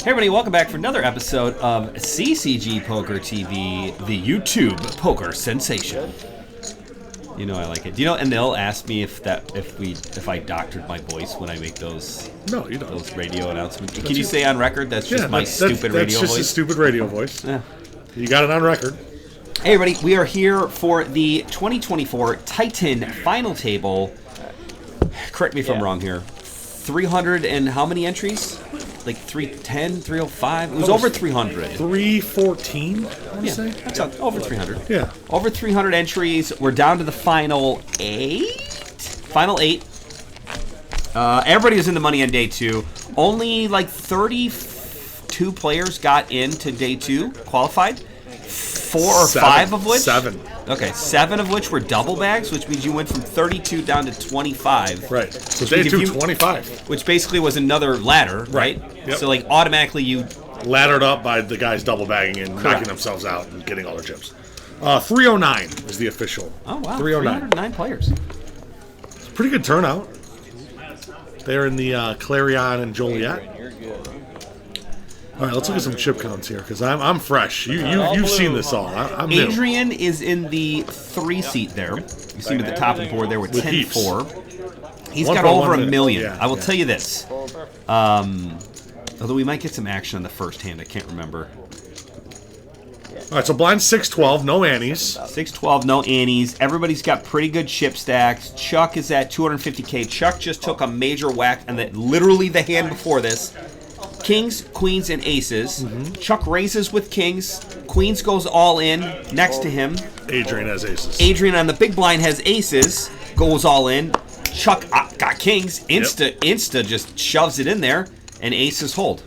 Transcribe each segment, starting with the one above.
Hey everybody, welcome back for another episode of CCG Poker TV, the YouTube poker sensation. You know I like it. You know, and they'll ask me if I doctored my voice when I make those. No, you don't. Those radio announcements. Can you say on record that's just my stupid radio voice? That's just a stupid radio voice. Yeah. You got it on record. Hey everybody, we are here for the 2024 Titan Final Table. Correct me if I'm wrong here. 300 and how many entries? Like 310, 305? It was over 300. 314, I want to say. That's over 300. Yeah. Over 300 entries. We're down to the final 8. Final 8. Everybody was in the money on day 2. Only like 32 players got into day 2, qualified. 4 or 5 of which? 7. Okay, 7 of which were double bags, which means you went from 32 down to 25. Right. So day 2, 25. Which basically was another ladder, right? Yep. So like automatically you... Laddered up by the guys double bagging and knocking themselves out and getting all their chips. 309 is the official. Oh, wow. 309. 309 players. It's a pretty good turnout. They're in the Clarion and Joliet. All right, let's look at some chip counts here because I'm fresh. You've seen this all. I'm new. Adrian is in the 3 seat there. You see him at the top of the board there with 10-4. He's got over a million. Yeah, I will tell you this. Although we might get some action on the first hand. I can't remember. All right, so blind 6-12, no annies. 6-12, no annies. Everybody's got pretty good chip stacks. Chuck is at 250K. Chuck just took a major whack, and literally the hand before this. Kings, queens, and aces. Chuck raises with kings. Queens goes all in next to him. Adrian has aces. Adrian on the big blind has aces. Goes all in. Chuck got kings. Insta just shoves it in there. And aces hold.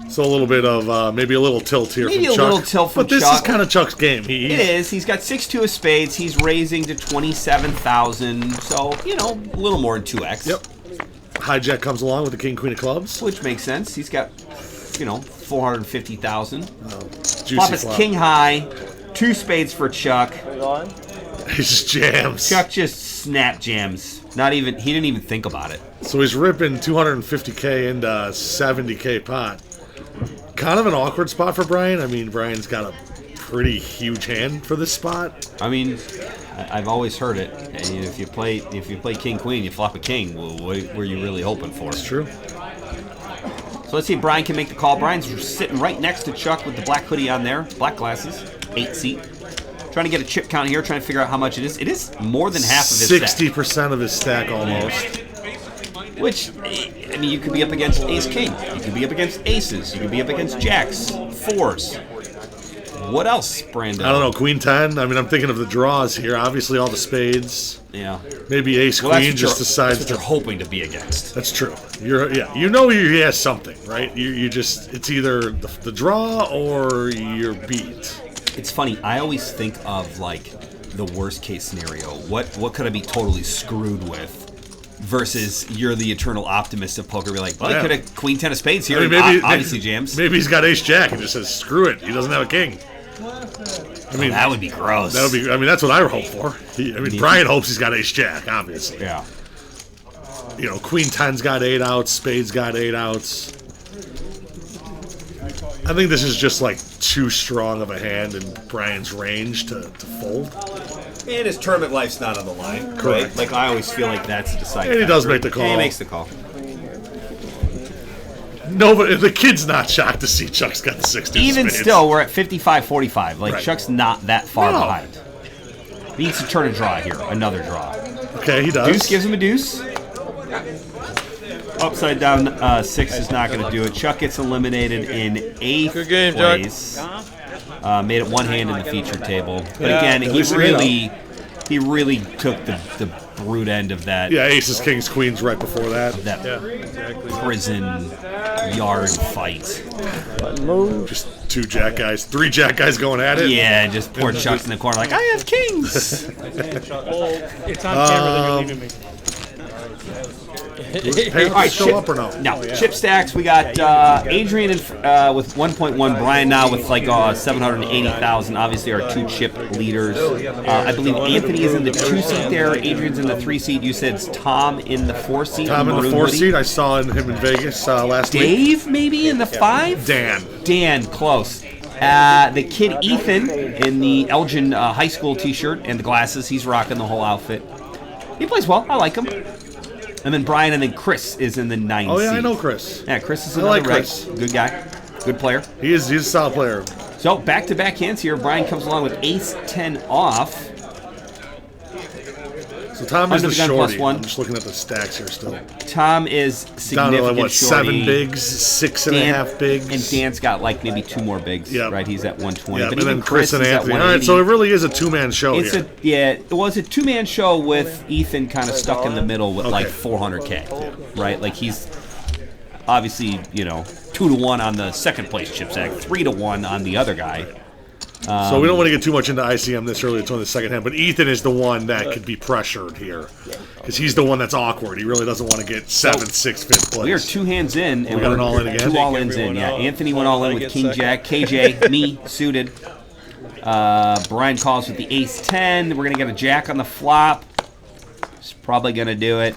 So a little bit of maybe a little tilt here maybe from Chuck. Maybe a little tilt from Chuck. But this is kind of Chuck's game. It is. He's got 6-2 of spades. He's raising to 27,000. So, a little more than 2x. Yep. Hijack comes along with the king, queen of clubs. Which makes sense. He's got, 450,000. Flop is king high. 2 spades for Chuck. He just jams. Chuck just snap jams. He didn't even think about it. So he's ripping 250K into 70K pot. Kind of an awkward spot for Brian. I mean, Brian's got a pretty huge hand for this spot. I mean, I've always heard it. And if you play king queen, you flop a king. Well, what were you really hoping for? It's true. So let's see if Brian can make the call. Brian's sitting right next to Chuck with the black hoodie on there, black glasses, 8 seat. Trying to get a chip count here, trying to figure out how much it is. It is more than half of his 60% stack. of his stack almost. Which, I mean, you could be up against ace-king. You could be up against aces. You could be up against jacks, 4s. What else, Brandon? I don't know, queen 10. I mean, I'm thinking of the draws here. Obviously, all the spades. Yeah. Maybe ace queen just decides that's what you're hoping to be against. That's true. He has something, right? It's either the draw or you're beat. It's funny. I always think of like the worst case scenario. What could I be totally screwed with? Versus you're the eternal optimist of poker. Be like, well, he could have queen 10 of spades here. Obviously, jams. Maybe he's got ace jack and just says, screw it. He doesn't have a king. I mean, that would be gross. That's what I hope for. Brian hopes he's got ace jack, obviously. Yeah. Queen 10's got 8 outs, spades got 8 outs. I think this is just like too strong of a hand in Brian's range to fold. And his tournament life's not on the line. Correct. Right? Like, I always feel like that's the decisive. And he does make the call. And he makes the call. No, but the kid's not shocked to see Chuck's got the 60. Even still, we're at 55-45. Like, right. Chuck's not that far behind. He needs to turn a draw here. Another draw. Okay, he does. Deuce gives him a deuce. Upside down 6 is not going to do it. Chuck gets eliminated in 8th Good game, place. Made it one hand in the feature table. But again, he really took the brute end of that. Yeah, aces, kings, queens right before that. Prison yard fight. Just 2 jack guys, 3 jack guys going at it. Yeah, just poor Chuck's in the corner like, I have kings. It's on camera that you're leaving me. Payouts right, show chip- up or no? No, chip stacks. We got Adrian with 1.1, Brian now with like 780,000. Obviously, our 2 chip leaders. I believe Anthony is in the 2 seat there. Adrian's in the 3 seat. You said it's Tom in the 4 seat. Tom in the 4 seat. I saw him in Vegas last week. Dave maybe in the 5. Dan, close. The kid Ethan in the Elgin high school T-shirt and the glasses. He's rocking the whole outfit. He plays well. I like him. And then Brian, and then Chris is in the 9 Oh yeah, seat. I know Chris. Yeah, Chris is I another like Chris. Good guy. Good player. He's a solid player. So back-to-back hands here. Brian comes along with ace-10 off. So Tom is Under the the gun shorty. +1. I'm just looking at the stacks here still. Tom is Down significant to like, what, shorty. 7 bigs, 6.5 bigs. And Dan's got like maybe 2 more bigs, Yep. right? He's at 120. Yeah, But and even then Chris and is at Anthony. All 180. right, so it really is a 2-man show It's here. it was a 2-man show with Ethan kind of stuck in the middle with like Okay. 400K, right? Like he's obviously 2-1 on the second place chip stack, 3-1 on the other guy. So we don't want to get too much into ICM this early. It's only the second hand, but Ethan is the one that could be pressured here because he's the one that's awkward. He really doesn't want to get 7, 6, 5th place. We are 2 hands in, and We got we're an all-in again? 2 all-ins in. Yeah, Anthony went all in with King Jack, KJ, me suited. Brian calls with the ace-10. We're gonna get a jack on the flop. He's probably gonna do it.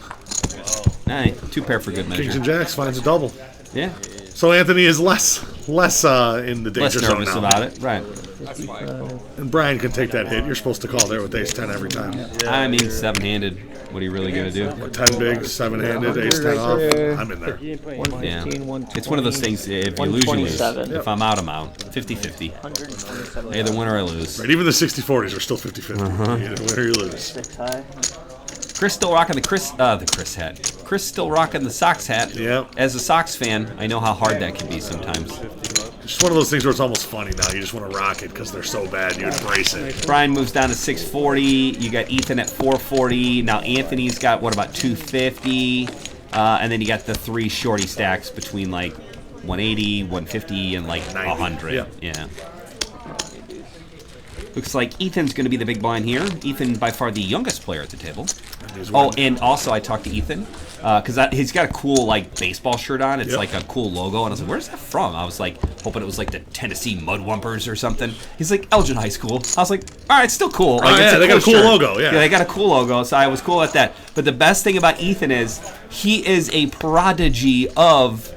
Nice, 2 pair for good Kings measure. and Jacks finds a double. Yeah, So Anthony is less in the danger less zone nervous now. about it, right? And Brian can take that hit. You're supposed to call there with ace-10 every time. I mean, 7-handed. What are you really gonna do? 10 bigs, 7-handed, ace-10 off. I'm in there. Yeah, it's one of those things. If you lose, you lose. If I'm out, I'm out. 50-50. I either win or I lose. Right, even the 60-40s are still 50-50. Either win or you lose. Chris still rocking the Chris hat. Chris still rocking the Sox hat. Yep. As a Sox fan, I know how hard that can be sometimes. It's just one of those things where it's almost funny now. You just want to rock it because they're so bad. You embrace it. Brian moves down to 640. You got Ethan at 440. Now Anthony's got what about 250? And then you got the 3 shorty stacks between like 180, 150, and like 90. 100. Yeah. Looks like Ethan's going to be the big blind here. Ethan, by far the youngest player at the table. Oh, and also I talked to Ethan because he's got a cool like baseball shirt on. It's like a cool logo, and I was like, "Where's that from?" I was like, hoping it was like the Tennessee Mudwumpers or something. He's like, "Elgin High School." I was like, "All right, still cool." Like, yeah, they got a cool shirt. logo, yeah. They got a cool logo, so I was cool at that. But the best thing about Ethan is he is a prodigy of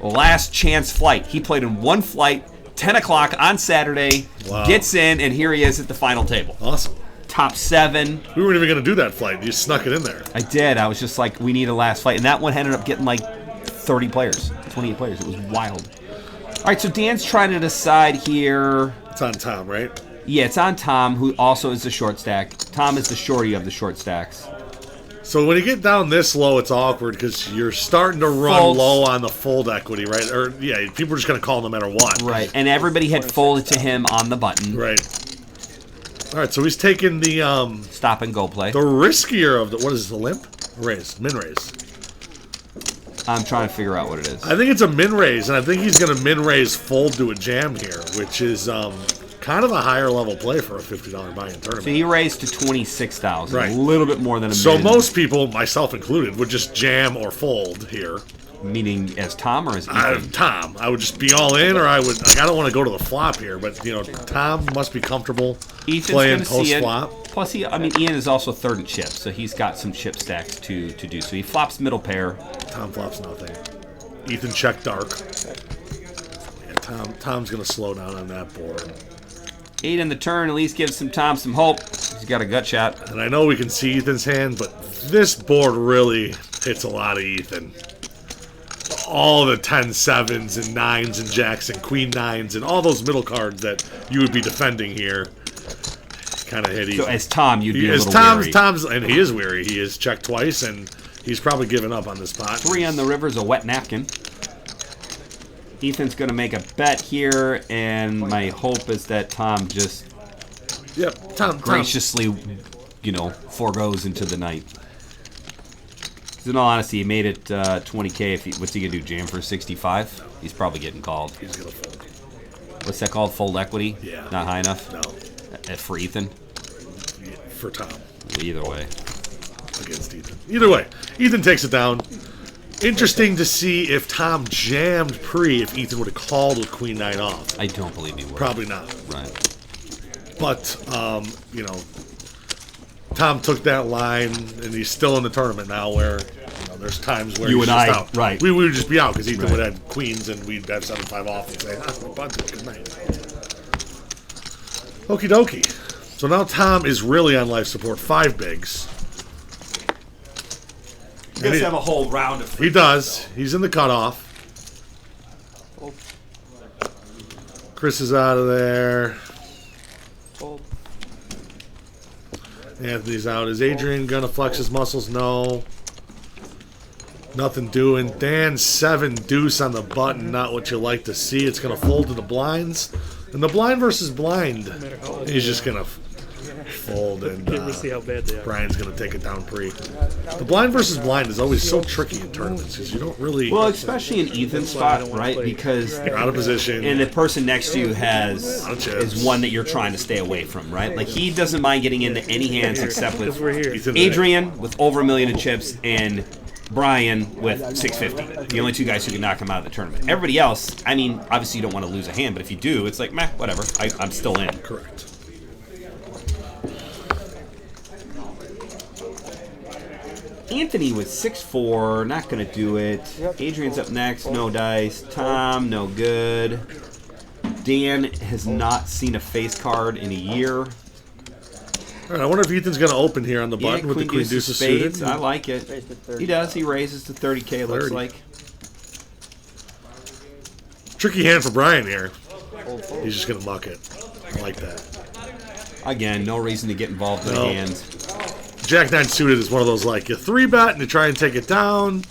last chance flight. He played in one flight. 10 o'clock on Saturday, gets in, and here he is at the final table. Awesome. Top 7. We weren't even going to do that flight. You snuck it in there. I did. I was just like, we need a last flight. And that one ended up getting like 30 players, 28 players. It was wild. All right, so Dan's trying to decide here. It's on Tom, right? Yeah, it's on Tom, who also is the short stack. Tom is the shorty of the short stacks. So when you get down this low, it's awkward because you're starting to run Folds. low on the fold equity, right? Or, yeah, people are just going to call no matter what. Right, and everybody had folded to him on the button. Right. All right, so he's taking the Stop and go play. riskier of the, what is this, a limp? Raise, min raise. I'm trying to figure out what it is. I think it's a min raise, and I think he's going to min raise fold to a jam here, which is kind of a higher level play for a $50 buy-in tournament. So he raised to 26,000, Right. a little bit more than a So min. most people, myself included, would just jam or fold here. Meaning as Tom or as Ethan? Tom, I would just be all in, or I would. Like, I don't want to go to the flop here, but Tom must be comfortable Ethan's playing gonna see it. post flop. Plus, Ian is also third in chip, so he's got some chip stacks to do. So he flops middle pair. Tom flops nothing. Ethan check dark. Yeah, Tom's gonna slow down on that board. 8 in the turn, at least gives Tom some hope. He's got a gut shot. And I know we can see Ethan's hand, but this board really hits a lot of Ethan. All the 10-7s and 9s and jacks and queen 9s and all those middle cards that you would be defending here kind of hit Ethan. So as Tom, you'd be a little wary. Tom's, and he is weary. He is checked twice, and he's probably given up on this pot. 3 on the river's a wet napkin. Ethan's going to make a bet here, and my hope is that Tom just Tom graciously, foregoes into the night. 'Cause in all honesty, he made it 20K. What's he going to do, jam for 65? He's probably getting called. He's gonna fold. What's that called? Fold equity? Yeah. Not high enough? No, For Ethan? for Tom. Either way. against Ethan. Either way, Ethan takes it down. Interesting to see if Tom jammed pre if Ethan would have called with Queen 9 off. I don't believe he would. Probably not. Right. But, you know, Tom took that line, and he's still in the tournament now where, you know, there's times where You he's and just I, out. right. We would just be out because Ethan Right. would have queens and we'd have 7-5 off and say, we're bunting, good night. Okie dokie. So now Tom is really on life support, 5 bigs. He does have a whole round of He does. He's in the cutoff. Chris is out of there. Anthony's out. Is Adrian gonna flex his muscles? No. Nothing doing. Dan 7 deuce on the button. Not what you like to see. It's gonna fold to the blinds. And the blind versus blind, he's just gonna fold, and We'll see how bad they are. Brian's gonna take it down pre. The blind versus blind is always so tricky in tournaments because you don't really. Well, especially in Ethan's spot, right? Because you're out of position. and the person next to you has chips. is one that you're trying to stay away from, right? Like he doesn't mind getting into any hands except with We're here. Ethan Adrian with over $1 million in chips and Brian with 650. The only two guys who can knock him out of the tournament. Everybody else, I mean, obviously you don't want to lose a hand, but if you do, it's like meh, whatever. I'm still in. Correct. Anthony with 6-4, not going to do it. Adrian's up next, no dice. Tom, no good. Dan has not seen a face card in a year. All right, I wonder if Ethan's going to open here on the Yeah, button with the Queen Deuce of spades. suited. I like it. He does. He raises to 30K, it looks 30. like. Tricky hand for Brian here. He's just going to muck it. I like that. Again, no reason to get involved in the No. hand. Jack 9 suited is one of those, like, you 3-bet and you try and take it down,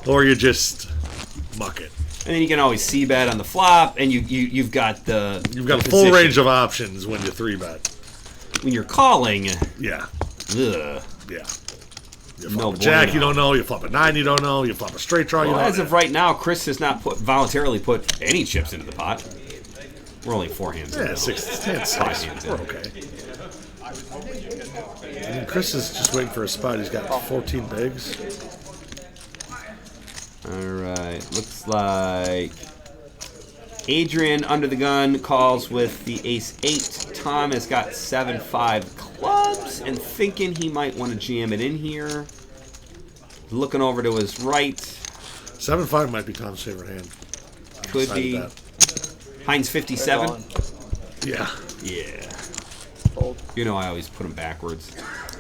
or you just muck it. And then you can always c-bet on the flop, and you've got the You've got the a full position. range of options when you 3-bet. When you're calling, Yeah, ugh. yeah. You No flop a Jack, bueno. you don't know. You flop a 9, you don't know. You flop a straight draw, you Well, don't as know. of right now, Chris has not voluntarily put any chips into the pot. We're only 4 hands in. Yeah, 6, 10, 6. 5 hands in. We're okay. And Chris is just waiting for a spot. He's got 14 bigs. Alright, looks like Adrian under the gun calls with the ace-8. Tom has got 7-5 clubs and thinking he might want to jam it in here. Looking over to his right. 7-5 might be Tom's favorite hand. Could Decided be. that. Heinz 57. Yeah. Yeah. You know I always put him backwards.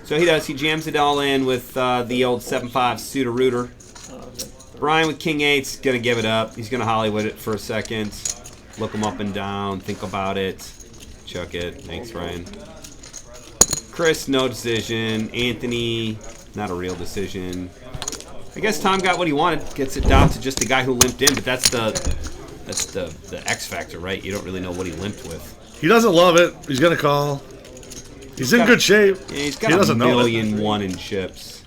So he does. He jams it all in with the old 7-5 pseudo-rooter. Brian with King 8's going to give it up. He's going to Hollywood it for a second. Look him up and down. Think about it. Chuck it. Thanks, Brian. Chris, no decision. Anthony, not a real decision. I guess Tom got what he wanted. Gets it down to just the guy who limped in, but that's the X factor, right? You don't really know what he limped with. He doesn't love it. He's going to call. He's in good shape. Yeah, he's got he a doesn't know it. $1,000,001 in chips.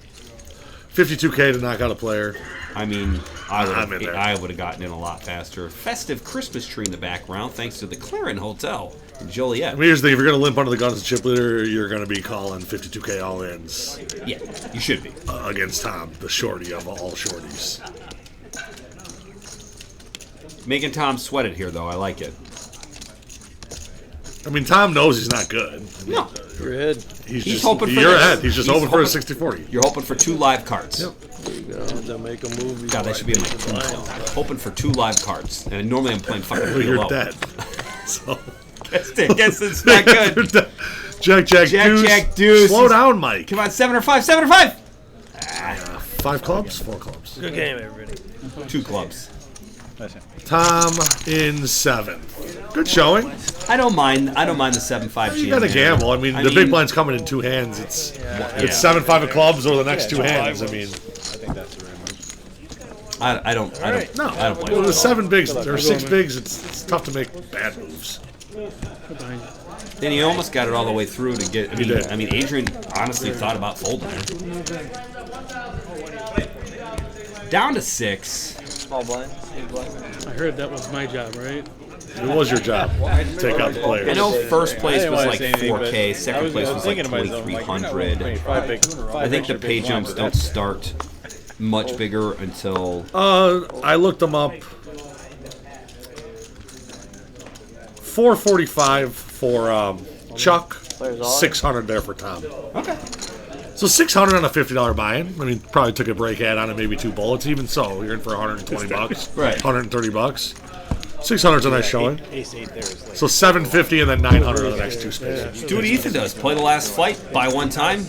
52K to knock out a player. I mean, I'm in there. I would have gotten in a lot faster. Festive Christmas tree in the background, thanks to the Clarin Hotel in Joliet. I mean, here's the thing. If you're going to limp under the gun as a chip leader, you're going to be calling 52K all-ins Yeah, you should be. against Tom, the shorty of all shorties. Making Tom sweat it here, though. I like it. I mean, Tom knows he's not good. No, You're ahead. He's He's just, hoping for you're this. ahead. He's just He's hoping for a hoping- 60-40. you're hoping for 2 live cards. Yep. There you go. They'll make a move. God, that should be in my hoping for 2 live cards. And normally I'm playing fucking Well, real you're low. dead. So, Guess it's not good. Jack, Jack, deuce. Jack, deuce. Slow down, Mike. Come on, 7 or 5, 7 or 5. 5 clubs, 4 clubs. Good game, everybody. 2 clubs. Tom in 7. Good showing. I don't mind the 7-5 jam. You got to man. gamble. I mean, the big blind's coming in 2 hands. It's 7-5 of clubs or the next 2 hands. I mean, I don't no. blame Well, it. with 7 bigs or 6 bigs, it's tough to make bad moves. Then he almost got it all the way through to get. He did. I mean, Adrian honestly thought about folding there. Down to 6. Small blind, big blind. I heard that was my job, right? It was your job. Take out the players. I know first place didn't was wanna like say anything, 4K, but second place was like thinking to myself, like, 2,300. I think the pay jumps don't start much bigger until... I looked them up. 445 for Chuck, 600 there for Tom. Okay. So 600 on a $50 buy-in. I mean, probably took a break add-on and maybe 2 bullets. Even so, you're in for 120 bucks. Right. 130 bucks. 600's a nice showing. Ace 8 there is like, So 750 and then 900 on the next 2 spaces. Do what Ethan does. Play the last fight, buy one time,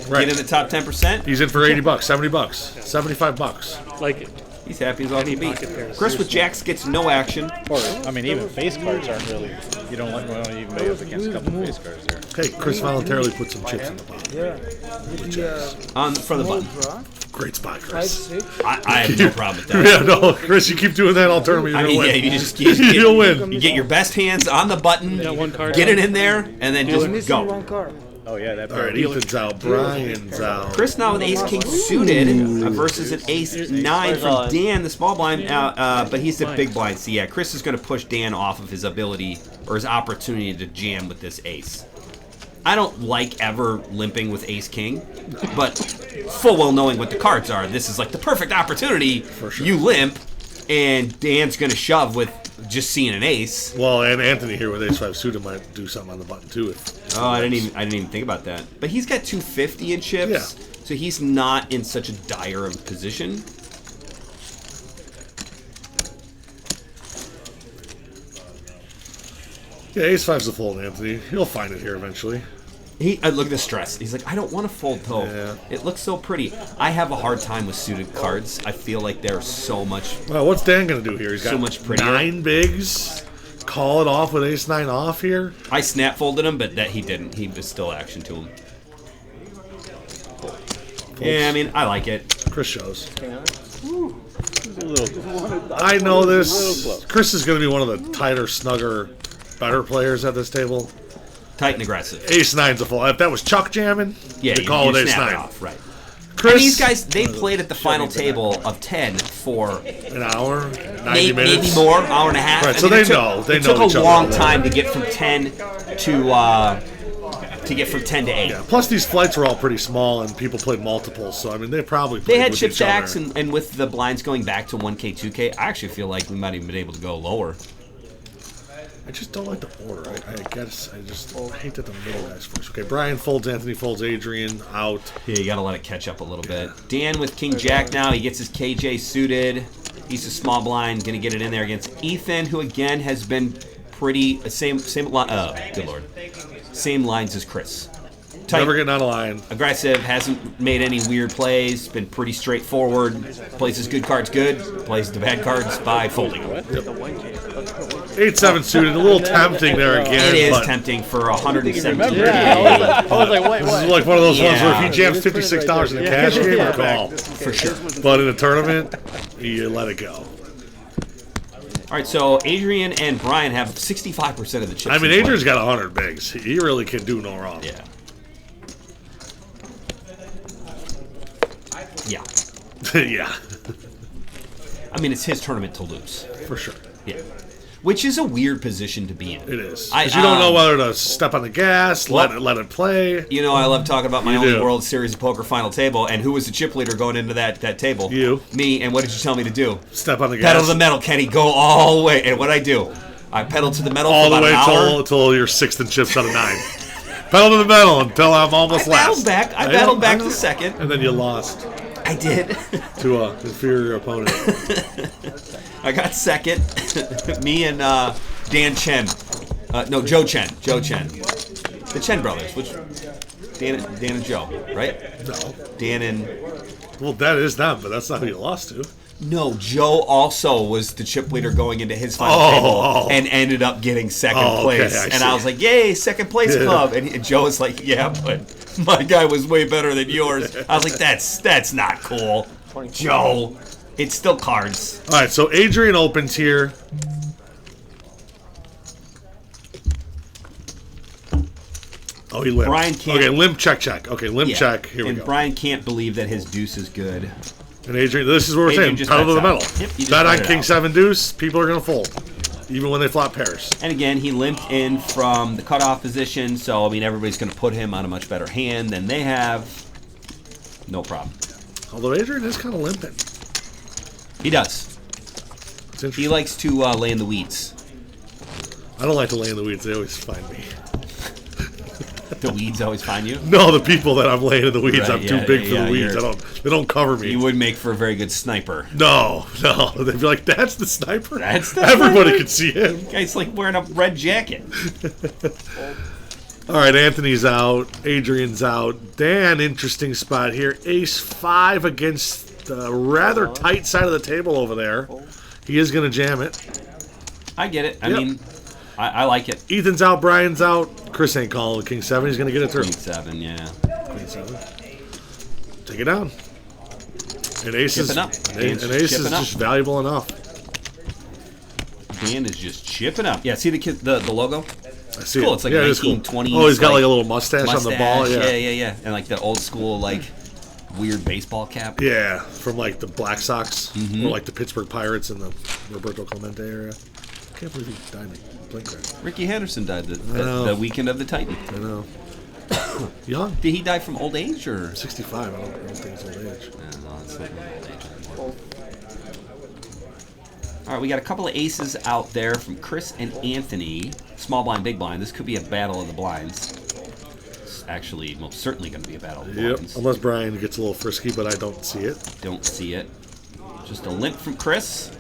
Right. get in the top 10%. He's in for 80 bucks, 70 bucks, 75 bucks. like, He's happy as all can be. pocket pairs, Chris with jacks gets no action. Or, I mean, even face cards aren't really. You don't even pay up against a couple of face cards there. Hey, Chris voluntarily put some chips in the pot. For the button. Great spot, Chris. I have no problem with that. Yeah, no, Chris, you keep doing that all tournament, I you're mean, gonna yeah, win. you just get, You'll win. You get your best hands on the button, one card get it in there, and then just Missing go. one card. Oh yeah, that All right, Ethan's out. Brian's out. Chris now with ace king suited versus an ace 9 from Dan, the small blind, but he's the big blind. So yeah, Chris is going to push Dan off of his ability or his opportunity to jam with this ace. I don't like ever limping with ace king, but full well knowing what the cards are, this is like the perfect opportunity. sure. You limp, and Dan's going to shove with just seeing an ace. Well, and Anthony here with ace 5 suited might do something on the button too. Oh, I didn't even think about that. But he's got 250 in chips, Yeah. so he's not in such a dire of position. Yeah, ace 5's a fold, Anthony. He'll find it here eventually. Look at the stress. He's like, I don't want to fold though. Yeah. It looks so pretty. I have a hard time with suited cards. I feel like they're so much. Well, what's Dan gonna do here? He's got So much prettier. 9 bigs. Call it off with ace 9 off here. I snap folded him, but that he didn't. He was still action to him. Yeah, I mean, I like it. Chris shows. a little. I know this. Chris is going to be one of the tighter, snugger, better players at this table. Tight and aggressive. Ace 9's a fold. If that was Chuck jamming, Yeah, you you, call you it ace snap 9. it off, right? Chris, And these guys, they played at the final table of 10 for an hour, 90 maybe minutes. more, hour and a half. Right, I so mean, they it took, know. They it know took each a other long a little. time to get from 10 to get from 10 to 8. Yeah, plus these flights were all pretty small and people played multiples, so I mean they probably They played had with chip each stacks, other. and with the blinds going back to 1K, 2K, I actually feel like we might even been able to go lower. I just don't like the border. I guess I hate that the middle guys first. Okay, Brian folds, Anthony folds, Adrian out. Yeah, you gotta let it catch up a little bit. Dan with King Jack now. He gets his KJ suited. He's a small blind, gonna get it in there against Ethan, who again has been pretty same good lord, same lines as Chris. Tight, Never getting out of line. aggressive, hasn't made any weird plays. Been pretty straightforward. Plays his good cards good. Plays the bad cards by folding them. 8-7 suited, a little tempting there again. It is but tempting for 117. I was like, wait, This is what? like one of those ones where if Yeah. he jams $56 in a cash game, or call. For sure. But in a tournament, you let it go. All right, so Adrian and Brian have 65% of the chips. I mean, in play. Adrian's got 100 bigs. He really can do no wrong. Yeah. Yeah. Yeah, I mean, it's his tournament to lose. for sure. Yeah. Which is a weird position to be in. It is. I- Because you don't know whether to step on the gas, Well- let it play. You know, I love talking about my You only do. World Series of Poker final table, and who was the chip leader going into that table? You. Me, and what did you tell me to do? Step on the gas. Pedal to the metal, Kenny. Go all the way. And what'd I do? I pedaled to the metal all for the about way an hour. till you're 6th in chips out of 9. Pedal to the metal until I'm almost I last. battled back to second. And then you lost I did. to an inferior opponent. I got second. Me and Dan Chen. No, Joe Chen. Joe Chen. The Chen brothers. Which Dan and Joe, right? No. Dan and Well, that is them, but that's not who you lost to. no, Joe also was the chip leader going into his final Oh, table oh. and ended up getting second Oh, okay, place. I And see. I was like, "Yay, second place Yeah. club!" And Joe was like, "Yeah, but my guy was way better than yours." I was like, "That's not cool, Joe. It's still cards." All right, so Adrian opens here. Oh, he limped. Brian can't- Okay, limp check. Okay, limp Yeah. check. Here we and go. Brian can't believe that his deuce is good. And Adrian, this is what we're Adrian saying. just Pedal to bets the out. metal. Yep, he just Bet on bet it King out. 7 deuce. People are going to fold. even when they flop pairs. And again, he limped in from the cutoff position, so I mean everybody's going to put him on a much better hand than they have. No problem. Although Adrian is kind of limping. He does. It's interesting. He likes to lay in the weeds. I don't like to lay in the weeds. They always find me. The weeds always find you? No, the people that I'm laying in the weeds. Right, I'm too big for the weeds. They don't cover me. You would make for a very good sniper. No. They'd be like, that's the sniper? That's the Everybody sniper? could see him. Guy's like wearing a red jacket. All right, Anthony's out. Adrian's out. Dan, interesting spot here. Ace-5 against the rather tight side of the table over there. He is going to jam it. I get it. I Yep. mean, I like it. Ethan's out. Brian's out. Chris ain't calling King 7. He's going to get it through. Queen 7, yeah. Queen 7. Take it down. And ace is, Chipping up. and ace is Chipping up. just valuable enough. Dan is just chipping up. Yeah, see the logo? I see Cool. it. It's like Yeah, it is cool. 1920s. Oh, he's got like a little mustache on the ball. Yeah. And like the old school, like, weird baseball cap. Yeah, from like the Black Sox or like the Pittsburgh Pirates in the Roberto Clemente area. I can't believe he died in a plane crash. Ricky Henderson died know. the weekend of the Titan. I know. Young. Did he die from old age or? 65. I don't think it's old age. No, it's not old age anymore. All right, we got a couple of aces out there from Chris and Anthony. Small blind, big blind. This could be a battle of the blinds. It's actually most certainly going to be a battle of the Yep. blinds. Unless Brian gets a little frisky, but I don't see it. Don't see it. Just a limp from Chris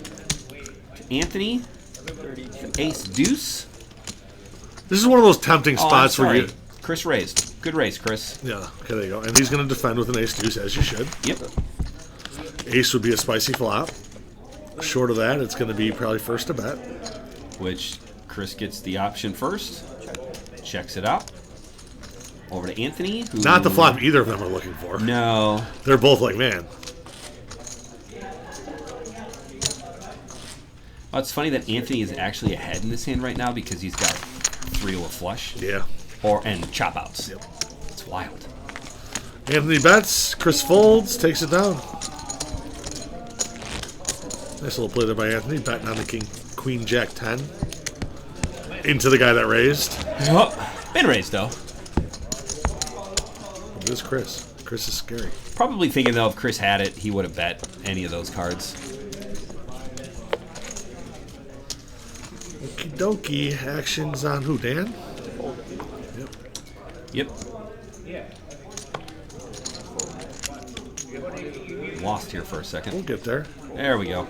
to Anthony. Ace deuce. This is one of those tempting Oh, I'm spots where sorry. you. Chris raised. Good raise, Chris. Yeah. Okay, there you go. And he's going to defend with an ace deuce, as you should. Yep. Ace would be a spicy flop. Short of that, it's going to be probably first to bet. Which Chris gets the option first. Checks it out. Over to Anthony. Who, Not the flop either of them are looking for. No. They're both like, man. Oh, it's funny that Anthony is actually ahead in this hand right now because he's got 3 of a flush. Yeah. And chop outs. Yep. It's wild. Anthony bets. Chris folds. Takes it down. Nice little play there by Anthony. Betting on the king, queen, jack 10. Into the guy that raised. Been raised though. It is Chris. Chris is scary. Probably thinking though if Chris had it, he would have bet any of those cards. Okie dokie. Actions on who? Dan? Yep. Lost here for a second. We'll get there. There we go.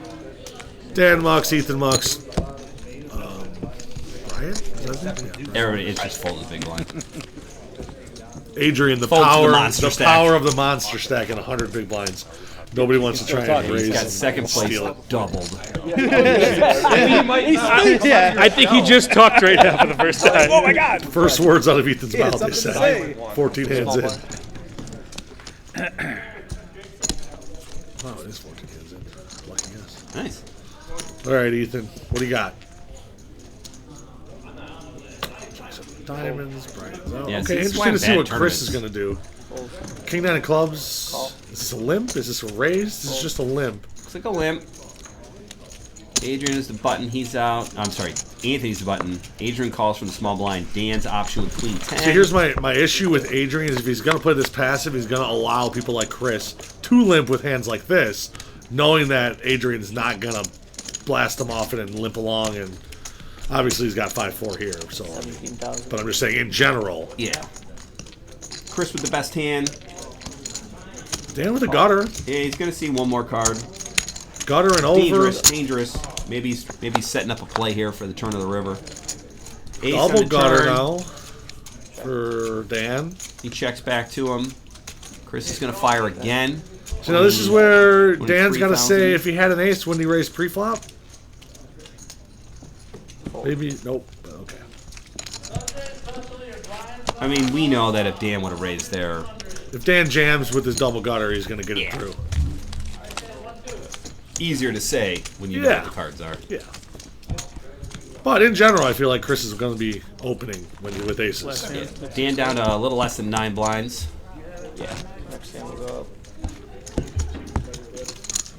Dan Mux, Ethan Mux. Brian? Is that his name? Yeah. Everybody, it's just folded big blind. Adrian, the Fold to the power, monster stack. power of the monster stack in 100 big blinds. Nobody wants to try and raise He's got and second place steal it. doubled. Yeah, I think he just talked right now for the first time. Oh my God! First words out of Ethan's mouth, they said. 14 hands in. Wow, it is 14 hands in. Lucky guess. Nice. All right, Ethan, what do you got? Diamonds, Brian's out. Yeah, Okay, it's interesting to see bad what Chris tournaments. is going to do. King 9 of clubs. Is this a limp? Is this a raise? This is just a limp. Looks like a limp. Adrian is the button. He's out. I'm sorry. Anthony's the button. Adrian calls from the small blind. Dan's option with queen 10. See, here's my issue with Adrian is if he's going to play this passive, he's going to allow people like Chris to limp with hands like this, knowing that Adrian's not going to blast him off it and limp along. And obviously he's got 5-4 here. So, but I'm just saying in general. Yeah. Chris with the best hand. Dan with a gutter. Yeah, he's going to see one more card. Gutter and over. Dangerous. Maybe he's setting up a play here for the turn of the river. Ace on Double the gutter turn. now for Dan. He checks back to him. Chris is going to fire again. So now this is where Dan's 23,000. got to say if he had an ace, wouldn't he raise pre-flop? Maybe, nope. Okay. I mean, we know that if Dan would have raised there, If Dan jams with his double gutter, he's going to get it through. easier to say when you know Yeah. what the cards are. Yeah. But in general, I feel like Chris is going to be opening when you're with aces. Yeah. Dan down to a little less than 9 blinds. Yeah, next hand will go up.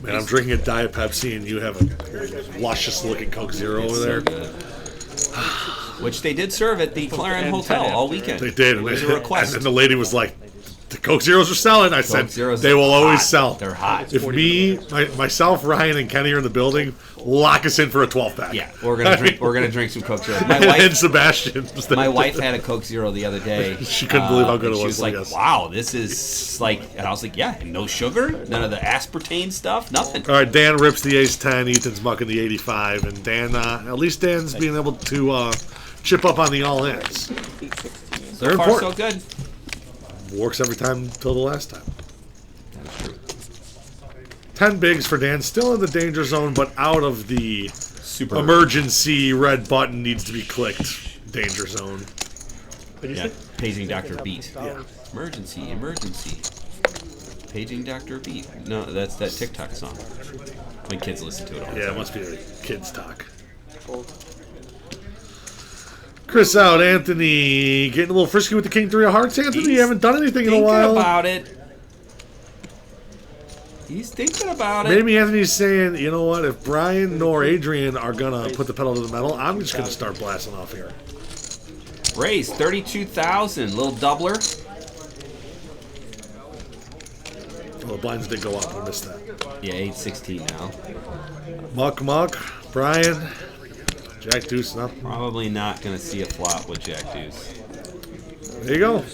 Man, I'm drinking a Diet Pepsi, and you have a luscious-looking Coke Zero over there. Which they did serve at the Clarion Hotel all weekend. They did. It was a request. And then the lady was like, the Coke Zeros are selling. I said, Zeros they will always hot. sell. They're hot. If myself, Ryan, and Kenny are in the building, lock us in for a 12-pack. Yeah, we're gonna drink. We're gonna drink some Coke Zero. And Sebastian. My wife had a Coke Zero the other day. She couldn't believe how good it was. She was like, "Wow, this is like," and I was like, "Yeah, no sugar, none of the aspartame stuff, nothing." All right, Dan rips the ace-10. Ethan's mucking the 85, and Dan. At least Dan's being able to chip up on the all-ins. They're So far, so important. good. Works every time till the last time. 10 bigs for Dan. Still in the danger zone, but out of the Super emergency red button needs to be clicked. Danger zone. Yeah, paging Dr. Beat. Yeah. Emergency. Paging Dr. Beat. No, that's that TikTok song. My kids listen to it all the Yeah, it time. must be like kids talk. Chris out. Anthony getting a little frisky with the King 3 of Hearts. Anthony, you haven't done anything in a Thinking while. about it. He's thinking about it. Maybe Anthony's saying, you know what, if Brian nor Adrian are going to put the pedal to the metal, I'm just going to start blasting off here. Raise 32,000. Little doubler. Oh, the blinds did go up. I missed that. Yeah, 816 now. Muck, Brian, Jack Deuce, no. Probably not going to see a flop with Jack Deuce. There you go.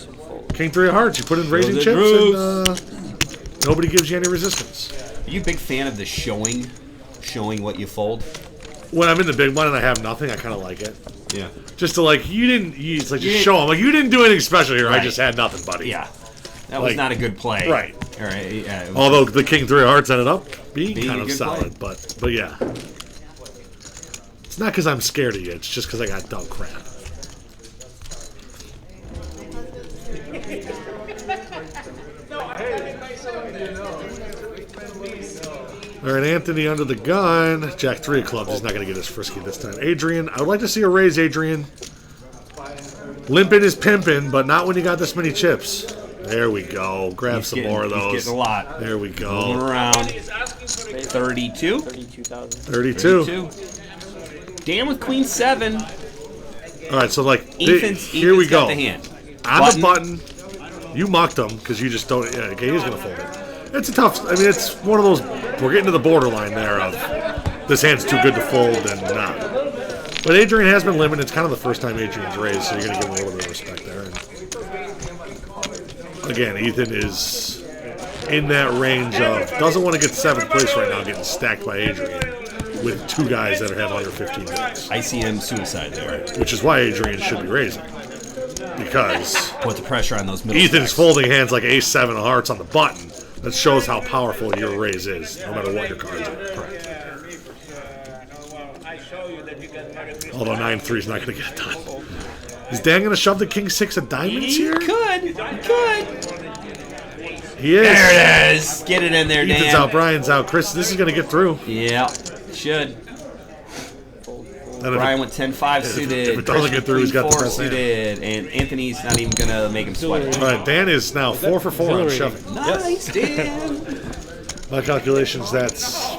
King 3 of Hearts. You put in raising the chips, and nobody gives you any resistance. Are you a big fan of the showing what you fold? When I'm in the big one and I have nothing, I kind of like it. Yeah. Just to it's like just show them, like, you didn't do anything special here. Right. I just had nothing, buddy. Yeah. That was Like, not a good play. right. All right. Yeah, Although the King 3 of Hearts ended up being Being kind a of good solid, but yeah. It's not because I'm scared of you. It's just because I got dog crap. All right, Anthony under the gun. Jack 3 of clubs. He's not going to get as frisky this time. Adrian, I would like to see a raise, Adrian. Limping is pimping, but not when you got this many chips. There we go. Grab some more of those. He's getting a lot. There we Moving go. around. 32. 32. Dan with Queen 7. All right, so like Here we go. Got the hand. On the button, you mucked him because you just don't. Yeah, okay, he's gonna fold it. It's a tough. I mean, it's one of those. We're getting to the borderline there of this hand's too good to fold and not. But Adrian has been limited. It's kind of the first time Adrian's raised, so you're gonna give him a little bit of respect there. And again, Ethan is in that range of doesn't want to get 7th place right now, getting stacked by Adrian with 2 guys that have under 15 minutes. ICM suicide there. Which is why Adrian should be raising. Because Put the pressure on those middle Ethan's stacks. folding hands like ace 7 of hearts on the button. That shows how powerful your raise is, no matter what your cards are. Correct. Although 9-3 is not going to get it done. Is Dan going to shove the King 6 of diamonds He here? could. He is. There it is. Get it in there, Ethan's Dan. out, Brian's out. Chris, this is going to get through. Yeah, should. And if Brian it- went 10-5 suited. if it doesn't get through, he's got the Queen 4 best hand. suited. And Anthony's not even going to make him sweat. All right, Dan is now 4 for 4 on shoving. Nice, Dan. My calculations, that's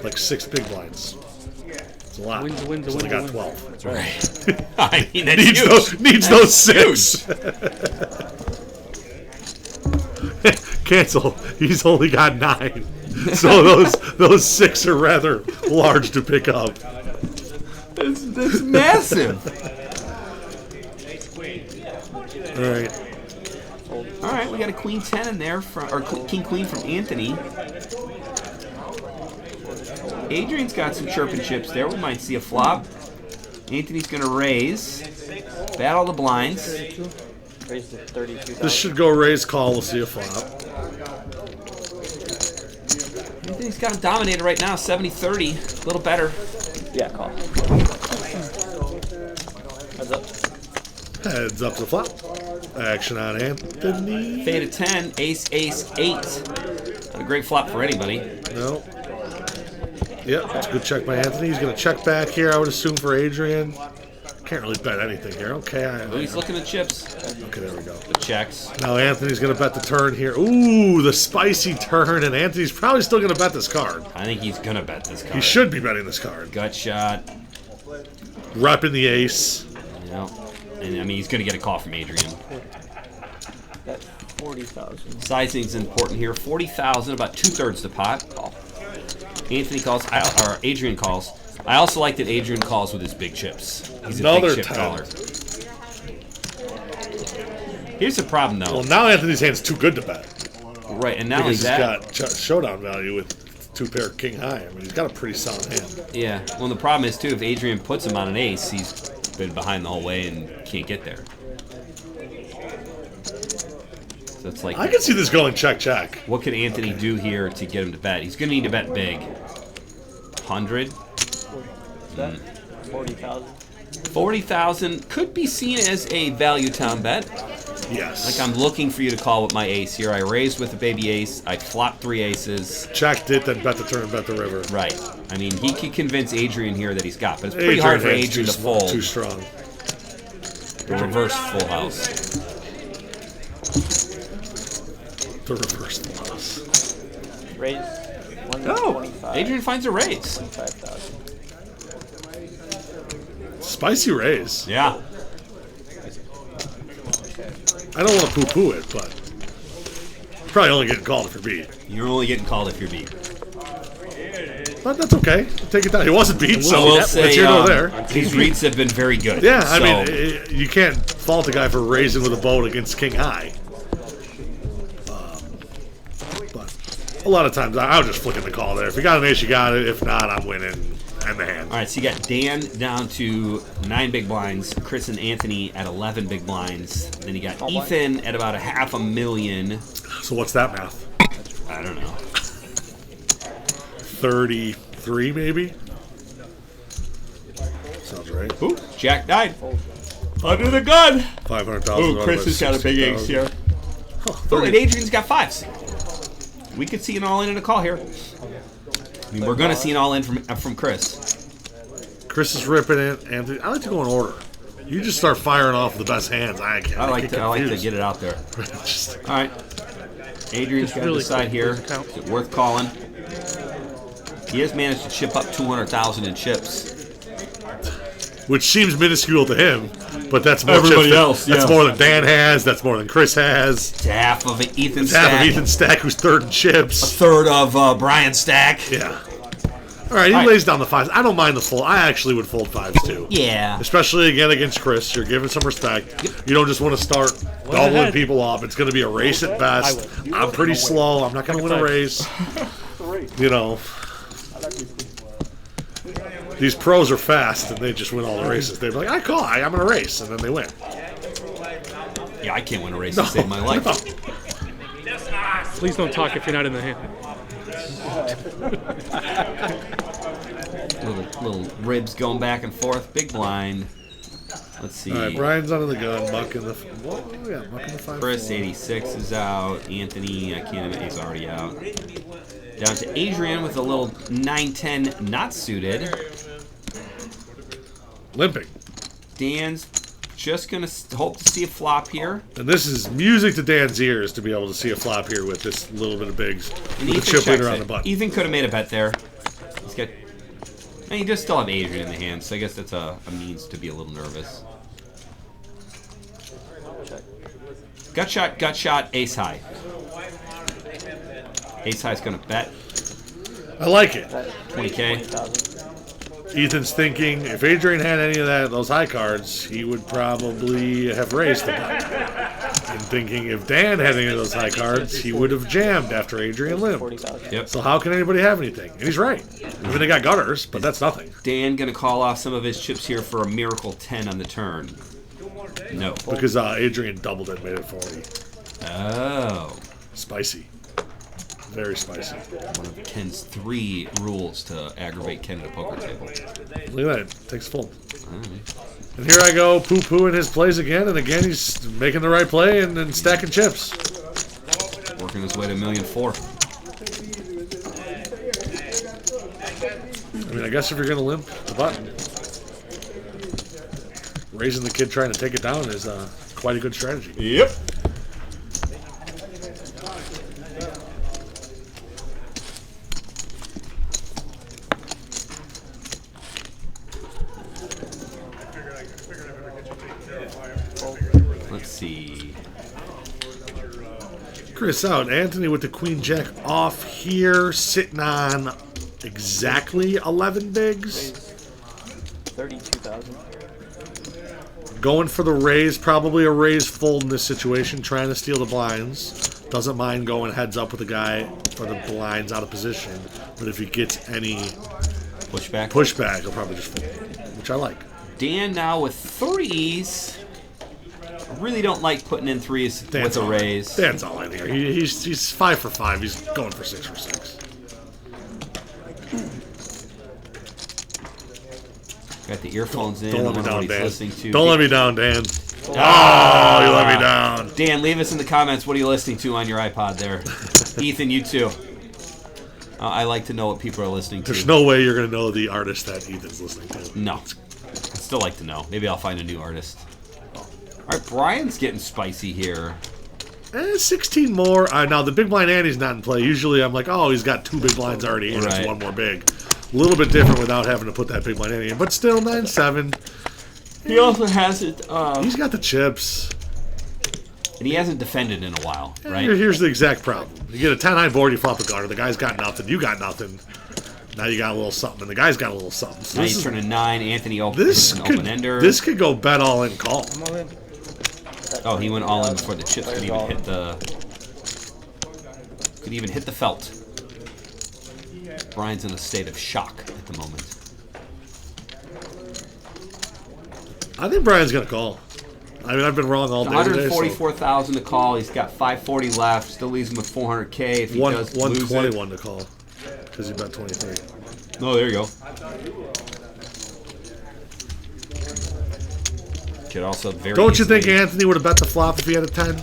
like 6 big blinds. It's a lot. He's only got 12. That's right. I mean, that's huge. Needs those 6. Cancel. He's only got 9. So those 6 are rather large to pick up. That's massive. All right. All right, we got a Queen 10 in there, or King Queen from Anthony. Adrian's got some chirping chips there. We might see a flop. Anthony's going to raise. Battle the blinds. This should go raise call. We'll see a flop. Anthony's got him dominated right now, 70-30. A little better. Yeah, call. Heads up. Heads up to flop. Action on Anthony. Fade of 10, ace, 8. Not a great flop for anybody. No. Yep, that's a good check by Anthony. He's going to check back here, I would assume, for Adrian. can't really bet anything here. Okay, Oh, he's looking at chips. okay, there we go. The checks. Now Anthony's going to bet the turn here. Ooh, the spicy turn, and Anthony's probably still going to bet this card. I think he's gonna bet this card. He should be betting this card. Gut shot. Repping the ace. Yeah. And I mean, he's gonna get a call from Adrian. That's 40,000. Sizing's important here. 40,000, about 2/3 the pot. Anthony calls, or Adrian calls. I also like that Adrian calls with his big chips. He's a Another big chip 10. caller. Here's the problem, though. Well, now Anthony's hand's too good to bet. Right, and not only Because he's that, got showdown value with 2-pair king high. I mean, he's got a pretty solid hand. yeah. Well, the problem is too, if Adrian puts him on an ace, he's been behind the whole way and can't get there. So it's like, I can see this going check. what could Anthony do here to get him to bet? He's gonna need to bet big. 100. Is that 40,000? 40,000 could be seen as a value town bet. Yes. Like I'm looking for you to call with my ace here. I raised with a baby ace. I flopped 3 aces. Checked it, then bet the turn, bet the river. Right. I mean, he could convince Adrian here that he's got, but it's pretty hard for hand's Adrian to too fold. Too strong. The reverse full house. The reverse full house. Raise Oh, 125. Adrian finds a raise. 25,000. Spicy raise. Yeah. I don't want to poo-poo it, but probably only getting called if you're beat. You're only getting called if you're beat. But that's okay. Take it down. He wasn't beat, so I will it's say here nor there. his reads have been very good. Yeah, I so, mean, you can't fault a guy for raising with a boat against king high. But a lot of times, I'll just flick in the call there. If you got an ace, you got it. If not, I'm winning and the hand. all right, so you got Dan down to 9 big blinds, Chris and Anthony at 11 big blinds. Then you got Ethan at about $500,000. So what's that math? I don't know. 33, maybe? Sounds right. Ooh, Jack died. Under the gun. 500,000. Ooh, Chris has got a big ace here. Oh, and Adrian's got 5s. We could see an all-in and a call here. I mean, we're going to see an all-in from Chris. Chris is ripping it. Anthony, I like to go in order. You just start firing off the best hands. I like to get it out there. Just- All right. Adrian's got to really decide quick, here. lose account. Is it worth calling? He has managed to chip up 200,000 in chips. which seems minuscule to him, but that's more Everybody chips than- else, That's yeah. more than Dan has. That's more than Chris has. It's half of Ethan's It's half stack. of Ethan's stack, who's third in chips. Third of Brian's stack. Yeah. All right, he All right. lays down the fives. I don't mind the fold. I actually would fold fives too. Yeah. Especially again against Chris. You're giving some respect. You don't just want to start doubling ahead. people up. It's going to be a race at best. I'm pretty slow. I'm not going to win a race. You know. These pros are fast and they just win all the races. They're like, I'm in a race, and then they win. Yeah, I can't win a race to save my life. No. Please don't talk if you're not in the hand. Little ribs going back and forth. Big blind. Let's see. All right, Brian's under the gun, mucking the. Whoa, yeah, mucking the 5. Chris 86 is out. Anthony, I can't even. He's already out. Down to Adrian with a little 9-10 not suited. Limping. Dan's just gonna hope to see a flop here. And this is music to Dan's ears to be able to see a flop here with this little bit of bigs. And With the Ethan chip leader checks on it. the button. Ethan could have made a bet there. He's got. And you just still have Adrian in the hand, so I guess that's a means to be a little nervous. Gut shot, ace high. Ace high's gonna bet I like it. 20K. Ethan's thinking if Adrian had any of those high cards, he would probably have raised the button. And thinking if Dan had any of those high cards, he would have jammed after Adrian limped. Yep. So how can anybody have anything? And he's right. I mean, they got gutters, but that's nothing. Dan gonna call off some of his chips here for a miracle 10 on the turn. No. Because Adrian doubled it, made it 40. Oh. Spicy. Very spicy. One of Ken's 3 rules to aggravate Ken at a poker table. Look at that. Takes full. And here I go, poo-pooing his plays again, and again he's making the right play and stacking chips. Working his way to $1,400,000. I mean, I guess if you're going to limp the button. raising the kid trying to take it down is quite a good strategy. Yep. Let's see. Chris out. Anthony with the queen jack off here, sitting on exactly 11 bigs. 32,000. Going for the raise, probably a raise fold in this situation, trying to steal the blinds. Doesn't mind going heads up with the guy for the blinds out of position, but if he gets any pushback, he'll probably just fold, which I like. Dan now with threes. I really don't like putting in threes Dan's with a raise. Dan's all in here. He's 5 for 5. He's going for 6 for 6. Got the earphones in. Don't let me I wonder down, what he's Dan. listening to. Don't let me down, Dan. Oh, you let me down. Dan, leave us in the comments. What are you listening to on your iPod there? Ethan, you too. I like to know what people are listening to. There's no way you're going to know the artist that Ethan's listening to. No. I'd still like to know. Maybe I'll find a new artist. All right, Brian's getting spicy here. 16 more. Now, the big blind Andy's not in play. Usually I'm like, oh, he's got 2 big blinds already, and Right. it's 1 more big. A little bit different without having to put that big blind Andy in. But still, 9-7. He also has it. He's got the chips. And he hasn't defended in a while, right? Here's the exact problem. You get a 10-9 board, you flop a gutter. The guy's got nothing. You got nothing. Now you got a little something, and the guy's got a little something. So Now this you is, turn a 9. Anthony opens this an could open-ender. this could go bet all in call. Oh, he went all in before the chips could even hit the... Could even hit the felt. Brian's in a state of shock at the moment. I think Brian's gonna call. I mean, I've been wrong all day today. So 144,000 to call. He's got 540 left. Still leaves him with 400K if he does lose it. 121 to call because he bet 23. Oh, there you go. Could also very Don't you think easily- Anthony would have bet the flop if he had a 10?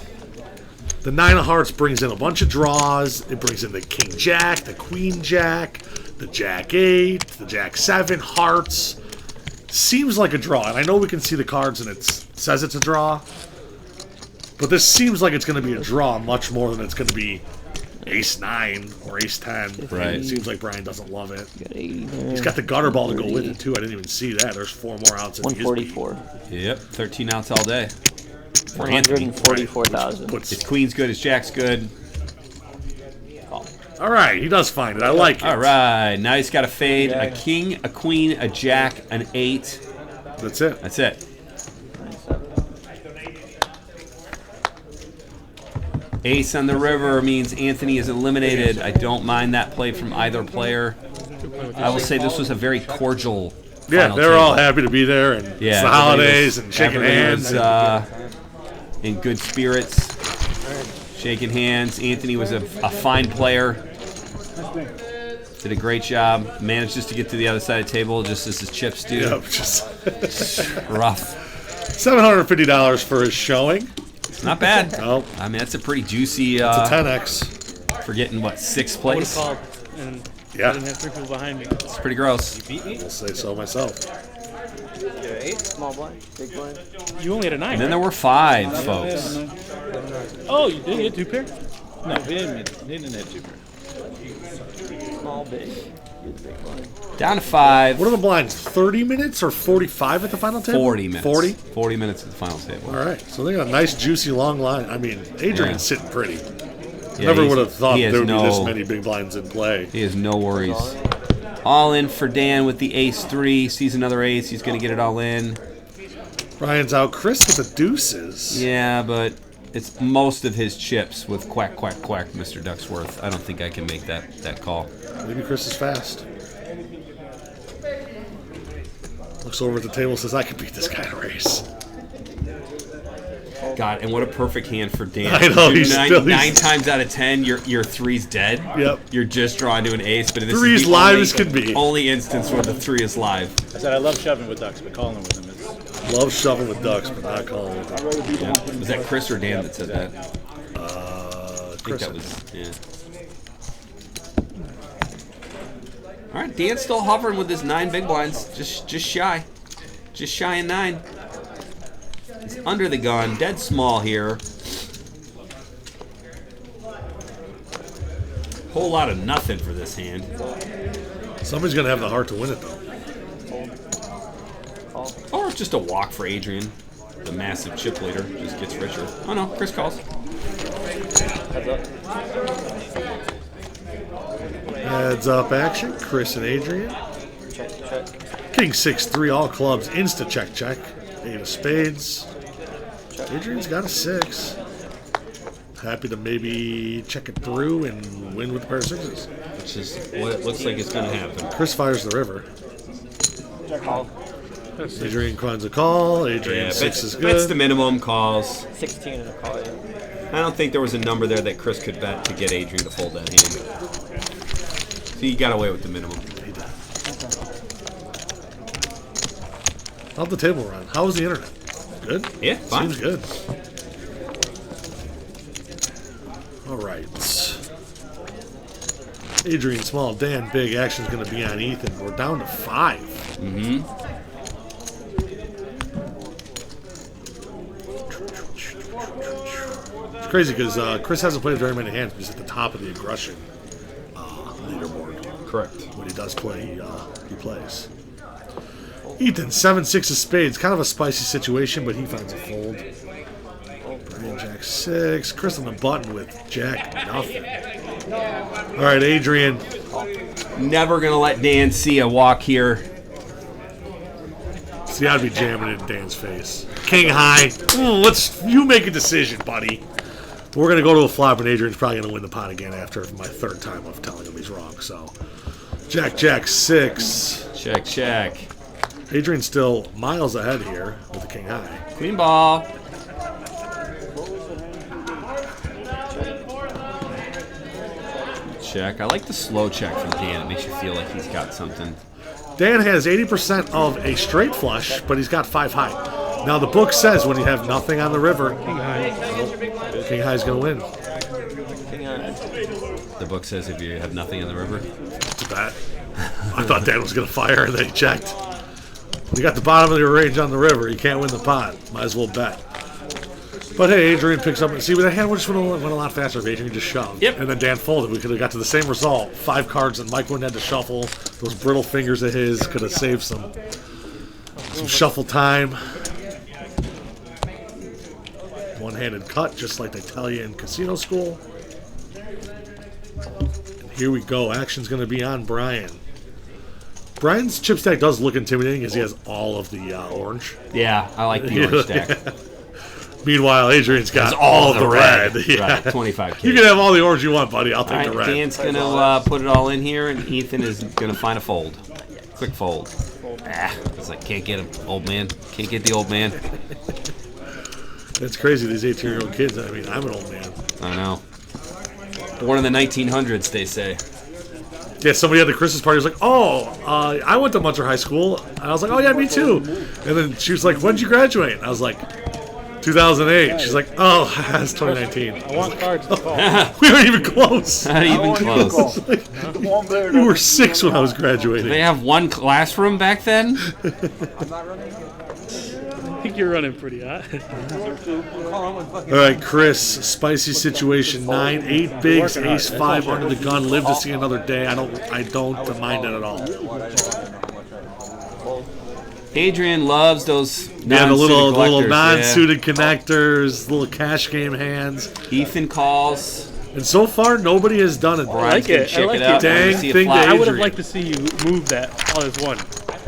The 9 of hearts brings in a bunch of draws. It brings in the king jack, the queen jack, the jack 8, the jack 7, hearts. Seems like a draw, and I know we can see the cards and it says it's a draw, but this seems like it's going to be a draw much more than it's going to be ace 9 or ace 10. Right. It seems like Brian doesn't love it. Got 80 there. He's got the gutter ball to go with it too. I didn't even see that. There's 4 more outs in his beat. 144. Yep, 13 outs all day. For Anthony. 144,000. His queen's good, his jack's good. All right, he does find it. I like it. All right, now he's got a fade, a Jack. king, a queen, a jack, an 8. That's it. That's it. 97. Ace on the river means Anthony is eliminated. I don't mind that play from either player. I will say this was a very cordial Yeah, final they're all table. happy to be there, and it's the everybody holidays was- and shaking everybody hands. was, in good spirits, shaking hands. Anthony was a fine player. Did a great job. Managed just to get to the other side of the table, just as his chips do. Yep, just Rough. $750 for his showing. Not bad. Oh, I mean, that's a pretty juicy. it's a 10x. For getting what, 6th I would have place? called, and Yeah. I didn't have 3 people behind me. It's pretty gross. I'll say so myself. Small blind, big blind. You only had a 9. And then right? there were 5, folks. Oh, you did get 2 pair? No, he didn't hit 2 pair. Small, big. Use big blind. Down to 5. What are the blinds? 30 minutes or 45 at the final table? 40 minutes. 40? 40 minutes at the final table. All right, so they got a nice, juicy, long line. I mean, Adrian's Yeah. sitting pretty. Yeah, Never he's- would have thought he there has would be this no- many big blinds in play. He has no worries. All in for Dan with the ace 3. Sees another ace. He's going to get it all in. Brian's out. Chris with the deuces. Yeah, but it's most of his chips with quack, quack, quack, Mr. Ducksworth. I don't think I can make that call. Maybe Chris is fast. Looks over at the table and says, I could beat this guy in a race. God, and what a perfect hand for Dan. I know, Dude, he's nine, still- nine times out of 10, your 3's dead. Yep. You're just drawing to an ace, but this 3's is the live only, as can be. only instance where the 3 is live. I said I love shoving with ducks, but calling with him is. Love shoving with ducks, but not calling with them. Yeah. Was that Chris or Dan that said that? I think Chris. that was, yeah. All right, Dan's still hovering with his 9 big blinds, just shy. Just shy of 9. under the gun, dead small here. Whole lot of nothing for this hand. Somebody's gonna have the heart to win it though. Or it's just a walk for Adrian. The massive chip leader just gets richer. Oh no, Chris calls. Heads up action. Chris and Adrian. Check, check. King 6-3, all clubs, insta check check. 8 of spades. Adrian's got a 6. Happy to maybe check it through and win with the pair of 6s. Which is what it looks like it's going to happen. Chris fires the river. Call. Adrian climbs a call. Adrian 6 is Bets the good. minimum, calls. 16 and a call, yeah. I don't think there was a number there that Chris could bet to get Adrian to fold that hand. So he got away with the minimum. How'd the table run? How was the internet? Good? Yeah, fine. Seems good. All right. Adrian small, Dan big. Action's going to be on Ethan. We're down to 5. Mm-hmm. It's crazy because Chris hasn't played very many hands, but he's at the top of the aggression leaderboard. Correct. When he does play, he plays. Ethan, 7-6 of spades. Kind of a spicy situation, but he finds a fold. Brian, Jack 6. Chris on the button with Jack nothing. All right, Adrian. Never going to let Dan see a walk here. See, I'd be jamming it in Dan's face. King high. You make a decision, buddy. We're going to go to a flop, and Adrian's probably going to win the pot again after my 3rd time of telling him he's wrong. So, Jack 6. Check, check. Adrian's still miles ahead here with the king high. Queen ball. Check. I like the slow check from Dan. It makes you feel like he's got something. Dan has 80% of a straight flush, but he's got 5 high. Now, the book says when you have nothing on the river, king high is going to win. The book says if you have nothing in the river. It's a bet. I thought Dan was going to fire, and then he checked. When you got the bottom of your range on the river, you can't win the pot. Might as well bet. But hey, Adrian picks up and see, that hand just went a lot faster if Adrian just shoved. Yep. And then Dan folded. We could have got to the same result. 5 cards, and Mike wouldn't have had to shuffle. Those brittle fingers of his could have saved some shuffle time. One-handed cut, just like they tell you in casino school. And here we go. Action's going to be on Brian. Brian's chip stack does look intimidating because he has all of the orange. Yeah, I like the orange stack. Meanwhile, Adrian's got all of the red. Right, 25K. You can have all the orange you want, buddy. I'll take the red. Dan's going to put it all in here, and Ethan is going to find a fold. Quick fold. It's like, can't get him, old man. Can't get the old man. It's crazy, these 18-year-old kids. I mean, I'm an old man. I know. Born in the 1900s, they say. Yeah, somebody at the Christmas party was like, I went to Munter High School. And I was like, oh, yeah, me too. And then she was like, when did you graduate? And I was like, 2008. She's like, oh, that's 2019. I want cards to call. We weren't even close. Not even close. You were 6 when I was graduating. They have one classroom back then? I think you're running pretty hot. All right, Chris, spicy situation. 9, 8 bigs, ace 5 under the gun. Live to see another day. I don't mind it at all. Adrian loves those Yeah, the little collectors, non-suited connectors, little cash game hands. Ethan calls. And so far, nobody has done it. Brian's like gonna it. check I like it out. it. Dang See a thing flop. to I would have Adrian. liked to see you move that all as one.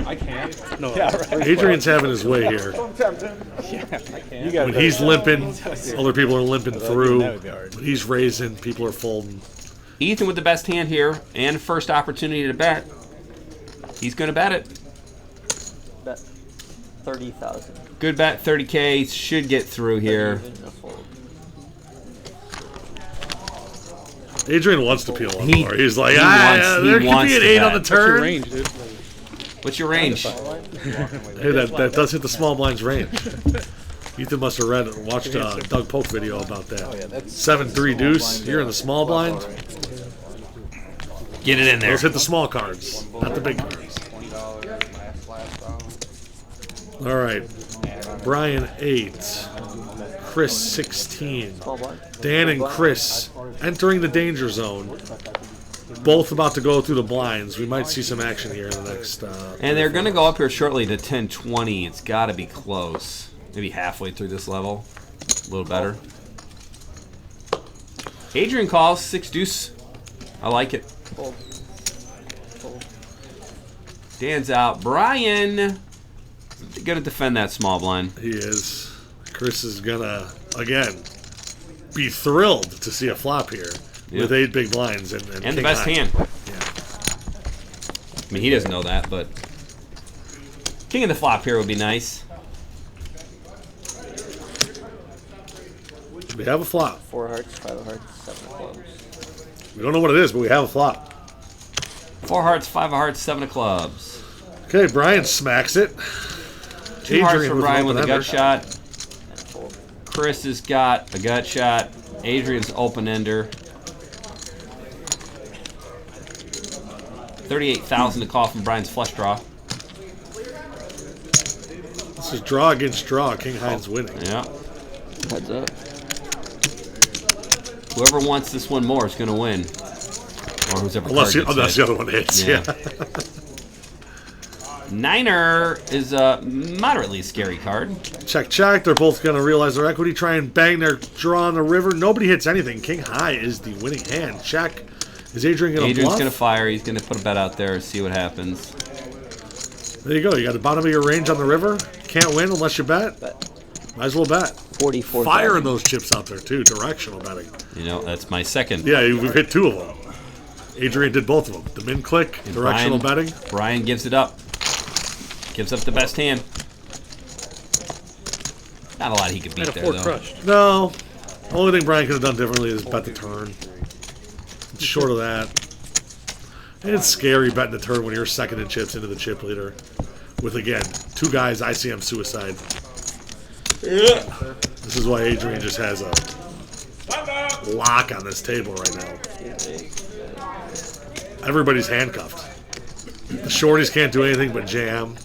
I can't. No. Adrian's having his way here. When he's limping, other people are limping through. When he's raising, people are folding. Ethan with the best hand here and first opportunity to bet. He's going to bet it. Bet 30,000. Good bet, 30K. Should get through here. Adrian wants to peel one He- more. He's like, he wants- there he could wants be an to 8 bet. on the What's your turn. range, dude? What's your range? Hey, that does hit the small blind's range. Ethan must have watched a Doug Polk video about that. 7-3 deuce. You're in the small blind. Get it in there. Those hit the small cards, not the big cards. All right. Brian 8. Chris 16. Small blind. Dan and Chris entering the danger zone. Both about to go through the blinds. We might see some action here in the next. And they're going to go up here shortly to 10-20. It's got to be close. Maybe halfway through this level. A little better. Adrian calls 6 deuce. I like it. Fold. Fold. Dan's out. Brian going to defend that small blind. He is. Chris is gonna again be thrilled to see a flop here with 8 big blinds and the king best high. hand. Yeah. I mean, he doesn't know that, but king of the flop here would be nice. We have a flop. 4 hearts, 5 of hearts, 7 of clubs. We don't know what it is, but we have a flop. 4 hearts, 5 of hearts, 7 of clubs. Okay, Brian smacks it. 2 hearts for with Brian an with a open-ender. gut shot. And fold. Chris has got a gut shot. Adrian's open ender. 38,000 to call from Brian's flush draw. This is draw against draw. King high's winning. Yeah. Heads up. Whoever wants this one more is going to win. Or who's ever Unless card gets the hit. other one hits. Yeah. Yeah. Niner is a moderately scary card. Check, check. They're both going to realize their equity, try and bang their draw on the river. Nobody hits anything. King high is the winning hand. Check. Is Adrian going to Adrian's bluff? going to fire. He's going to put a bet out there and see what happens. There you go. You got the bottom of your range on the river. Can't win unless you bet. Bet. Might as well bet. 44. Firing those chips out there, too. Directional betting. You know, that's my second. Yeah, we've hit 2 of them. Adrian did both of them. The min click, And directional Brian, betting. Brian gives it up. Gives up the best hand. Not a lot he could beat there, Metaphor though. crushed. No. Only thing Brian could have done differently is bet the turn. It's short of that. And it's scary betting the turn when you're second in chips into the chip leader. With, again, 2 guys ICM suicide. This is why Adrian just has a lock on this table right now. Everybody's handcuffed. The shorties can't do anything but jam.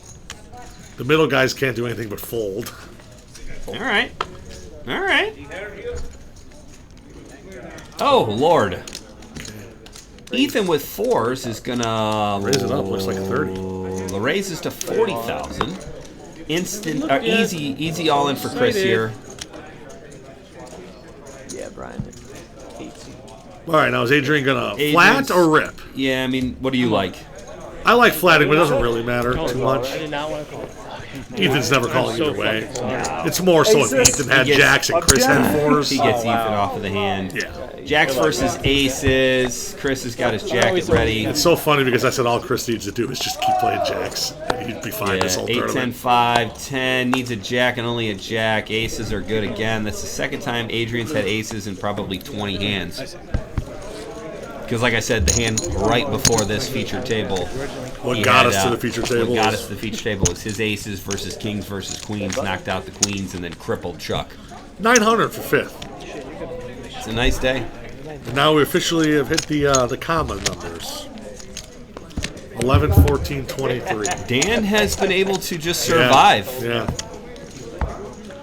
The middle guys can't do anything but fold. All right. All right. Oh, Lord. Ethan with 4s is going to... Raise it up. Looks like 30. The raise is to 40,000. Instant, easy all in for Chris here. Yeah, Brian hates you. All right, now is Adrian gonna Adrian's- flat or rip? Yeah, I mean, what do you like? I like flatting, but it doesn't really matter too much. I did not want to call it. Ethan's never calling So either way. fucking sorry. It's more so if Ethan had He gets- jacks and Chris had 4s. He gets Ethan off of the hand. Yeah. Jacks versus aces. Chris has got his jacket ready. It's so funny because I said all Chris needs to do is just keep playing jacks. And he'd be fine this Yeah, whole 8, 10, tournament. 5, 10. Needs a jack and only a jack. Aces are good again. That's the second time Adrian's had aces in probably 20 hands. Because, like I said, the hand right before this featured table. What he got had, us to the featured table What got was- us to the featured table was his aces versus kings versus queens. Knocked out the queens and then crippled Chuck. 900 for 5th. It's a nice day. And now we officially have hit the comma numbers. 11, 14, 23. Dan has been able to just survive. Yeah.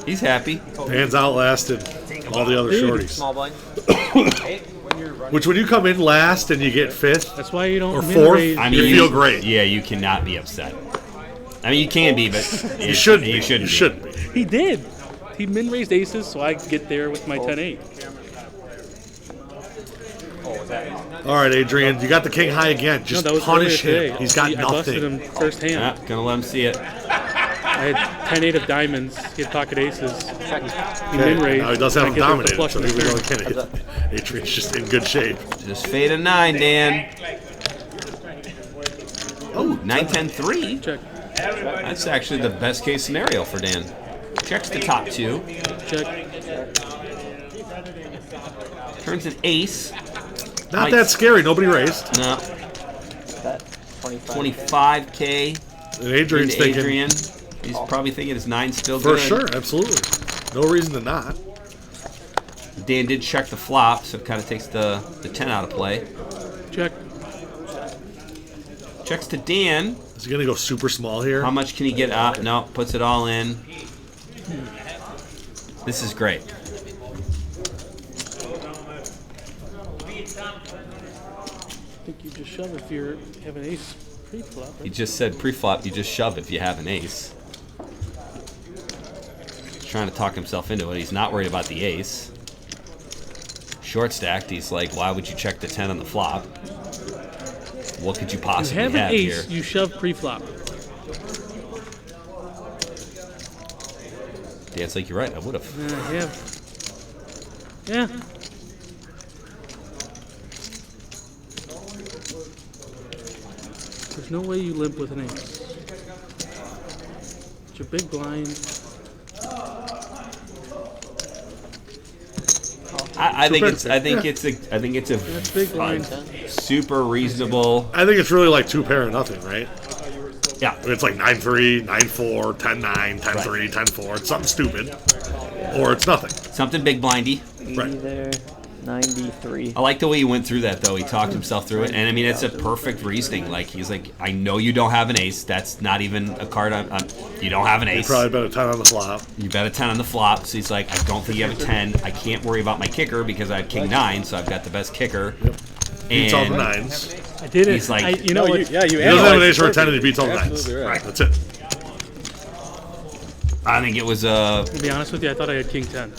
He's happy. Dan's outlasted all the other shorties. Small blind. Which when you come in last and you get 5th That's why you don't or min 4th, raise. I mean, you feel great. Yeah, you cannot be upset. I mean, you can be, but You should be. You shouldn't. You be. should be. He did. He min raised aces, so I get there with my 10-8. All right, Adrian, you got the king high again. No, Just that was punish earlier him. today. He's got I busted nothing. him first hand. Yeah, gonna let him see it. I had 10-8 of diamonds. He had pocket aces. He Okay, min raised. now he does have I him get there with dominated, the flush so in here we the go turn. again. Adrian's just in good shape. Just fade a 9, Dan. Oh, 9, 10, 3. Check. That's actually the best case scenario for Dan. Checks the top 2. Check. Turns an ace. Not that scary. Nobody raised. No. Bet. 25. 25K. And Adrian's into thinking, Adrian. He's probably thinking his 9's still for good. sure, absolutely. No reason to not. Dan did check the flop, so it kind of takes the 10 out of play. Check. Checks to Dan. Is he going to go super small here? How much can he get out? No, puts it all in. This is great. I think you just shove if you have an ace pre-flop. He just said pre-flop, you just shove if you have an ace. He's trying to talk himself into it. He's not worried about the ace. Short stacked, he's like, why would you check the 10 on the flop? What could you possibly You have an ace, here? you shove pre-flop. Dan's like, you're right, I would have. Yeah. Yeah. There's no way you limp with an ace. It's your big blind. I think it's a That's big blind. super reasonable. I think it's really like 2 pair of nothing, right? Yeah. It's like 9-3, 9-4, 10-9, 10-3, 10-4. It's something stupid. Or it's nothing. Something big blindy. 80 Right. there. 93. I like the way he went through that, though. He talked himself through it. And, I mean, it's a perfect reasoning. Like, he's like, I know you don't have an ace. That's not even a card. You don't have an You ace. probably bet a 10 on the flop. You bet a 10 on the flop. So he's like, I don't think you have a 10. I can't worry about my kicker because I have king 9, so I've got the best kicker. Yep. Beats all the And 9s. I did it. He's like- you know what? you He doesn't have an analyzed ace it or a 10 and perfectly. he beats all the 9s. Absolutely right. That's it. I think it was To be honest with you, I thought I had king 10.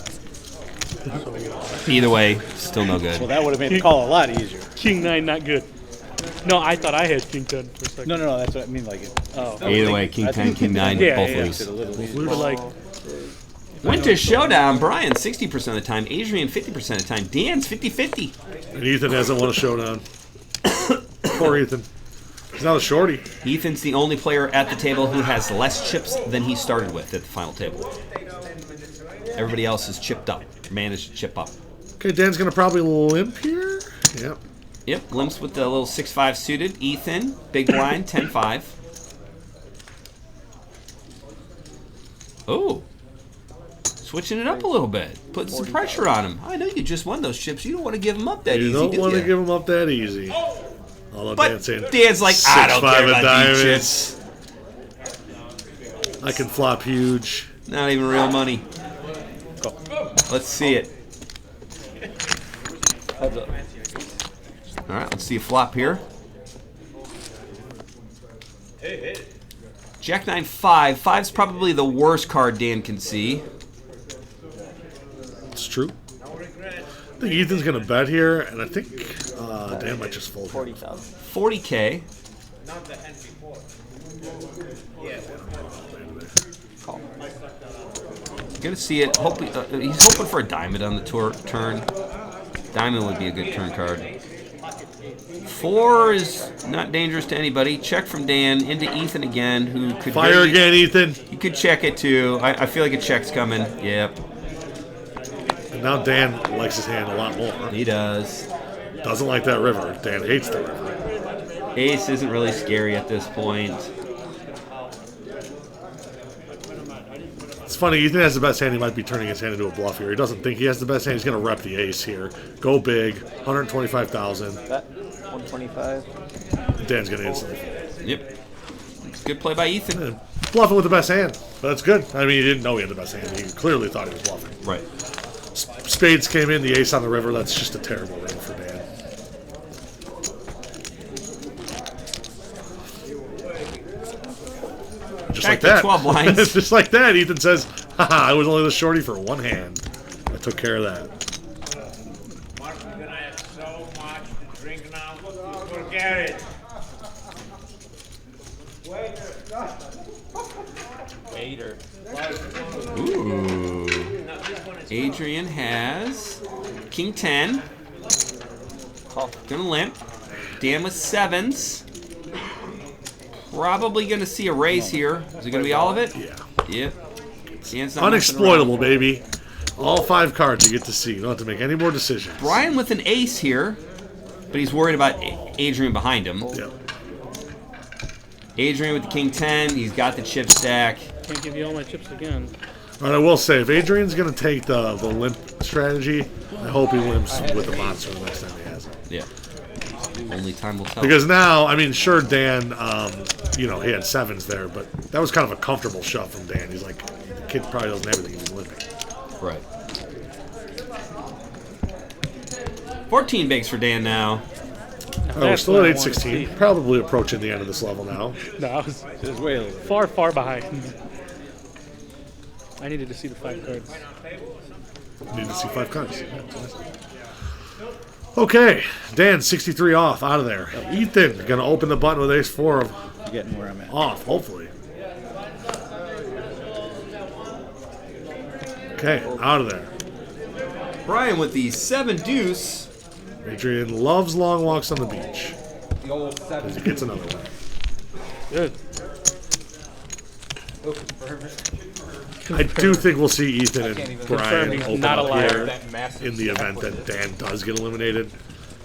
either way, still no good. Well, that would have made the call a lot easier. King 9, not good. No, I thought I had king 10 for a second. No, that's what I mean. Like, Either way, king 10, king 9, Yeah, both yeah, lose. a little easier. But like, Went to showdown. Brian 60% of the time. Adrian 50% of the time. Dan's 50-50. And Ethan hasn't won a showdown. Poor Ethan. He's not a shorty. Ethan's the only player at the table who has less chips than he started with at the final table. Everybody else is chipped up. Managed to chip up. Okay, Dan's going to probably limp here. Yep. Yep, limps with the little 6-5 suited. Ethan, big blind, 10-5. Oh. Switching it up a little bit. Putting some pressure on him. I know you just won those chips. You don't want to give them up that You easy, don't do want to you? give him up that easy. Although But Dan's saying Dan's like, I don't 6-5 care of about diamonds. these chips. I can flop huge. Not even real money. Let's see it. All right, let's see a flop here. Jack 9 5. 5's probably the worst card Dan can see. It's true. I think Ethan's going to bet here, and I think Dan might just fold. 40,000. 40K. Gonna see it. He's hoping for a diamond on the turn. Diamond would be a good turn card. 4 is not dangerous to anybody. Check from Dan into Ethan again, who could Fire again, Ethan. You could check it too. I feel like a check's coming. Yep, And now Dan likes his hand a lot more. he does. Doesn't like that river. Dan hates the river. Ace isn't really scary at this point. It's funny, Ethan has the best hand. He might be turning his hand into a bluff here. He doesn't think he has the best hand. He's going to rep the ace here. Go big, 125,000. Bet 125. Dan's going to instantly. Yep. Good play by Ethan. And bluffing with the best hand. But that's good. I mean, he didn't know he had the best hand. He clearly thought he was bluffing. Right. Spades came in, the ace on the river. That's just a terrible ring for Dan. Just Back like to that. 12 blinds. Just like that, Ethan says, haha, I was only the shorty for one hand. I took care of that. Mark, you're gonna have so much to drink now. You forget it. Waiter. Ooh. Adrian has King 10. Gonna limp. Dan with 7s. Probably gonna see a raise here. Is it gonna be all of it? Yeah. Yep. Dan's not messing Unexploitable, around. baby. All 5 cards you get to see. You don't have to make any more decisions. Brian with an ace here, but he's worried about Adrian behind him. Yeah. Adrian with the King 10. He's got the chip stack. can't give you all my chips again. All right, I will say, if Adrian's going to take the limp strategy, I hope he limps with the monster the next time he has it. Yeah. Only time will tell. Because now, I mean, sure, Dan, you know, he had 7s there, but that was kind of a comfortable shove from Dan. He's like, kid probably doesn't have anything he's limping. Right. 14 bigs for Dan now. Oh, we're still at 816. Probably approaching the end of this level now. No, I was Just wait a little. far, far behind. I needed to see the 5 cards. Need to see 5 cards. Okay, Dan, 63 off, out of there. Ethan, going to open the button with ace 4 of You're getting where I'm at. off, hopefully. Okay, out of there. Brian with the 7 deuce. Adrian loves long walks on the beach. As he gets another one. Good. I do think we'll see Ethan and Brian Confirming, open not up alive. here in the event that Dan does get eliminated.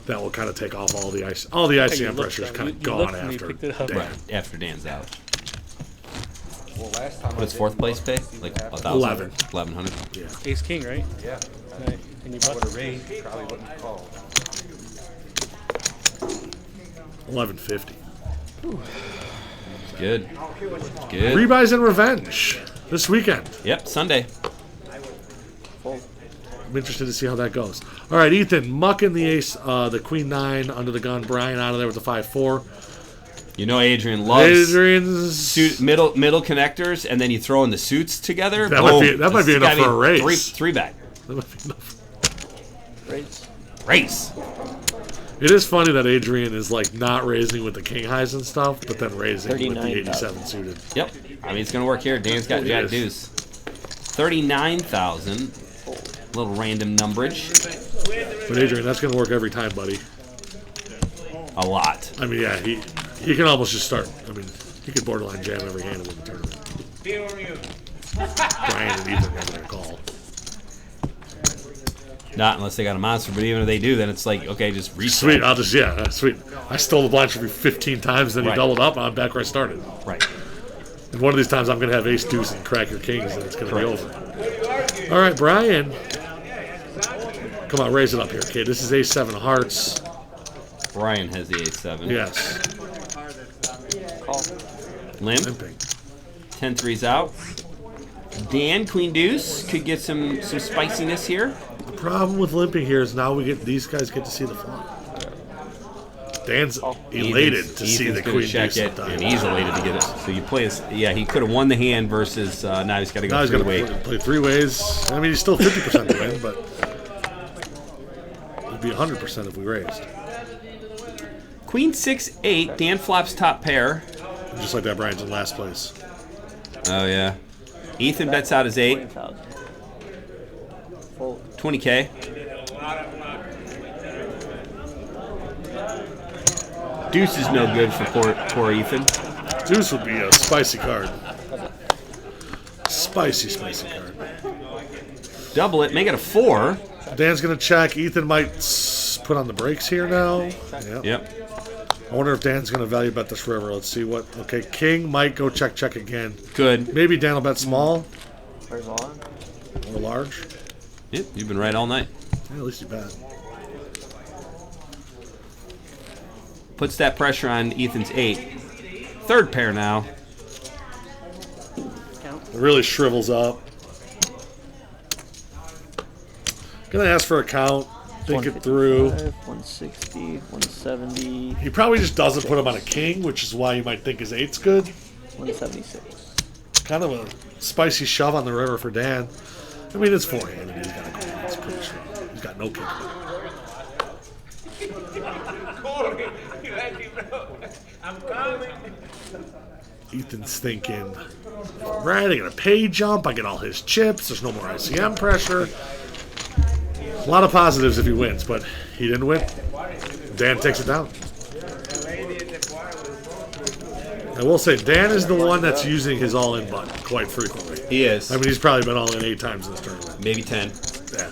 That will kind of take off all the ice. All the ICM pressure is kind of gone looked and you after picked it up. Dan. Right, after Dan's out. What does 4th place pay? Like 1,000? 1,100? Yeah. Ace King, right? Yeah. Right. And you bust. Probably wouldn't call. 1150. Good. Good. Rebuys and revenge this weekend. Yep, Sunday. I'm interested to see how that goes. All right, Ethan, mucking the ace, the queen 9 under the gun. Brian out of there with the 5-4. You know Adrian loves Adrian's suit, middle connectors, and then you throw in the suits together. That Boom. might be It's enough gotta for a race. Three bet. That might be enough. Race. It is funny that Adrian is like not raising with the king highs and stuff, but then raising with the 87 suited. Yep. I mean, it's going to work here. Dan's got Jack is. deuce. 39,000. Little random numberage. But Adrian, that's going to work every time, buddy. A lot. I mean, yeah, he can almost just start. I mean, he could borderline jam every hand and win the tournament. Brian and Ethan have their call. Not unless they got a monster, but even if they do, then it's like, okay, just reset. Sweet, sweet. I stole the blind from you 15 times, then you Right. doubled up, and I'm back where I started. Right. And one of these times I'm going to have ace deuce and crack your kings, and it's going to be over. All right, Brian. Come on, raise it up here, kid. This is ace 7 of hearts. Brian has the 8-7. Yes. Limp. Limping. 10-3's out. Dan, queen deuce, could get some spiciness here. The problem with limping here is now these guys get to see the flop. Dan's elated to see the Ethan's gonna queen check deuce it, sometime. and he's elated to get it. So you play his, yeah, he could have won the hand versus now he's got to Now go he's through going the to weight. play 3 ways. I mean, he's still 50% to win, but it'd be 100% if we raised. Queen 6-8. Dan flops top pair. Just like that, Brian's in last place. Oh yeah. Ethan bets out his 8. 20K. Deuce is no good for poor Ethan. Deuce would be a spicy card. Spicy card. Double it, make it a 4. Dan's going to check. Ethan might put on the brakes here now. Yep. Yep. I wonder if Dan's going to value bet this river. Let's see what. Okay, king might go check again. Good. Maybe Dan will bet small Or long. or large. Yep, you've been right all night. Yeah, at least you bet. Puts that pressure on Ethan's 8. Third pair now. It really shrivels up. Gonna ask for a count. Think it through. 160, 170, He probably just doesn't put him on a king, which is why you might think his 8's good. 176. Kind of a spicy shove on the river for Dan. I mean, it's forehand, and he's got a queen. It's pretty strong. He's got no king. I'm coming. Ethan's thinking, right, I get a pay jump, I get all his chips, there's no more ICM pressure. A lot of positives if he wins, but he didn't win. Dan takes it down. I will say, Dan is the one that's using his all-in button quite frequently. He is. I mean, he's probably been all-in 8 times in this tournament. Maybe 10. Yeah,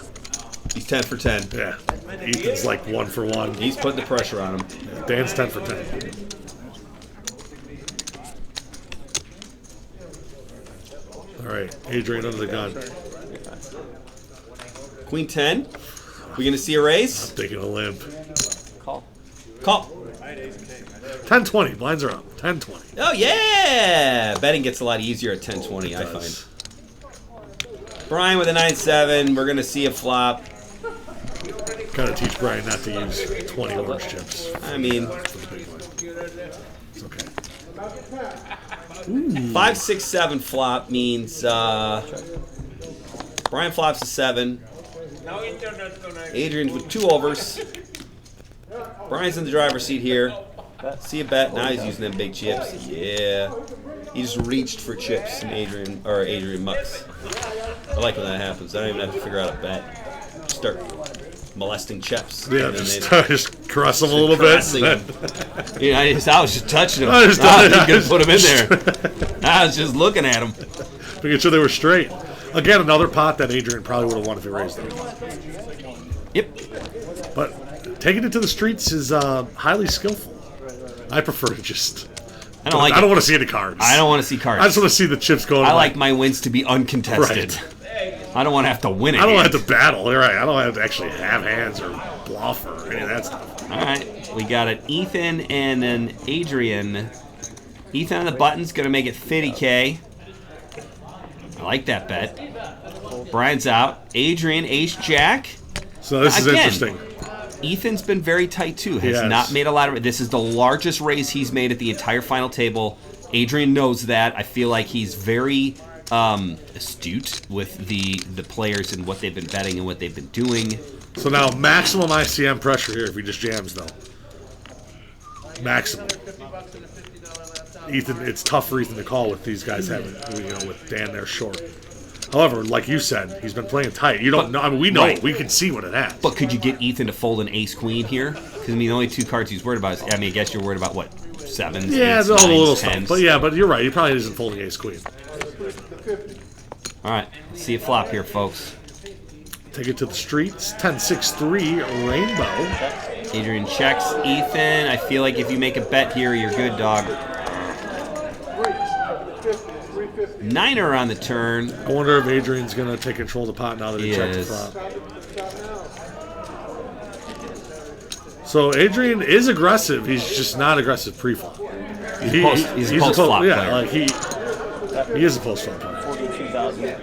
He's 10 for 10. yeah. Ethan's like 1 for 1. He's putting the pressure on him. Dan's 10 for 10. All right, Adrian under the gun. Queen 10. We gonna see a raise? Taking a limp. Call. Call. 10-20. Blinds are up. 10-20. Oh yeah! Betting gets a lot easier at 10-20, I find. Brian with a 9-7. We're going to see a flop. Gotta teach Brian not to use 20 orange chips. I mean, It's okay. 5, 6, 7 flop means Brian flops a 7. No internet connection. Adrian's with 2 overs. Brian's in the driver's seat here. See a bet. Now he's using them big chips. Yeah. He just reached for chips and Adrian mucks. I like when that happens. I don't even have to figure out a bet. Start molesting chips. Yeah, And then just caress them a little bit. caressing them. Yeah, I was just touching them. I I just- was going to put them in there. I was just looking at them. Making sure they were straight. Again, another pot that Adrian probably would have won if he raised them. Yep. But taking it to the streets is highly skillful. I prefer to just... I don't like I don't it. want to see any cards. I don't want to see cards. I just want to see the chips going. I like my wins to be uncontested. Right. I don't want to have to win it. I don't have to battle. You're right. I don't have to actually have hands or bluff or any of that stuff. All right, we got an Ethan and an Adrian. Ethan on the button's going to make it 50K. I like that bet. Brian's out. Adrian, ace-jack. So this is Again, interesting. Ethan's been very tight, too. Has Yes. not made a lot of it. This is the largest raise he's made at the entire final table. Adrian knows that. I feel like he's very astute with the players and what they've been betting and what they've been doing. So now maximum ICM pressure here if he just jams though. Maximum. Ethan, it's tough for Ethan to call with these guys having, with Dan there short. However, like you said, he's been playing tight. You don't know. I mean, we know. Right. We can see what it has. But could you get Ethan to fold an ace-queen here? Because, I mean, the only 2 cards he's worried about is, I mean, I guess you're worried about, what, 7s, Yeah, 8s, all the 9s, little 10s. stuff. But yeah, but you're right. He probably isn't folding ace queen. All right, see a flop here, folks. Take it to the streets. 10-6-3 rainbow. Adrian checks Ethan. I feel like if you make a bet here, you're good, dog. 9er on the turn. I wonder if Adrian's gonna take control of the pot now that he He checked the is. flop. So Adrian is aggressive. He's just not aggressive pre-flop. He's a post-flop yeah, player. like he is a post-flop player. 42,000.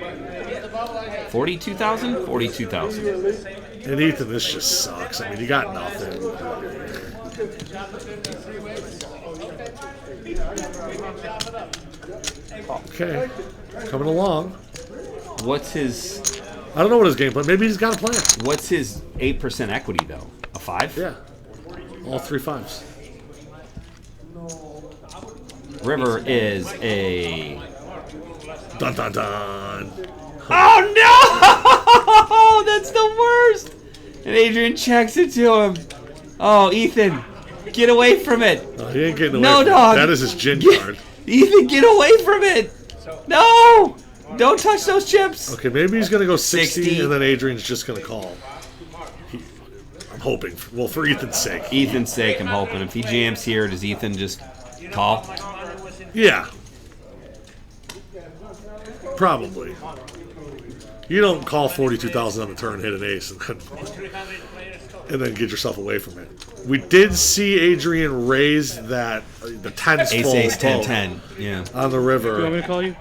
42,000? 42,000. And Ethan, this just sucks. I mean, you got nothing. Okay, coming along. What's his I don't know what his game plan. Maybe he's got a plan. 8% equity, though? A 5? Yeah, all 3 5s. River is a... Dun dun dun. Oh, no! That's the worst! And Adrian checks it to him. Oh, Ethan, get away from it. Oh, he ain't getting away. No, from it. dog. That is his gin Get- card. Ethan, get away from it. No! Don't touch those chips. Okay, maybe he's gonna go 60, 60. and then Adrian's just gonna call. I'm hoping. Well, for Ethan's sake. Ethan's sake, I'm hoping. If he jams here, does Ethan just call? Yeah. Probably. You don't call 42,000 on the turn, hit an ace, and then get yourself away from it. We did see Adrian raise the 10s Ace, full ace, 10, boat 10. Yeah. on the You want me river, to call you?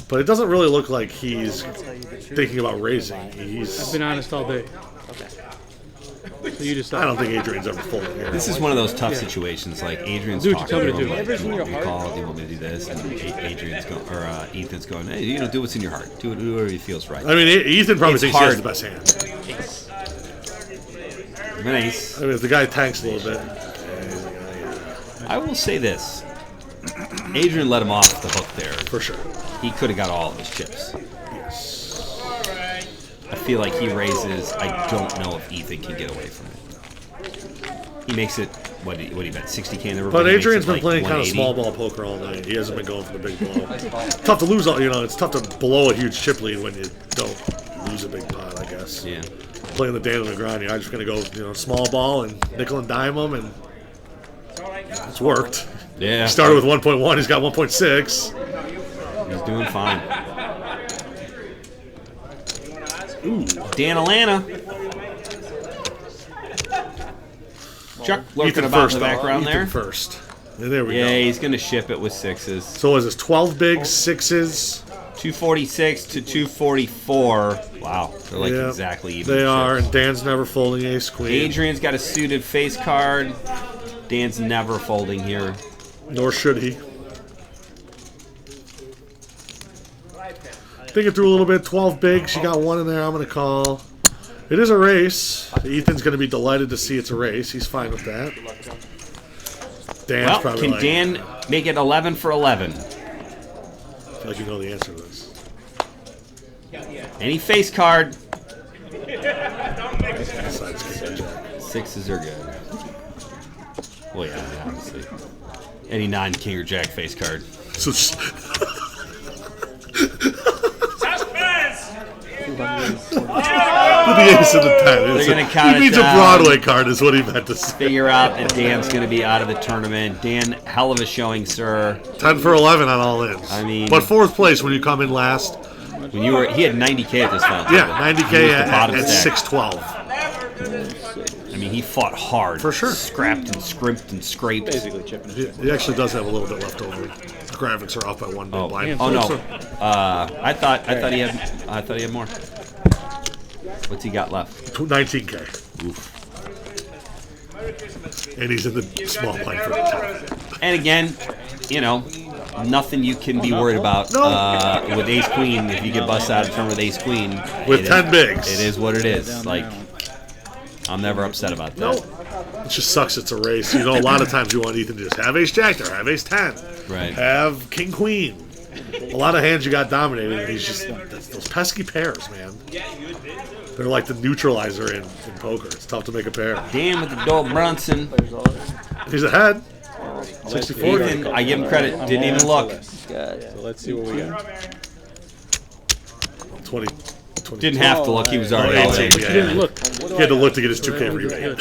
but it doesn't really look like he's thinking about raising. I've been honest all day. So you decide. I don't think Adrian's ever folded here. This is one of those tough situations. Like Adrian's Do what you talking tell me to do. him, like, do you want me to call? Do you want me to do this? And Adrian's going, or Ethan's going, hey, do what's in your heart. Do whatever he feels right. I mean, Ethan probably It's thinks hard. he has the best hand. Nice. I mean, if the guy tanks a little bit, I will say this. Adrian let him off the hook there. for sure. He could have got all of his chips. Yes. I feel like he raises. I don't know if Ethan can get away from it. He makes it, what did he bet, 60K in the river? But He makes Adrian's it been like playing kind of 180. small ball poker all night. He hasn't been going for the big blow. Tough to lose, it's tough to blow a huge chip lead when you don't lose a big pot, I guess. Yeah. Playing the Dan on the grind, I'm just going to go, small ball and nickel and dime them, and it's worked. Yeah. He started with 1.1, he's got 1.6. He's doing fine. Ooh, Dan Alana. Chuck lurking Ethan about first, in the background Ethan there. first. And there we Yeah, go. he's going to ship it with 6s. So is this 12 bigs, 6s? 246 to 244. Wow, they're like Yeah, exactly even. They are, chips. and Dan's never folding ace queen. Adrian's got a suited face card. Dan's never folding here. Nor should he. Thinking through a little bit. 12 bigs. You got one in there. I'm going to call. It is a race. Ethan's going to be delighted to see it's a race. He's fine with that. Dan's Well, probably can like, Dan make it 11 for 11? I feel like you know the answer to this. Any face card. Besides king or jack. Sixes are good. Well, yeah, obviously. Any non-king or jack face card. So, the ace and the 10. They're gonna count He it means down. a Broadway card is what he meant to say. Figure out that Dan's going to be out of the tournament. Dan, hell of a showing, sir. 10 for 11 on all ins. I mean- but fourth place when you come in last. When you were, he had 90K at this final. Yeah, table. 90K He was the at bottom stack. 612. I mean, he fought hard. For sure. Scrapped and scrimped and scraped. Basically chipping it. He actually does have a little bit left over. The graphics are off by one big Oh, blind. oh no. I thought he had more. What's he got left? 19K. Oof. And he's in the small blind for the 10. And again, you know, nothing you can be worried about with ace queen. If you get busted out of turn with ace queen, With it 10 is- bigs. it is what it is. Like, I'm never upset about that. Nope. It just sucks it's a race. You know, a lot of times you want Ethan to just have ace jack there, have ace 10. Right. Have king queen. A lot of hands you got dominated, and he's just those pesky pairs, man. They're like the neutralizer in poker. It's tough to make a pair. Dan with the Dole Brunson. He's ahead. 64. Ethan, I give him credit. Didn't even look. God. So let's see what we got. 20. Didn't have to look. He was already all in. 18, You didn't look. He had to look to get his 2K rebate.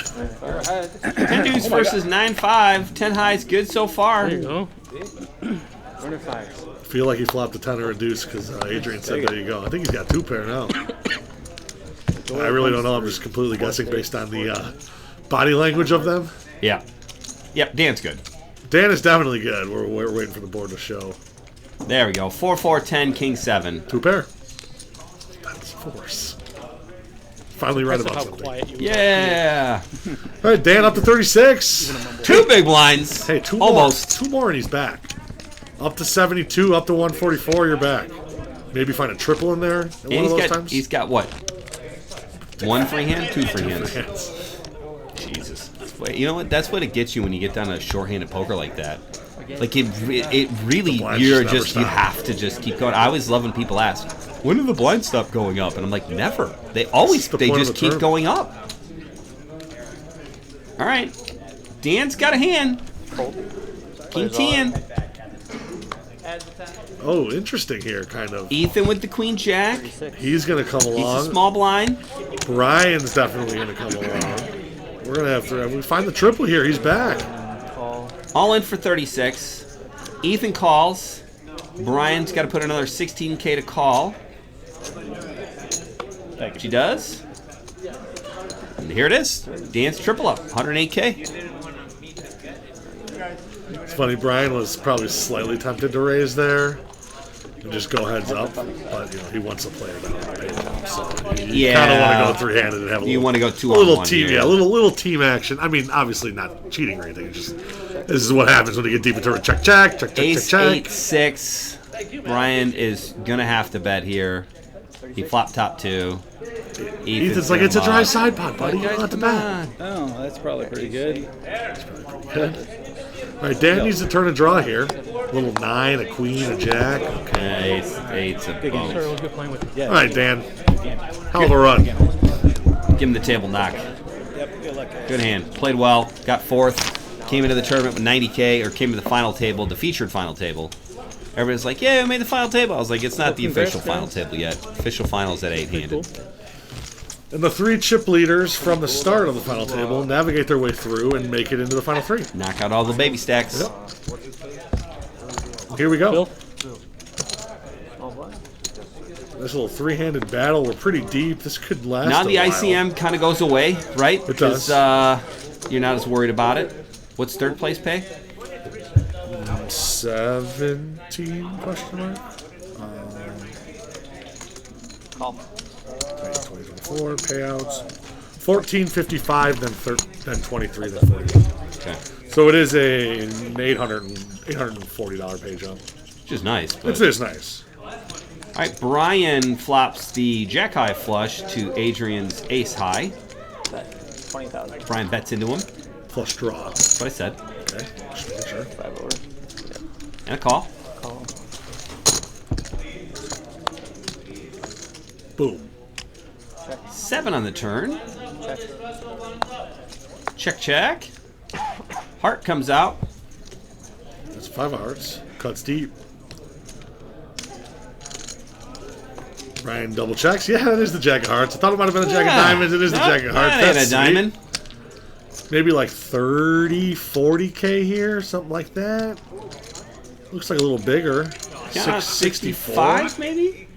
10 deuce versus 9-5. 10 highs, good so far. There you go. I feel like he flopped a 10 or a deuce because Adrian said, there you go. I think he's got 2 pair now. I really don't know. I'm just completely guessing based on the body language of them. Yeah. Yep, Dan's good. Dan is definitely good. We're waiting for the board to show. There we go. 4-4-10, king 7. 2 pair. That's force. Finally right That's about how something. quiet you were. Yeah. All right, Dan up to 36. 2 big blinds. Hey, 2 Almost. more. 2 more and he's back. Up to 72, up to 144, you're back. Maybe find a triple in there at one of those times. He's got what? 1 free hand? 2 free hands. Hands. Jesus. Wait, you know what? That's what it gets you when you get down to short-handed poker like that. Like it really, blinds you're just never just you stop. have to just keep going. I always love when people ask, when do the blinds stop going up? And I'm like, never. They always That's the they point of just the keep term. going up. All right, Dan's got a hand. King 10. Oh, interesting here, kind of. Ethan with the queen jack. He's going to come He's a along. small blind. Brian's definitely going to come along. We're going to have to we find the triple here. He's back. All in for 36. Ethan calls. Brian's got to put another 16K to call. Thank you. She does. And here it is. Dan's triple up. 108K. It's funny, Brian was probably slightly tempted to raise there and just go heads up, but you know he wants to play it down on the page, so you kind of want to go three-handed and have a You little, want to go a little 2-on-1 team, here. yeah, a little team action. I mean, obviously not cheating or anything. It's just this is what happens when you get deep into a check, Ace check. 8-6. Brian is gonna have to bet here. He flopped top 2. Ethan's like, it's a dry side pot, buddy. You don't have to bet. Oh, that's probably pretty good. All right, Dan needs to turn a draw here. A little 9, a queen, a jack. Okay. Eight's a Sorry, bonus. we'll get playing with you. Yeah. All right, Dan. Hell of a run. Give him the table knock. Yep, good luck, guys. Good hand. Played well. Got 4th. Came into the tournament with 90K, or came to the final table, the featured final table. Everybody's like, yeah, we made the final table. I was like, it's not the official final table yet. Official final's at 8-handed. And the 3 chip leaders from the start of the final table navigate their way through and make it into the final 3. Knock out all the baby stacks. Here we go. Phil? This little 3-handed battle. We're pretty deep. This could last Now a the while. ICM kind of goes away, right? It does. Because you're not as worried about it. What's third place pay? 17 question mark? Call. 2024 payouts. 14.55, then 23, then 40. Okay. So it is an $840 pay jump. Which is nice. But... It is nice. All right, Brian flops the Jack High flush to Adrian's Ace High. Bet 20,000. Brian bets into him. Flush draw. That's what I said. Okay. Just making sure. 5 over. And a call. Call. Boom. 7 on the turn. Check. Check. Heart comes out. That's 5 of hearts. Cuts deep. Brian double checks. Yeah, that is the Jack of Hearts. I thought it might have been a Jack of Diamonds. It is the Jack of Hearts. That ain't That's a diamond. sweet. Maybe like 30, 40K here, something like that. Looks like a little bigger. Yeah, 65 maybe?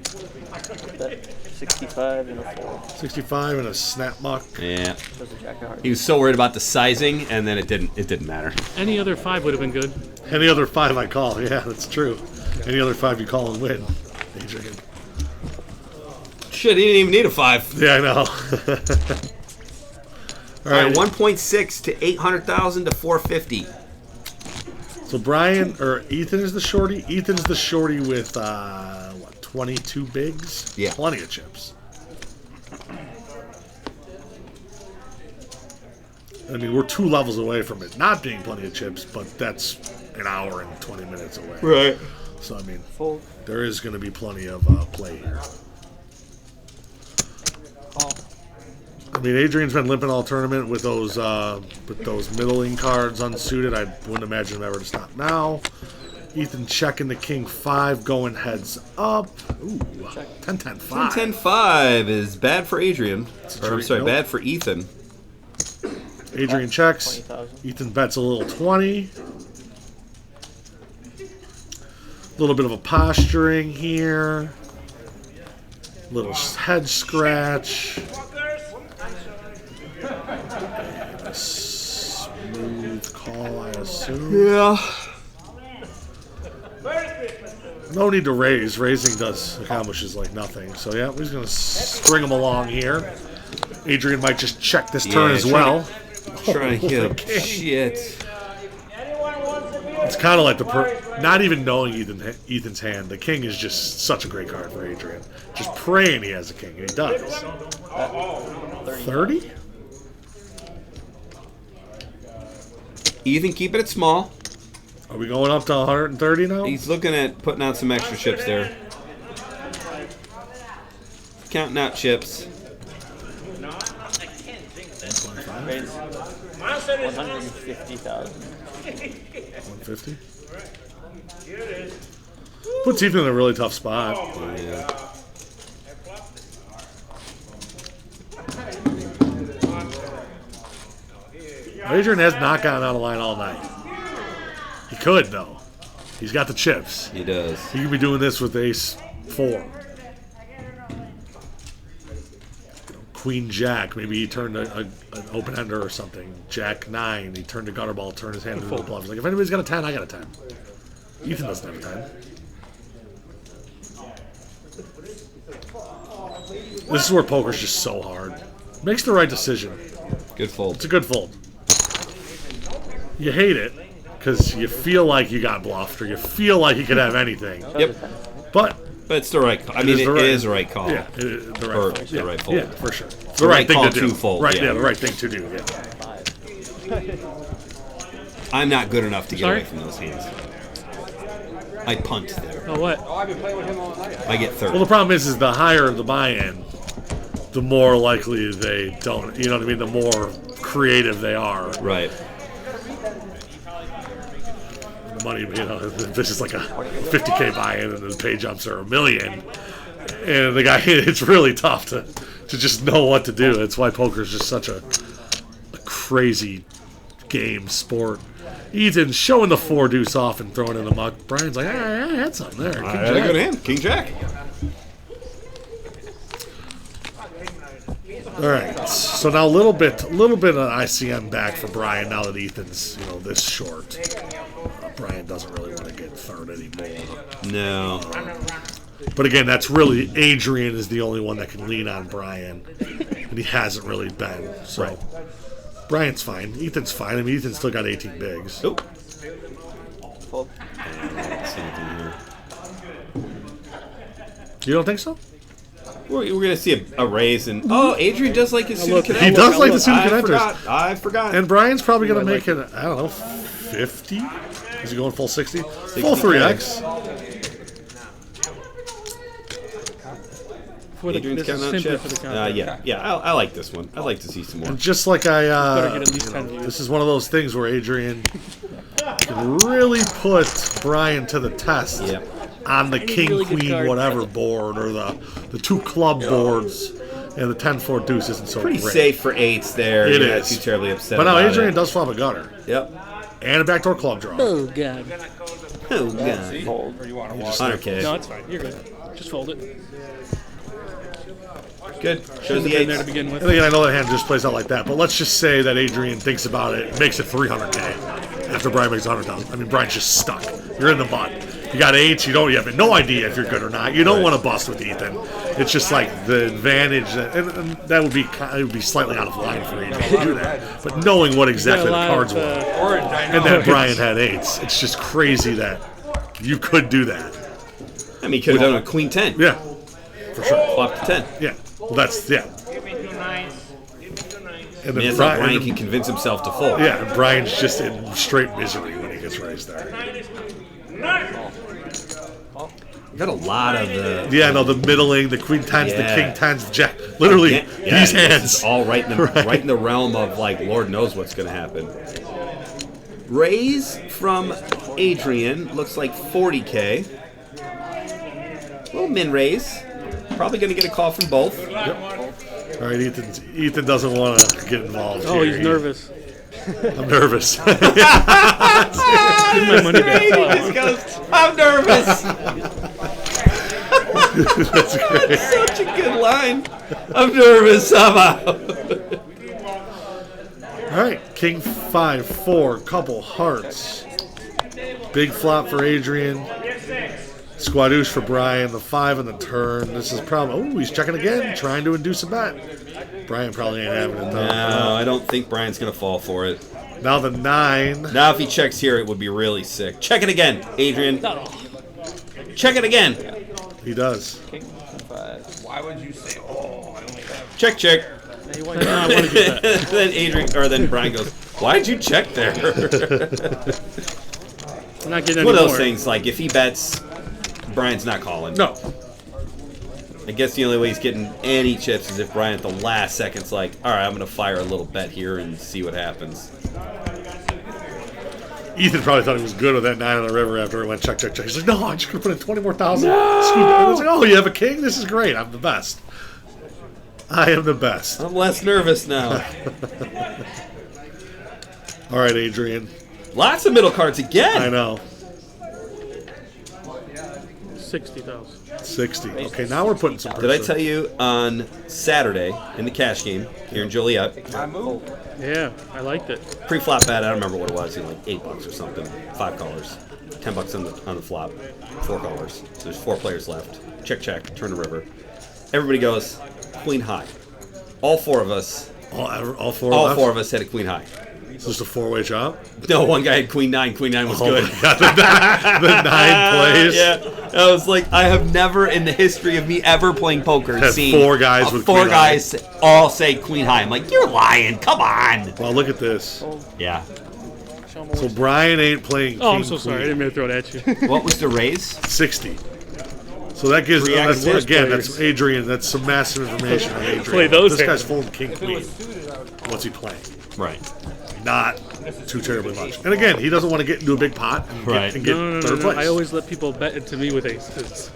Bet 65 and a 4. 65 and a snap muck. Yeah. Does a Jack of Hearts. He was so worried about the sizing, and then it didn't matter. Any other 5 would have been good. Any other 5 I call. Yeah, that's true. Any other 5 you call and win. Adrian. Shit, he didn't even need a 5. Yeah, I know. All right, 1.6 to 800,000 to 450. So Brian or Ethan is the shorty. Ethan's the shorty with 22 bigs. Yeah. Plenty of chips. I mean, we're 2 levels away from it not being plenty of chips, but that's an hour and 20 minutes away. Right. So I mean, Fold. there is going to be plenty of play here. Call. I mean, Adrian's been limping all tournament with those middling cards unsuited. I wouldn't imagine him ever to stop now. Ethan checking the king 5, going heads up. Ooh, 10-10-5. 10-5 is bad for Adrian. Or, I'm sorry, Nope. bad for Ethan. Adrian checks. 20,000. Ethan bets a little 20. A little bit of a posturing here. Little head scratch. A smooth call, I assume. Yeah. No need to raise. Raising accomplishes like nothing. So yeah, we're just gonna string him along here. Adrian might just check this turn as well. Trying to get a shit. It's kind of like not even knowing Ethan's hand. The king is just such a great card for Adrian. Just praying he has a king, and he does. 30? Ethan keeping it small. Are we going up to 130 now? He's looking at putting out some extra chips there. Counting out chips. Raise 150,000. 150? Puts Ethan in a really tough spot. Yeah. Adrian has not gotten out of line all night. He could, though. He's got the chips. He does. He could be doing this with ace 4. Queen Jack. Maybe he turned an open-ender or something. Jack 9. He turned a gutter ball, turned his hand into a bluff. He's like, if anybody's got a 10, I got a 10. Ethan doesn't have a 10. This is where poker's just so hard. Makes the right decision. Good fold. It's a good fold. You hate it because you feel like you got bluffed or you feel like you could have anything. Yep. But it's the right call. I mean, it is the right call. Yeah, the Or right, the right fold. Yeah, for sure. The right thing call to do. to fold, Right, yeah. the right thing to do. Yeah. 5. I'm not good enough to get Sorry? away from those hands. I punt there. Oh, what? I get 30. Well, the problem is the higher the buy-in, the more likely they don't. You know what I mean? The more creative they are. Right. The money, this is like a 50K buy-in, and the pay jumps are $1 million. And the guy, it's really tough to just know what to do. That's why poker is just such a crazy game sport. Ethan's showing the 4 deuce off and throwing in the muck. Brian's like, I had something there. I had a good hand. King Jack. All right, so now a little bit of ICM back for Brian now that Ethan's this short. Brian doesn't really want to get third anymore. No. But again, that's really Adrian is the only one that can lean on Brian, and he hasn't really been. So Right. Brian's fine. Ethan's fine. I mean, Ethan's still got 18 bigs. Oop. Fold. Let's see anything here. You don't think so? We're gonna see a raise, and Adrian does like his suited He does like the suited I connectors. I forgot. And Brian's probably going to make it, I don't know, 50? Is he going full 60? Full 3x. For the, Adrian's this is counting out simply for the chips. countdown. Yeah. I like this one. I'd like to see some more. Just like Better get at least 10 views. this is one of those things where Adrian can really put Brian to the test Yep. on the king, really good queen, card. whatever board, or the two club boards, and the 10-4 deuce isn't so Pretty great. safe for eights there. It You're not is. too terribly upset But now about Adrian it. does flop a gutter. Yep. And a backdoor club draw. Oh, God. Oh, God. Fold. Or you want to walk? 100K. No, it's fine. You're good. Just fold it. Good. Shows Shouldn't the have been there to eights. begin with. And again, I know that hand just plays out like that, but let's just say that Adrian thinks about it, makes it 300K after Brian makes 100,000. I mean, Brian's just stuck. You're in the mud. You got eights. You have no idea if you're good or not. You don't want to bust with Ethan. It's just like the advantage, and that would be slightly out of line for Adrian to do that. But knowing what exactly the cards were, and that Brian had eights, it's just crazy that you could do that. I mean, he could have done a queen 10. Yeah, for sure. Flop to 10. Yeah, well, that's yeah. Give me 2 9s. Give me 2 9s. And I then mean, that's how Brian can convince himself to fold. yeah, and Brian's just in straight misery when he gets raised there. Got a lot of the. Yeah, no, the middling, the queen tens, Yeah. the king tens, the jack. Literally, Yeah, these this hands. is all right in the right in the realm of like Lord knows what's going to happen. Raise from Adrian looks like 40K. Little min raise. Probably going to get a call from both. All right, Ethan doesn't want to get involved. Oh, here. he's nervous. I'm nervous. Give my money back. He just goes, I'm nervous. That's great. Such a good line. I'm nervous. I'm out. All right, king 5-4, couple hearts. Big flop for Adrian. Squadouche for Brian. The 5 on the turn. This is probably. Oh, he's checking again, trying to induce a bet. Brian probably ain't having it though. No, I don't think Brian's going to fall for it. Now the 9. Now if he checks here, it would be really sick. Check it again, Adrian. Check it again. He does. King 5. Why would you say, oh, I only have Check, check. No, I want to do that. then Brian goes, why'd you check there? I'm not getting One any of those more. things, like if he bets, Brian's not calling. No. I guess the only way he's getting any chips is if Brian at the last second's like, all right, I'm going to fire a little bet here and see what happens. Ethan probably thought he was good with that 9 on the river after it went check, check, check. He's like, no, I'm just going to put in 20 more thousand. I was like, oh, you have a king? This is great. I'm the best. I am the best. I'm less nervous now. All right, Adrian. Lots of middle cards I again. know. 60,000. 60. Okay, now we're putting some pressure. Did I tell you on Saturday in the cash game here in Joliet, Yeah, I liked it. pre-flop bet, I don't remember what it was, like $8 or something, 5 callers, $10 on the flop, 4 callers. So there's 4 players left. Check, check, turn the river. Everybody goes queen high. All 4 of us, All four all left? 4 of us had a queen high. It's just a 4-way chop? No, one guy had queen 9. Queen 9 was Oh good. my God, the 9 plays? Yeah, I was like, I have never in the history of me ever playing poker Had seen 4 guys with 4 queen guys all say queen high. I'm like, you're lying. Come on. Well, look at this. Yeah. Show 'em what So we- Brian ain't playing king, Oh, I'm so sorry. I queen. didn't mean to throw it at you. What was the raise? 60. So that gives, 3x that's, again, players. that's Adrian. That's some massive information on Adrian. Play those this guy's hands. folding king, queen. What's he playing? Right. Not too terribly much. And again, he doesn't want to get into a big pot and get, Right. and get No. third place. I always let people bet into me with aces.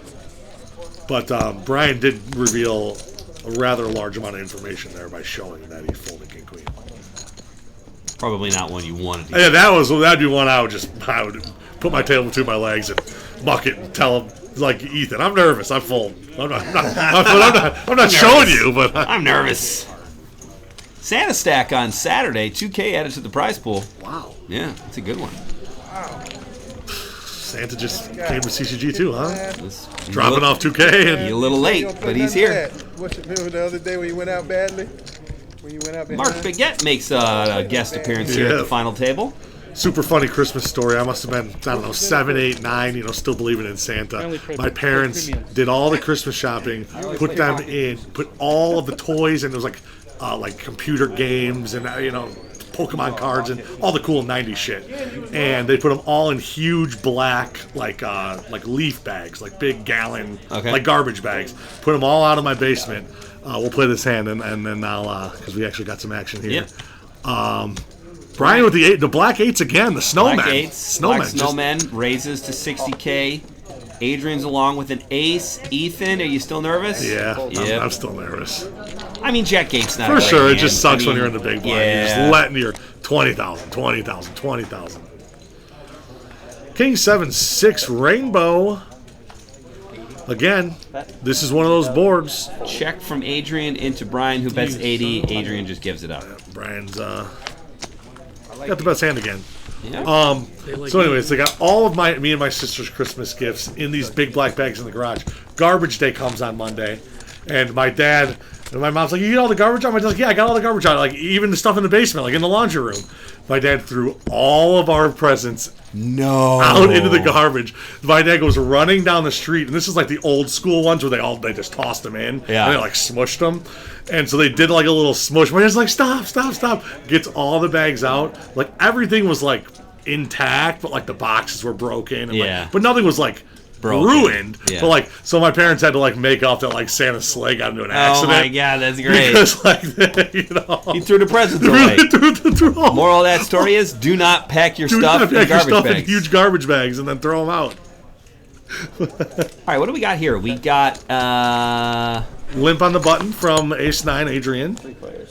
But Brian did reveal a rather large amount of information there by showing that he's folding king, queen. Probably not one you wanted to. Yeah, that'd be one I would put my tail between my legs and muck it and tell him, like, Ethan, I'm nervous. I'm folding. I'm not showing you, but I'm nervous. Santa stack on Saturday. 2K added to the prize pool. Wow. Yeah, that's a good one. Santa just came to CCG too, huh? He's Dropping off 2K. You're a And little late, but he's here. Remember the other day when you went out badly? When you went out Mark behind? Baguette makes a guest appearance here at the final table. super funny Christmas story. I must have been, I don't know, 7, 8, 9, still believing in Santa. My parents did all the Christmas shopping, put them in, put all of the toys, and it was like computer games and, Pokemon cards and all the cool 90s shit. And they put them all in huge black, like leaf bags, like big gallon, like garbage bags. Put them all out of my basement. We'll play this hand, and then I'll, because we actually got some action here. Brian with the black 8s again, the snowman. Black 8s, black snowman raises to 60K. Adrian's along with an ace. Ethan, are you still nervous? Yeah, I'm still nervous. I mean, Jack 8's not for a great sure. hand. It just sucks when you're in the big blind. Yeah. You're just letting your 20,000, 20,000, 20,000. King 7-6 rainbow. Again, this is one of those boards. Check from Adrian into Brian, who bets 80. Adrian just gives it up. Brian's got the best hand again. Yeah. So anyways, they got all of me and my sister's Christmas gifts in these big black bags in the garage. Garbage day comes on Monday, and my dad and my mom's like, "You get all the garbage out?" My dad's like, "Yeah, I got all the garbage out. Like even the stuff in the basement, like in the laundry room." My dad threw all of our presents out into the garbage. My dad goes running down the street, and this is like the old school ones where they just tossed them in, and they like smushed them. And so they did like a little smush. My dad's like, stop. Gets all the bags out. Like everything was like intact, but like the boxes were broken. And but nothing was like ruined. Yeah. But like, so my parents had to like make up that like Santa's sleigh got into an accident. Oh my god, that's great. Because like, he threw the presents away. Moral of that story is: do not pack your stuff in garbage bags. In huge garbage bags and then throw them out. All right, what do we got here? We got limp on the button from Ace 9, Adrian.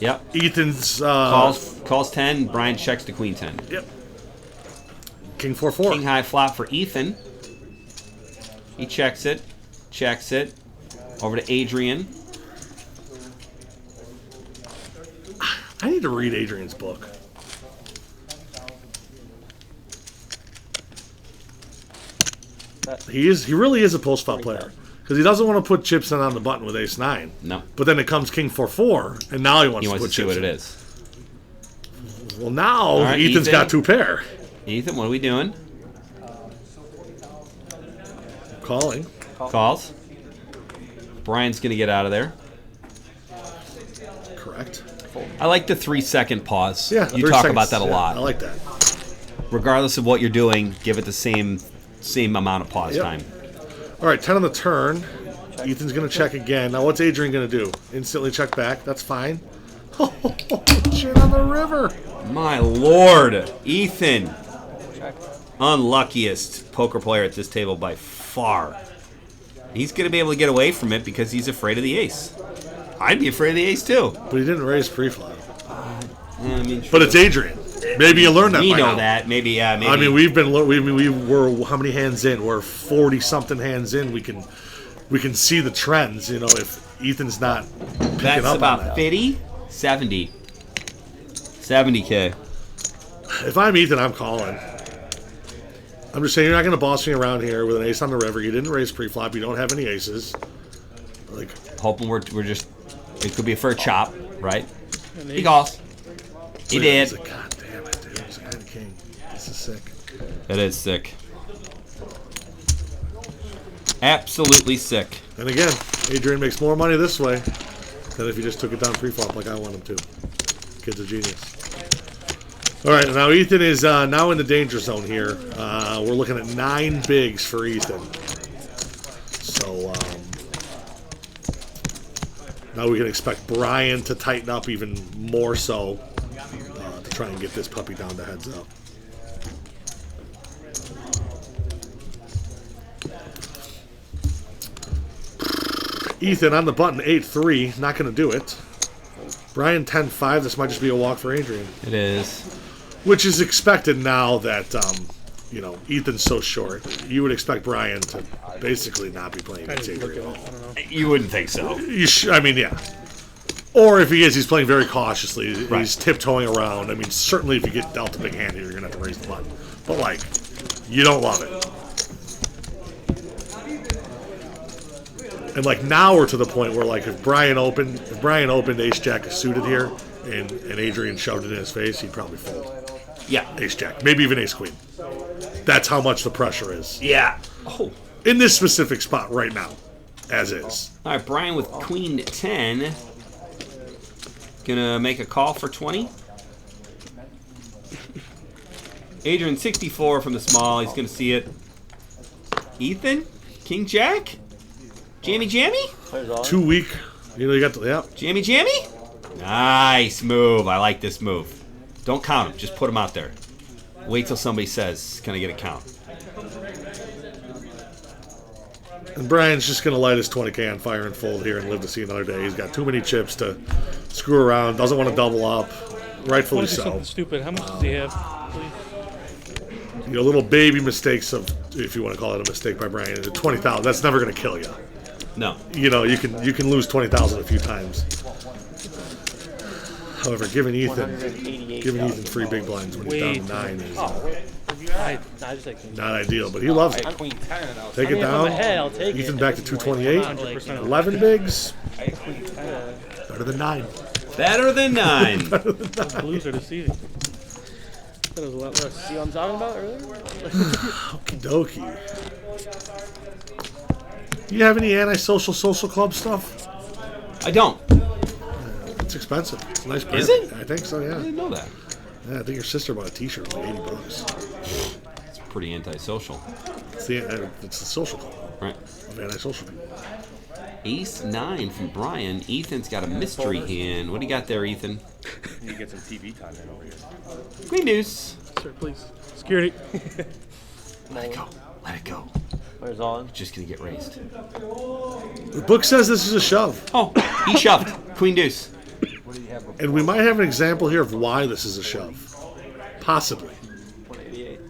Yep. Ethan's calls 10. Brian checks to Queen 10. Yep. King 4-4. King high flop for Ethan. He checks it. Over to Adrian. I need to read Adrian's book. He really is a post-flop player. Because he doesn't want to put chips in on the button with Ace 9. No. But then it comes King 4-4, and now he wants to put chips in. He wants to see what it is. Well, now right, Ethan's got 2 pair. Ethan, what are we doing? Calling. Calls. Brian's going to get out of there. Correct. I like the 3-second pause. Yeah, you talk about that a lot. I like that. Regardless of what you're doing, give it the same amount of pause time. All right, 10 on the turn. Ethan's going to check again. Now, what's Adrian going to do? Instantly check back. That's fine. Oh, shit on the river. My lord. Ethan. Unluckiest poker player at this table by far. He's going to be able to get away from it because he's afraid of the ace. I'd be afraid of the ace, too. But he didn't raise pre-flop. But it's Adrian. Maybe you learned that. We by know now. that. Maybe. I mean, we were how many hands in? We're 40-something hands in. We can see the trends. If Ethan's not picking that's up about on that. 50, 70, 70K. If I'm Ethan, I'm calling. I'm just saying you're not going to boss me around here with an ace on the river. You didn't raise pre-flop. You don't have any aces. Hoping we're just. It could be a fair chop, right? He calls. He did. God damn it, dude. He's a king. This is sick. That is sick. Absolutely sick. And again, Adrian makes more money this way than if he just took it down pre-flop like I want him to. Kid's a genius. All right, now Ethan is now in the danger zone here. We're looking at 9 bigs for Ethan. So now we can expect Brian to tighten up even more so to try and get this puppy down to heads up. Ethan on the button, 8-3. Not going to do it. Brian, 10-5. This might just be a walk for Adrian. It is. Which is expected now that, Ethan's so short. You would expect Brian to basically not be playing against Adrian at all. You wouldn't think so. Yeah. Or if he is, he's playing very cautiously. Right. He's tiptoeing around. I mean, certainly if you get dealt a big hand here, you're going to have to raise the button. But, like, you don't love it. And, like, now we're to the point where, like, if Brian opened ace-jack is suited here, and Adrian shoved it in his face, he'd probably fold. Yeah. Ace-jack. Maybe even ace-queen. That's how much the pressure is. Yeah. Oh. In this specific spot right now, as is. All right, Brian with queen 10. Gonna make a call for 20. Adrian 64 from the small. He's gonna see it. Ethan, king jack, jammy. Too weak. You know, you got the, yeah. Jammy. Nice move. I like this move. Don't count him. Just put him out there. Wait till somebody says, "Can I get a count?" And Brian's just going to light his 20K on fire and fold here and live to see another day. He's got too many chips to screw around. Doesn't want to double up. Rightfully Want to do so. something stupid? How much does he have? Please? You know, little baby mistakes of, if you want to call it a mistake by Brian, 20,000. That's never going to kill you. No. You know, you can lose 20,000 a few times. However, giving Ethan 3 big blinds when he's down to 9 is I just like not ideal, but he loves it. Queen 10 and I was Take it down. I'll take Ethan it. back to 228. 100%. 11 bigs. Queen 10. Better than 9. Better than 9. Blues are deceiving. That was a lot less. See what I'm talking about earlier? Okie dokie. You have any anti-social social club stuff? I don't. It's expensive. It's a nice brand. Is it? I think so, I yeah. didn't know that. Yeah, I think your sister bought a t-shirt for like $80. It's pretty antisocial. It's the social club Right. of anti-social people. Ace 9 from Brian. Ethan's got a mystery hand. What do you got there, Ethan? You need to get some TV time in over here. Queen deuce. Sir, please. Security. Let it go. Let it go. Where's on? Just gonna get raised. The book says this is a shove. Oh, he shoved. Queen deuce. And we might have an example here of why this is a shove. Possibly. 188.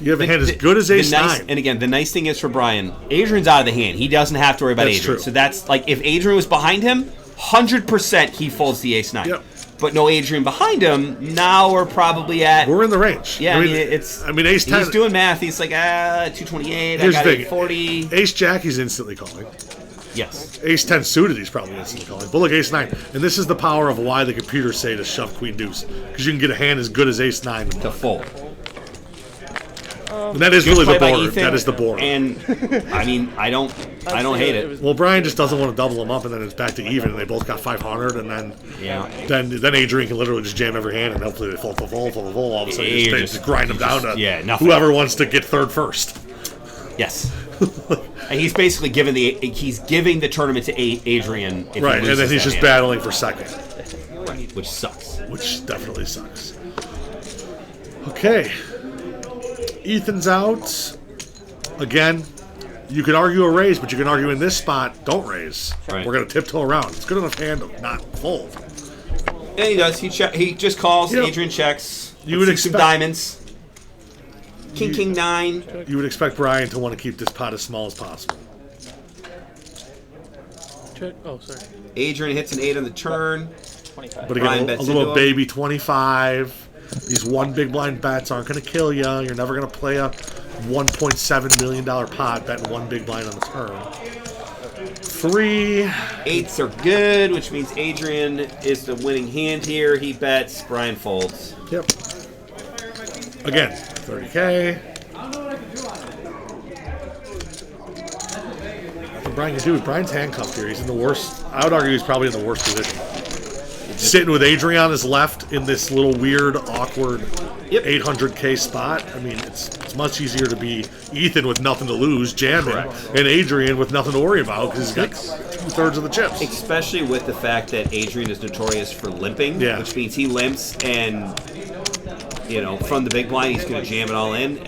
You have a hand as good as ace nice, 9. And again, the nice thing is for Brian, Adrian's out of the hand. He doesn't have to worry about That's Adrian. true. So that's like if Adrian was behind him, 100% he folds the ace 9. Yep. But no Adrian behind him. Now we're probably at. We're in the range. Yeah, I mean, it's. ace 10. He's doing math. He's like 228. Here's I got the thing. 840. Ace jack, he's instantly calling. Yes. Ace 10 suited, he's probably instantly calling. But look, ace 9. And this is the power of why the computers say to shove queen deuce. Because you can get a hand as good as ace 9. To fold. And that is really the board. That is the board. And I mean, I don't hate it. Well, Brian just doesn't want to double them up, and then it's back to even, and they both got 500, and then Yeah. then Adrian can literally just jam every hand, and hopefully they fold. All of a sudden, You they just- just grind them down to nothing. whoever wants to get third first. Yes. And he's basically giving the tournament to Adrian. If Right, he and loses then he's that just hand. battling for second, Right, which sucks. which definitely sucks. Okay. Ethan's out. Again, you can argue a raise, but you can argue in this spot, don't raise. Right. We're going to tiptoe around. It's good enough hand to not fold. And he does. He just calls. Yep. Adrian checks. You Let's would see some expect- diamonds. King 9. You would expect Brian to want to keep this pot as small as possible. Check. Oh, sorry. Adrian hits an 8 on the turn. 25. But Brian again, a bets little into him. baby 25. These one big blind bets aren't going to kill you. You're never going to play a $1.7 million pot betting one big blind on the turn. 3. 8s are good, which means Adrian is the winning hand here. He bets. Brian folds. Yep. Again, 30K. Nothing Brian can do. Brian's handcuffed here. He's in the worst. I would argue he's probably in the worst position. Sitting with Adrian on his left in this little weird, awkward 800K spot. I mean, it's much easier to be Ethan with nothing to lose, jamming, and Adrian with nothing to worry about because he's got 2/3 of the chips. Especially with the fact that Adrian is notorious for limping, Yeah. which means he limps and, from the big blind, he's going to jam it all in,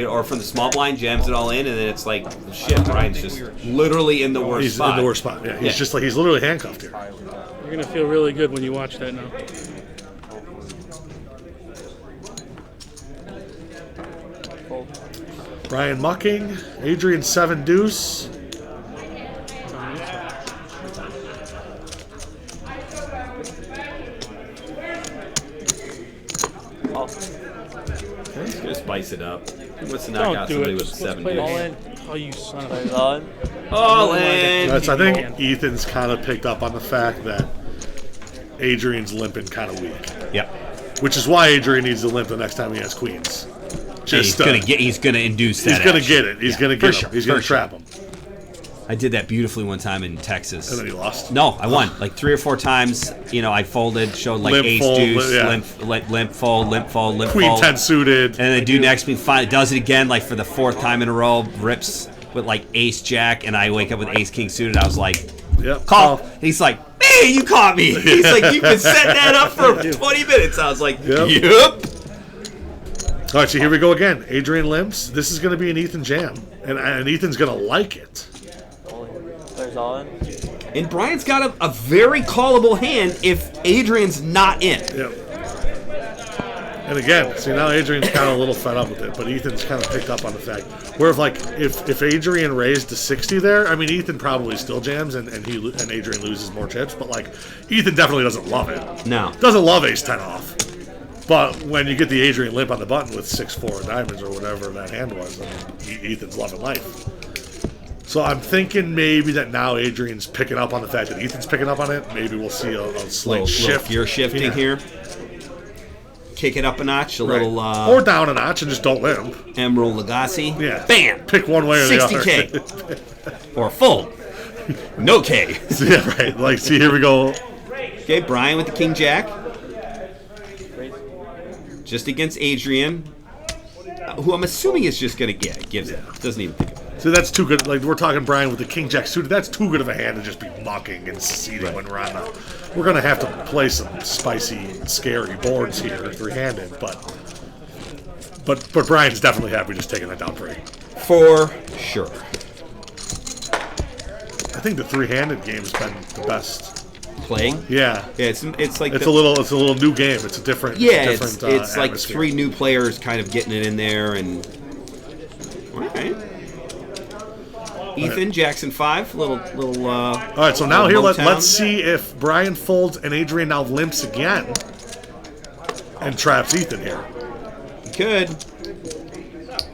or from the small blind, jams it all in, and then it's like, shit, Brian's just literally in the worst He's spot. in the worst spot. Yeah, he's literally handcuffed here. You're going to feel really good when you watch that now. Brian mucking. Adrian 7 deuce. gonna spice it up. He wants to knock Don't out do somebody it. with Just 7 play it all deuce. in. Oh, you son of Plays a... on. All in. I think Ethan's kind of picked up on the fact that Adrian's limping kind of weak, Yep. which is why Adrian needs to limp the next time he has queens. He's gonna induce that. He's gonna action. get it. He's gonna For get sure, him. He's for gonna sure. trap him. I did that beautifully one time in Texas. And then he lost. No, I won like 3 or 4 times. You know, I folded, showed like Limp ace fold, deuce, yeah. limp fold, limp fold, limp Queen fold. 10 suited. And then the dude next to me finally does it again, like for the 4th time in a row, rips with like ace jack, and I wake up with ace king suited. I was like, Yep. call. And he's like, hey, you caught me. He's like, you've been setting that up for 20 minutes. I was like, yep. All right, so here we go again. Adrian limps. This is going to be an Ethan jam, and Ethan's going to like it. Plays on. And Brian's got a very callable hand if Adrian's not in. Yep. And again, see now Adrian's kind of a little fed up with it, but Ethan's kind of picked up on the fact where if Adrian raised to 60 there, I mean Ethan probably still jams and Adrian loses more chips, but like Ethan definitely doesn't love it. No. Doesn't love ace 10 off. But when you get the Adrian limp on the button with 6-4 diamonds or whatever that hand was, I mean, Ethan's loving life. So I'm thinking maybe that now Adrian's picking up on the fact that Ethan's picking up on it. Maybe we'll see a slight shift. You're shifting here. Kick it up a notch, a little or down a notch and just don't limp. Emerald Lagasse. Yeah. Bam. Pick one way or the other. 60K. Or full. No K. Yeah, right. Like, see, here we go. Okay, Brian with the King Jack. Just against Adrian, who I'm assuming is just going to gives it. Doesn't even think of it. So that's too good. Like, we're talking Brian with the King Jack suited. That's too good of a hand to just be mucking and seceding when we're on the. We're going to have to play some spicy, scary boards here, 3-handed. But Brian's definitely happy just taking that down free. For sure. I think the 3-handed game's been the best. Playing? Yeah. It's like It's a little new game. It's a different. Yeah, different, it's like atmosphere. 3 new players kind of getting it in there, and all right. Ethan Jackson 5, little. All right, so now here Motown. let's see if Brian folds and Adrian now limps again and traps Ethan here. He could.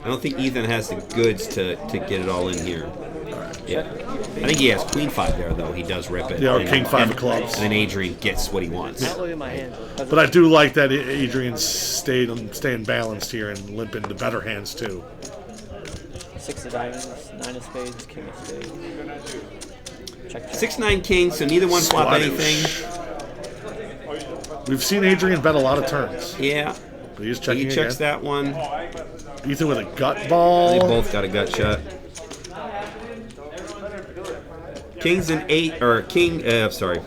I don't think Ethan has the goods to get it all in here. Yeah, I think he has Queen 5 there though. He does rip it. Yeah, or And- King 5 and- of clubs. And then Adrian gets what he wants. Look at my hand. But I do like that Adrian's staying balanced here and limping the better hands too. 6 of diamonds, 9 of spades, king of spades. Check. 6-9 king, so neither one flop Squad. anything. We've seen Adrian bet a lot of turns. Yeah, But he's he checking checks again. that one. Ethan with a gut ball. They both got a gut shot. King's an 8 or king. Sorry,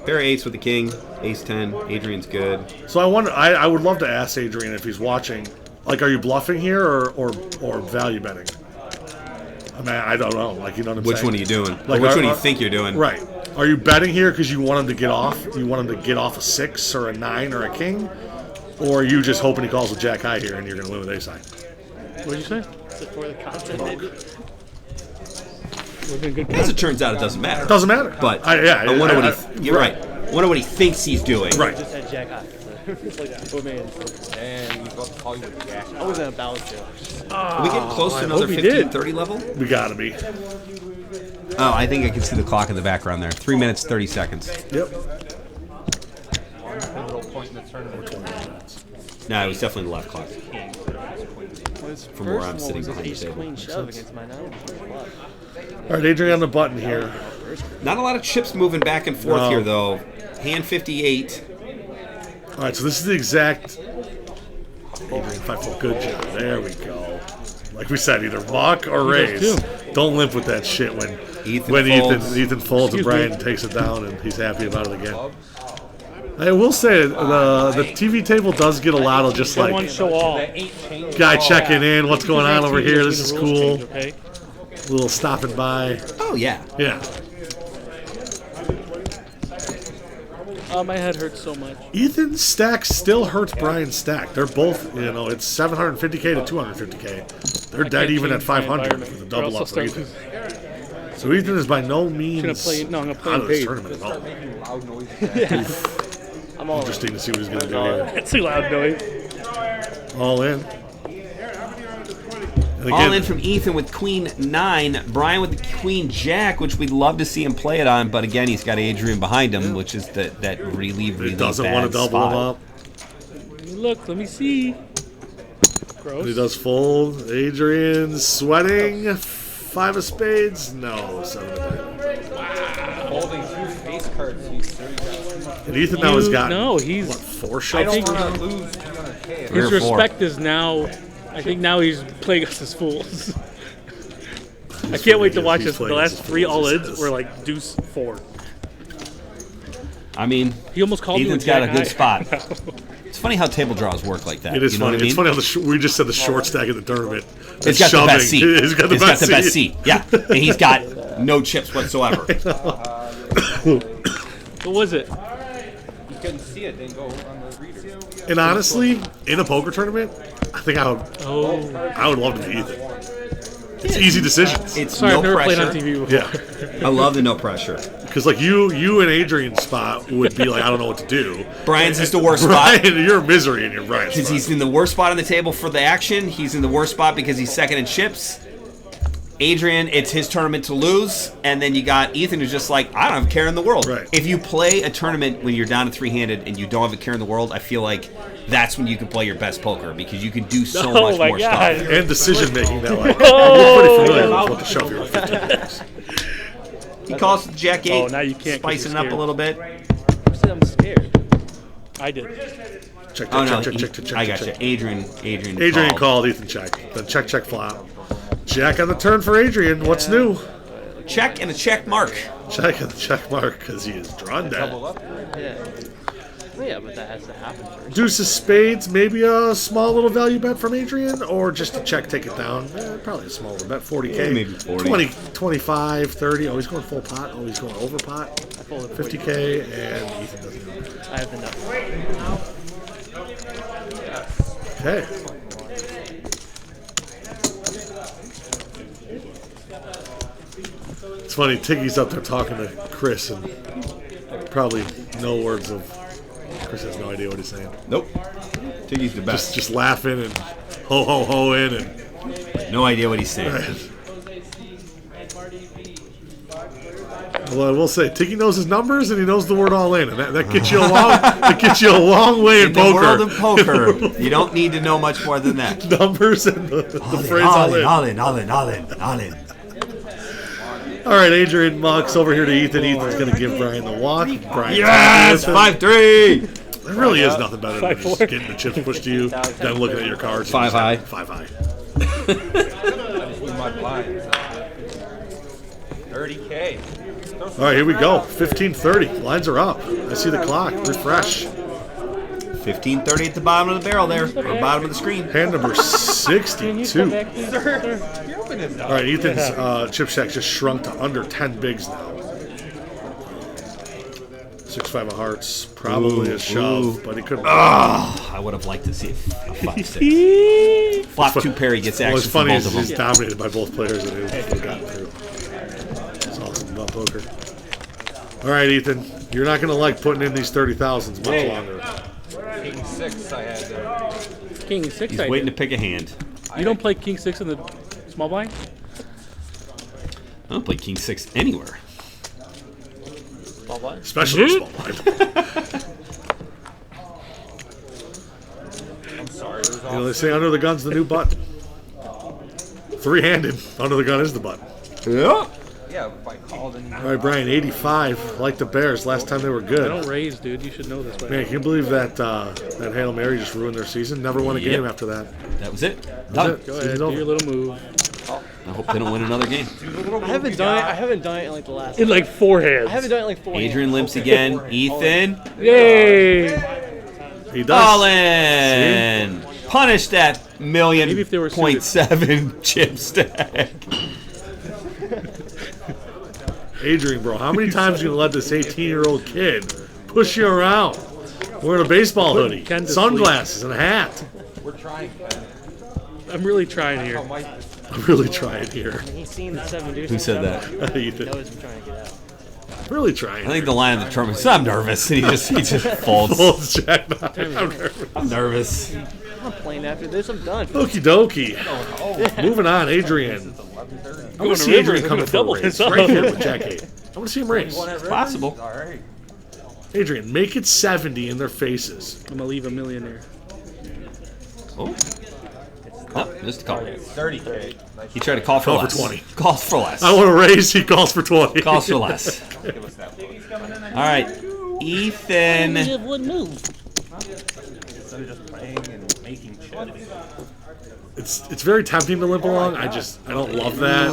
pair of 8s with the king. Ace 10. Adrian's good. So I wonder. I would love to ask Adrian if he's watching. Like, are you bluffing here or value betting? I mean, I don't know. Like, you know what I'm saying? Which one are you doing? Like, Or which one do are- you think you're doing? Right. Are you betting here because you want him to get off? You want him to get off a 6 or a 9 or a king? Or are you just hoping he calls with Jack High here and you're going to win with ace high? What did you say? Before the content. Would've been good As it turns out, it doesn't matter. Doesn't matter. But I wonder what you're right. I wonder what he thinks he's doing. Right. Just had jack high. Oh man. And he's about to call you with Jack. I was in a balance deal. Are we getting close to another hope he 15, did. 30 level? We got to be. Oh, I think I can see the clock in the background there. 3 minutes, 30 seconds. Yep. Pivotal point in the tournament. No, it was definitely the left clock. From where I'm sitting behind the table. Queen shove against my 9. All right, Adrian on the button here. Not a lot of chips moving back and forth No. here, though. Hand 58. All right, so this is the exact Adrian 5-4. Good job. There we go. Like we said, either muck or raise. Don't limp with that shit when Ethan folds and Brian takes it down and he's happy about it again. I will say the TV table does get a lot of just One like show all. guy checking in. What's going on over here? This is cool. Okay. Little stopping by. Oh, yeah. Yeah. Oh, my head hurts so much. Ethan's stack still hurts Brian's stack. They're both, it's 750K to 250K. They're dead even at 500 for the double up for Ethan. So Ethan is by no means I'm gonna play out of this paid. tournament at all. Loud noise. I'm all Interesting to see what he's going to do here. That's a loud noise. All in. And All again, in from Ethan with Queen 9. Brian with the Queen Jack, which we'd love to see him play it on, but again, he's got Adrian behind him, which is that really he doesn't bad want to double spot. him up. Look, let me see. Gross. He does fold. Adrian sweating. 5 of spades. No, 7 of diamonds. Holding 2 face cards. And Ethan now has got No, he's. what, 4 I shots? don't want to lose 200K. Three His or four. respect is now. I think now he's playing us as fools. I can't wait to watch this. The last 3 all-ins were like deuce 4. I mean, He almost called Ethan's me got with a good Jack spot. It's funny how table draws work like that. It is you know funny. What I mean? It's funny how we just said the short stack of the tournament. It's got the best seat. He's got the best seat. Yeah, and he's got no chips whatsoever. What was it? You couldn't see it, then go on the reader. And honestly, in a poker tournament, I think I would love to be Ethan. It's easy decisions. It's Sorry, I've no never pressure. played on TV before. Yeah, I love the no pressure. because like you and Adrian's spot would be like, I don't know what to do. Brian's is the worst spot. Brian, you're misery in your Brian's Because spot. he's in the worst spot on the table for the action. He's in the worst spot because he's second in chips. Adrian, it's his tournament to lose. And then you got Ethan who's just like, I don't have a care in the world. Right. If you play a tournament when you're down to 3-handed and you don't have a care in the world, I feel like that's when you can play your best poker because you can do so Oh much my more God. stuff. And decision making that way. We're pretty familiar with what to shove here with 15 bucks. He calls the Jack 8, Oh, now you can't 'cause spicing you're up a scared. little bit. I'm scared. I did. Check, Oh, no, check. I got you. check. Adrian Adrian called, Ethan check. Then check flop. Jack on the turn for Adrian. What's new? Check and a check mark. Check on the check mark because he is drawn dead. Yeah. Well, yeah, but that has to happen first. Deuce of spades, maybe a small little value bet from Adrian, or just a check, take it down. Probably a small little bet, 40K. Yeah, maybe 40. 20, 25, 30. Oh, he's going full pot. Oh, he's going over pot. I folded 50K, and Ethan doesn't know. I have the nuts. Okay. It's funny, Tiggy's up there talking to Chris, and probably no words of. Chris has no idea what he's saying. Nope. Tiggy's the best. Just laughing and ho in and. No idea what he's saying. Well, I will say, Tiggy knows his numbers and he knows the word all in, and that gets you a long that gets you a long way in In the poker. world of poker, you don't need to know much more than that. Numbers and the phrase all in. all in. All right, Adrian Mucks over here to Ethan. Ethan's going to give Brian the walk. Brian Yes, 5-3. There really is nothing better than just getting the chips pushed to you, then looking at your cards. and 5 high. 5 high. With my blinds. 30K. All right, here we go. 15:30. Lines are up. I see the clock. Refresh. 15-30 at the bottom of the barrel there, or bottom of the screen. Hand number Can you come 62. back, please? Sir? All right, Ethan's chip stack just shrunk to under 10 bigs now. 6-5 of hearts, probably a shove, but he couldn't. I would have liked to see a 5-6. Flop 2 pair, he gets action What's from funny both is of them. he's dominated by both players that he's gotten through. It's awesome about poker. All right, Ethan, you're not going to like putting in these 30,000s much longer. King 6 I had there. King 6. He's I waiting to did. pick a hand. You don't play King 6 in the small blind? I don't play King 6 anywhere. Small blind? Especially small blind. I'm sorry. It was You know, they say under the gun's the new button. 3-handed, under the gun is the button. Yeah. yeah, if I called and All right, Brian, 85. Like the Bears, last time they were I good. don't raise, dude. You should know this. Man, can you believe that that Hail Mary just ruined their season? Never won a game after that. That was it. That's Done. it. Go Season's ahead, do over. your little move. I hope they don't win another game. I haven't done it in like the last. In like 4 hands. I haven't done it in like 4 Adrian hands. limps again. Ethan. Yay! He does. All in. Punish that Maybe if they were $1.7 chip stack. Adrian, bro, how many times are you going to let this 18-year-old kid push you around? Wearing a baseball hoodie, Ken to sunglasses, and a hat. we're trying. I'm really trying here. I'm really trying here. He's seen the 7 deuces. Who said that? Ethan, Knows I'm trying to get out. really trying. I think the line of the tournament is, I'm nervous. And he just folds. Folds Jack nine. I'm nervous. I'm nervous. I'm not playing after this. I'm done. Okie dokie. Moving on, Adrian. I want to see river, Adrian coming for a double raise. this up. Right here with Jack 8. I want to see him raise. Possible. Adrian, make it 70 in their faces. I'm gonna leave a millionaire. Oh. Oh, just a call. 30K. He tried to call for Call for less. 20. Calls for less. I want to raise, he calls for 20. Calls for less. All right, Ethan. have one move. Instead of just playing and making shit. It's very tempting to limp along. I don't love that.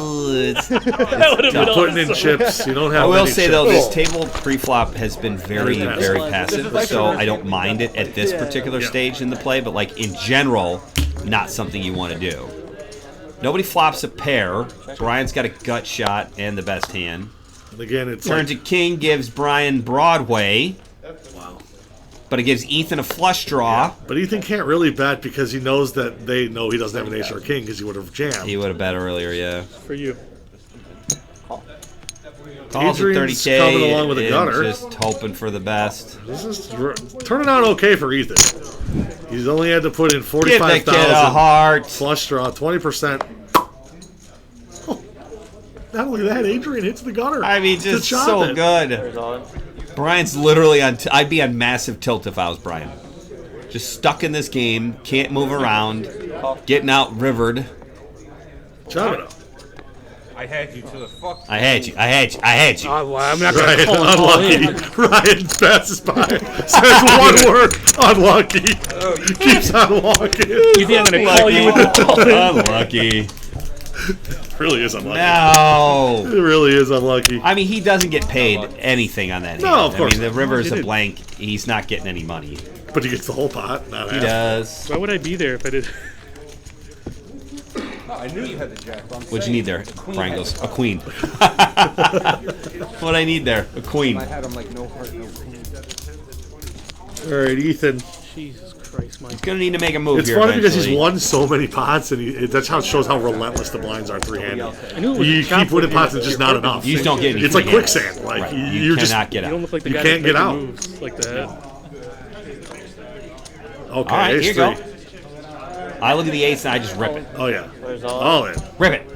That would have been Putting in awesome. chips, you don't have I will many say chips. though, this table pre-flop has been very, Very passive. very passive, so I don't mind it at this particular stage in the play. But like in general, not something you want to do. Nobody flops a pair. Brian's got a gut shot and the best hand. And again, it's Turn to king gives Brian Broadway. Wow. But it gives Ethan a flush draw. But Ethan can't really bet because he knows that they know he doesn't have an ace or a king because he would have jammed. He would have bet earlier, yeah. For you. Calls at Adrian's 30K. coming along with a and gutter. Just hoping for the best. This is turning out okay for Ethan. He's only had to put in Give that kid a 45,000 heart. flush draw, 20%. Oh, not only that, Adrian hits the gutter. I mean, Good just job, so man. good. There's all. Brian's literally on. I'd be on massive tilt if I was Brian. Just stuck in this game, can't move around, getting out rivered. Chop it up. I had you to the fuck. I had you. I had you. I had you. Oh, well, I'm not gonna Ryan, call it all in. unlucky. Ryan passes by, says one word, unlucky. Keeps on walking. You think I'm gonna call you with the call in? Unlucky. Really is unlucky. No. It really is unlucky. I mean, he doesn't get paid anything on that. No, hand. of course I mean, the not. river is a didn't. blank. He's not getting any money. But he gets the whole pot. Not He half. does. Why would I be there if I did? I knew you had the jack. What'd you need there? Brian goes, a queen. What I need there? A queen. I had him like no heart, no queen. All right, Ethan. Jesus Christ, Mike. Gonna need to make a move It's here funny because eventually. he's won so many pots, and that's how it shows how relentless the blinds are three-handed. I knew it was You a chop keep winning with pots, you. it's just not enough. You just don't get any It's like free hands. quicksand. Like Right. you're You just cannot get You out. don't look like the You guy can't that's get making out. moves like that. okay. All right, ace here you go. three. I look at the ace and I just rip it. Oh yeah, There's all. all in. Rip it.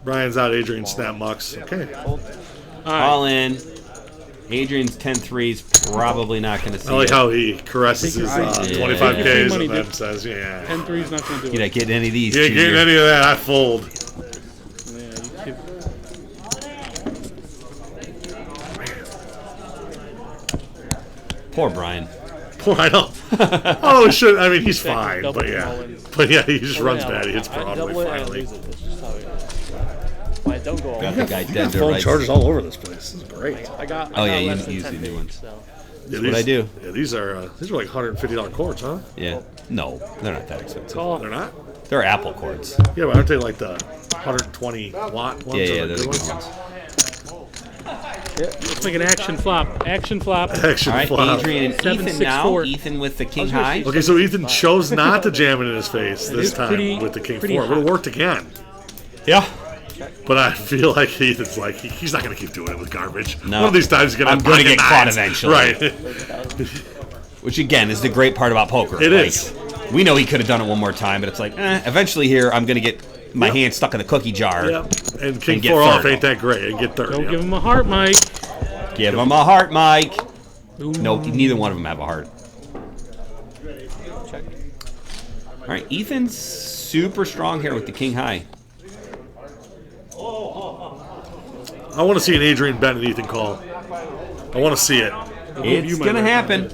Brian's out. Adrian snap mucks. Okay. All in. Adrian's 10-3's probably not going to see I like it. how he caresses his Yeah. 25Ks Money, and then dude. says, "Yeah, 10-3's not gonna do You're it. not getting any of these. you ain't getting Junior. any of that. I fold." Yeah, you keep- Poor Brian. Poor, I know. Oh, shit. I mean, he's fine, double but yeah, all-ins. but yeah, he just runs Yeah, bad. He hits I Broadway double it, I finally. lose it. That's just how it is. Why don't go all Got in. the guy You dead got to phone rights. charges all over this place. This is great. I got. Oh, I yeah, got you less than use 10 the new bigs, ones. so. Yeah, what I do. Yeah, these are like $150 cords, huh? Yeah. No, they're not that expensive. Call. They're not. They're Apple cords. Yeah, but aren't they like the 120 watt ones? Yeah, yeah, or they're the good ones. Let's make an action flop. Action flop. Action All right, flop. Adrian and 7, Ethan 6, now. 4. Ethan with the king was gonna high. say- Okay, so Ethan chose not to jam it in his face this is time pretty- with the king pretty 4. It would have hot. worked again. Yeah. But I feel like Ethan's like, he's not going to keep doing it with garbage. No. One of these times he's going I'm gonna get caught eventually. Right. Which again is the great part about poker. It Like, is. We know he could have done it one more time, but it's like, eventually here I'm gonna get my hand stuck in the cookie jar. Yep. And king And get 4 off third. ain't that great. And get third. Don't yep. give him a heart, Mike. Give him a heart, Mike. Ooh. No, neither one of them have a heart. Check. All right, Ethan's super strong here with the king high. I want to see an Adrian Bet and Ethan call. I want to see it. It's you might gonna like happen.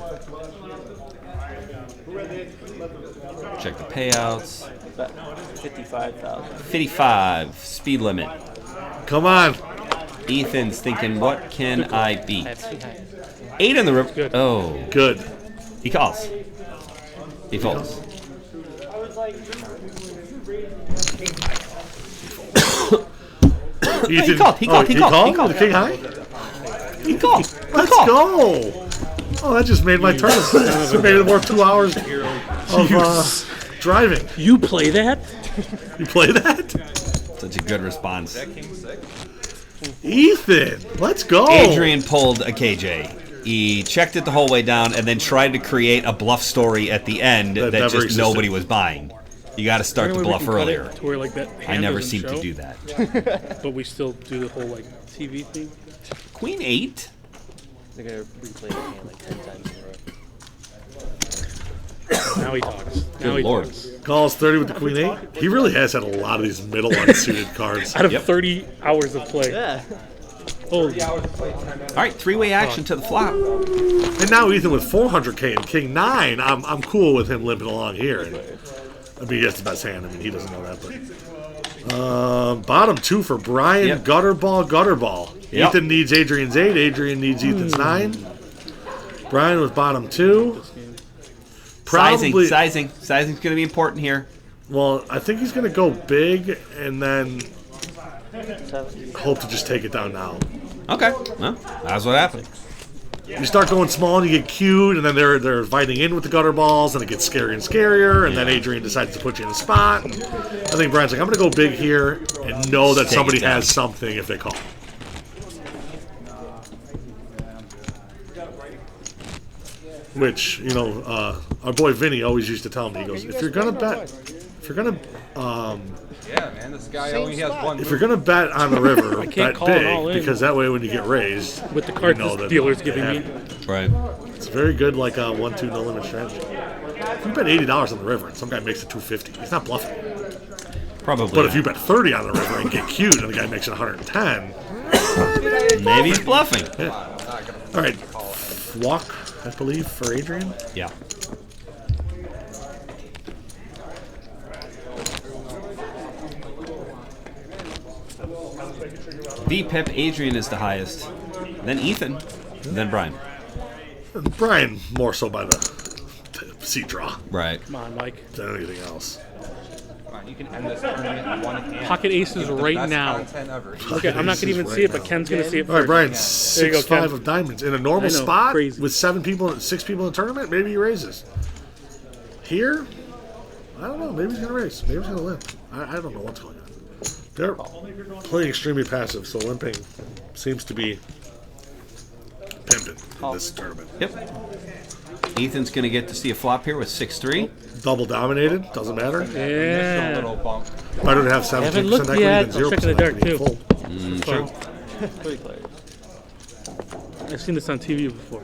Check the payouts. Bet 55,000. 55 speed limit. Come on. Ethan's thinking, what can I beat? I have 2 high. 8 on the river. Good. Oh, Good. he calls. He folds. Ethan. he called, he called, he called, he called. The king high? He called. Let's go. Oh, that just made my turn. It made it worth 2 hours of driving. You play that? You play that? Such a good response. Ethan, let's go. Adrian pulled a KJ. He checked it the whole way down and then tried to create a bluff story at the end that never just existed. nobody was buying. You got to start the Anyway, we bluff can cut it earlier. To where, like, that I hand never doesn't seem to show, do that. But we still do the whole like TV thing. Queen 8. They're gonna replay the hand like 10 times in a row. Now he talks. Now Good he lord. talks. Calls 30 with the queen 8. He really has had a lot of these middle unsuited cards. Out of Yep. 30 hours of play. Yeah. Holy. All right, three-way action to the flop. And now Ethan with 400k and king 9. I'm cool with him limping along here. And, I mean, he has the best hand. I mean, he doesn't know that, but bottom 2 for Brian. Yep. Gutter ball. Yep. Ethan needs Adrian's 8. Adrian needs Ethan's 9. Brian with bottom 2. Probably. Sizing's going to be important here. Well, I think he's going to go big and then hope to just take it down now. Okay, well, that's what happened. You start going small and you get cute, and then they're inviting in with the gutter balls, and it gets scarier and scarier, and then Adrian decides to put you in a spot. And I think Brian's like, I'm going to go big here and know that Take it somebody down. has something if they call. Which, you know, our boy Vinny always used to tell me, he goes, if you're going to bet, Yeah, man, this guy only has one. if you're going to bet on the river, can't bet call it all big, in. because that way when you get raised, With the card you know this that dealer's they giving have me. it. Right. It's very good, like a 1-2 no limit strategy. If you bet $80 on the river and some guy makes it $250, he's not bluffing. Probably. But if you bet 30 on the river and get cute and the guy makes it 110, maybe he's bluffing. all right, walk, I believe, for Adrian. Yeah. VPIP Adrian is the highest. Then Ethan. Then Brian. And Brian more so by the seat draw Right. Come on, Mike. than anything else. Come on, you can end this tournament in one hand. Pocket aces The right best now. content ever. Okay, I'm not gonna even see it, but Ken's gonna see it All right, first. Brian, There you go, 6-5 Ken. of diamonds in a normal I know, spot crazy. with 6 people in the tournament. Maybe he raises. Here, I don't know. Maybe he's gonna raise. Maybe he's gonna limp. I don't know what's going on. They're playing extremely passive, so limping seems to be pimping in this tournament. Yep. Ethan's going to get to see a flop here with 6-3. Double dominated, doesn't matter. A Yeah. little bump. Better to have 17% Haven't looked equity yet. than I'll check 0% in the dark, equity too. full. Fun. 3 players. I've seen this on TV before.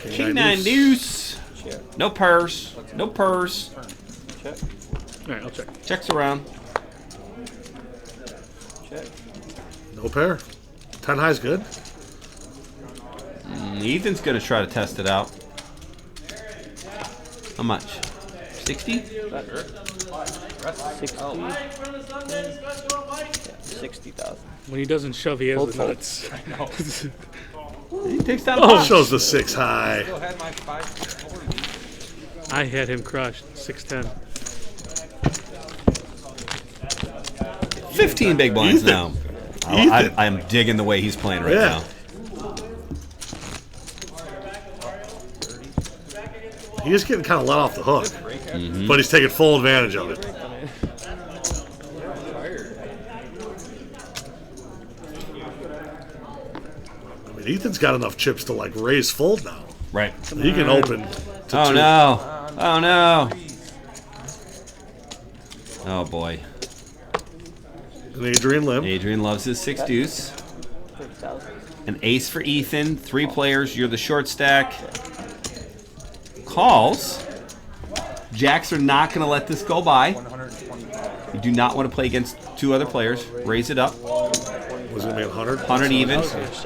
King 9 deuce. No purse. No purse. Check. All right, I'll check. Checks around. Check. No pair. 10 high's good. Ethan's going to try to test it out. How much? 60? 60. 60,000. When he doesn't shove, he has Fold, the fold. nuts. He takes down Oh, Shows the 6 high. Still had my 540. I had him crushed. 610. 15 big blinds Ethan. now. Ethan. I'm digging the way he's playing right Yeah. now. He is getting kind of let off the hook, but he's taking full advantage of it. I mean, Ethan's got enough chips to like raise fold now. Right. He can open to Oh 2. no. Oh no. Oh boy. And Adrian Lim. Adrian loves his 6 deuce. 30,000. An ace for Ethan. 3 players. You're the short stack. Calls. Jacks are not going to let this go by. 120. You do not want to play against 2 other players. Raise it up. Was it going to be 100? 100 even.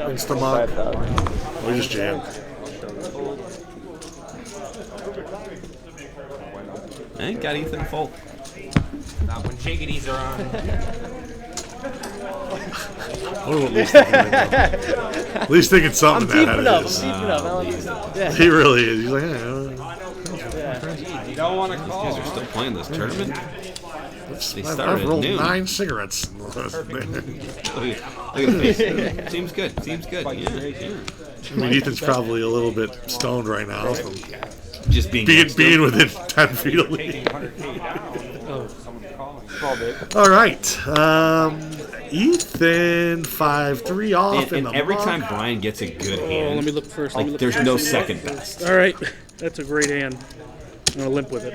Instamont. 5,000. We just jammed. And got Ethan full. Not when jiggities are on. I wonder what Lee's thinking right now. Lee's thinking something Deep that enough. is. I'm deep enough. I like this. He really is. He's like, You don't want to call. They're still playing this tournament. They I've started at rolled noon. 9 cigarettes. Look at the face. Seems good. Seems good. Yeah. I mean, Ethan's probably a little bit stoned right now from Just being being within 10 feet of Lee. 100K down. Oh, Small big. All right. Ethan 5-3 off in And the every muck. time Brian gets a good Oh, let hand, me look first. like there's no second best. All right, that's a great hand. I'm gonna limp with it.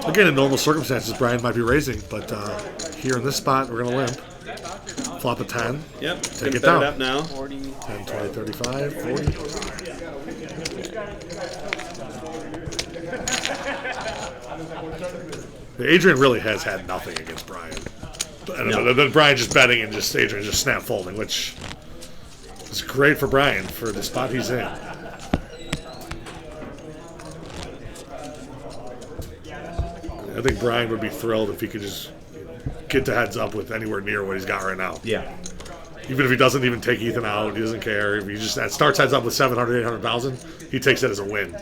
Again, in normal circumstances, Brian might be raising, but here in this spot, we're going to limp. Flop a 10. Yep. Take it down. up now. 40. 10, 20, 35, 40. Adrian really has had nothing against Brian. And then Brian just betting and just Adrian just snap folding, which is great for Brian for the spot he's in. I think Brian would be thrilled if he could just get to heads up with anywhere near what he's got right now. Yeah. Even if he doesn't even take Ethan out, he doesn't care. If he just starts heads up with 700, 800,000, he takes it as a win.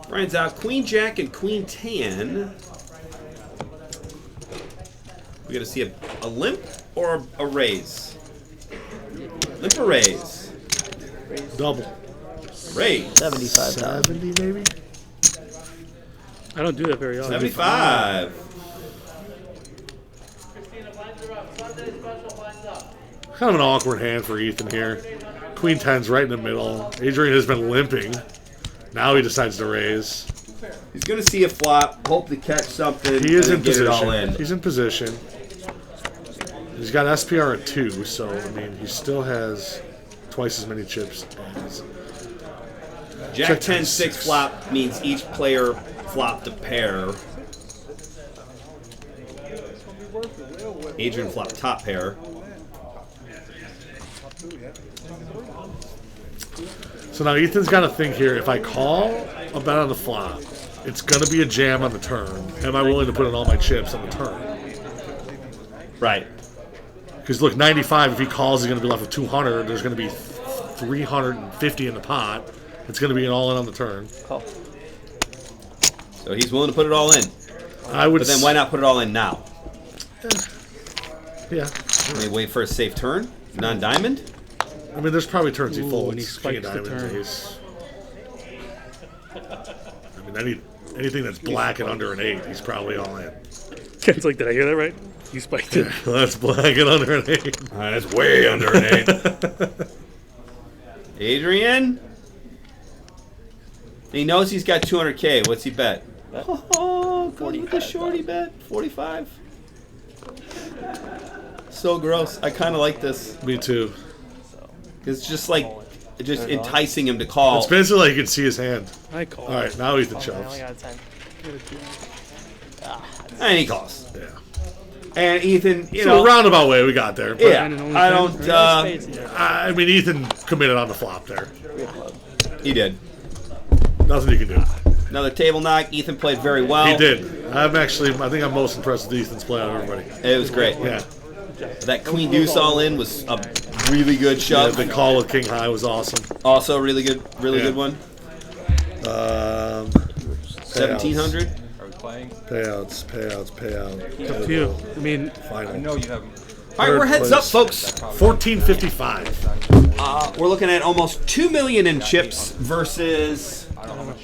Brian's out. Queen Jack and Queen 10. We gonna see a limp or a raise? Limp or raise? Double. Raise. 75,000. 70 maybe? I don't do that very often. 75. Kind of an awkward hand for Ethan here. Queen 10's right in the middle. Adrian has been limping. Now he decides to raise. He's gonna see a flop. Hope to catch something. He is and in get it all position. in. He's in position. He's got SPR at 2, so I mean he still has twice as many chips as Jack 10-6 flop means each player flopped a pair. Adrian flopped top pair. So now Ethan's got to think here, if I call a bet on the flop, it's going to be a jam on the turn. Am I willing to put in all my chips on the turn? Right. Because look, 95, if he calls, he's going to be left with 200. There's going to be 350 in the pot. It's going to be an all-in on the turn. Call. So he's willing to put it all in. I would But then why not put it all in now? Yeah. Maybe wait for a safe turn? Non-diamond? I mean, there's probably turns he Ooh, folds. and he King of spikes the diamonds, turn. ace. I mean, anything that's black and under an 8, he's probably all in. Ken's like, did I hear that right? You spiked it. That's black and under an 8. That's way under an 8. Adrian? He knows he's got 200K. What's he bet? Oh, go with the shorty bet. 45. So gross. I kind of like this. Me too. It's just like, just enticing him to call. It's basically like you can see his hand. I call. All right, now Ethan I shoves. only got a 10. And he calls. Yeah. And Ethan, you So know, a roundabout way we got there. But yeah, And only I 10, don't, right? Spades in there. I mean, Ethan committed on the flop there. he did. Nothing you can do. Another table knock. Ethan played very well. He did. I think I'm most impressed with Ethan's play out of everybody. It was great. Yeah. That queen deuce all in was a really good Yeah, shove. the call with King High was awesome. Also, really good Yeah. one. 1700. Are we playing? Payouts. Up to you. I mean, I Final. know you have. All right, we're heads up, folks. 1455. We're looking at almost 2 million in chips versus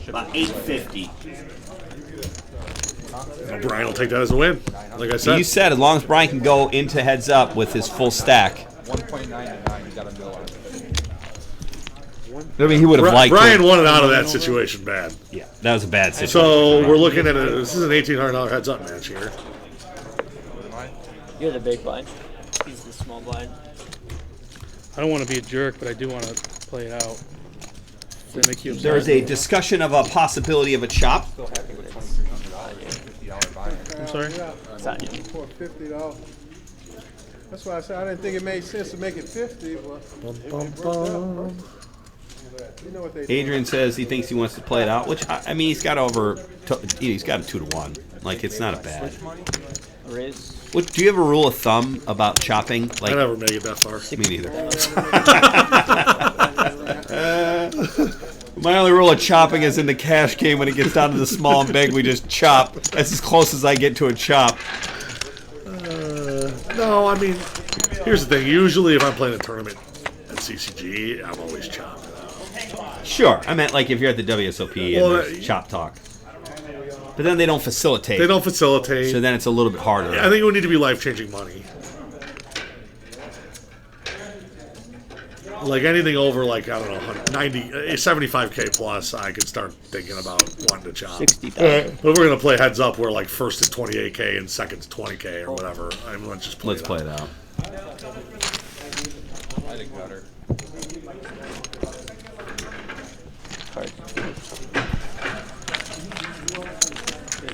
about 850. Brian will take that as a win. Like I said. You said as long as Brian can go into heads up with his full stack. 1.99. You got to know. I mean, he would have liked Brian it. wanted out of that situation bad. Yeah, that was a bad situation. So we're looking at this is an $1,800 heads up match here. You're the big blind. He's the small blind. I don't want to be a jerk, but I do want to play it out. Does that make you upset? There is a discussion of a possibility of a chop. I'm sorry? It's not you. For $50. That's why I said I didn't think it made sense to make it 50, but you know what they do. Adrian says he thinks he wants to play it out, which I mean he's got he's got a 2-1. Like it's not a bad. Raise. What, do you have a rule of thumb about chopping? I Like never make it that far. me neither. My only rule of chopping is in the cash game when it gets down to the small and big, we just chop. That's as close as I get to a chop. No, No, I mean, here's the thing. Usually, if I'm playing a tournament at CCG, I'm always chopping. Sure. I meant like if you're at the WSOP and Well, there's chop talk. But then they don't facilitate. They don't facilitate. So then it's a little bit harder. I think it would need to be life-changing money. Like anything over, like, I don't know, 75K plus, I could start thinking about wanting to chop. 60,000. But if we're going to play heads up, where like first is 28K and second's 20K or whatever. I mean, let's just play Let's play it out. I think better.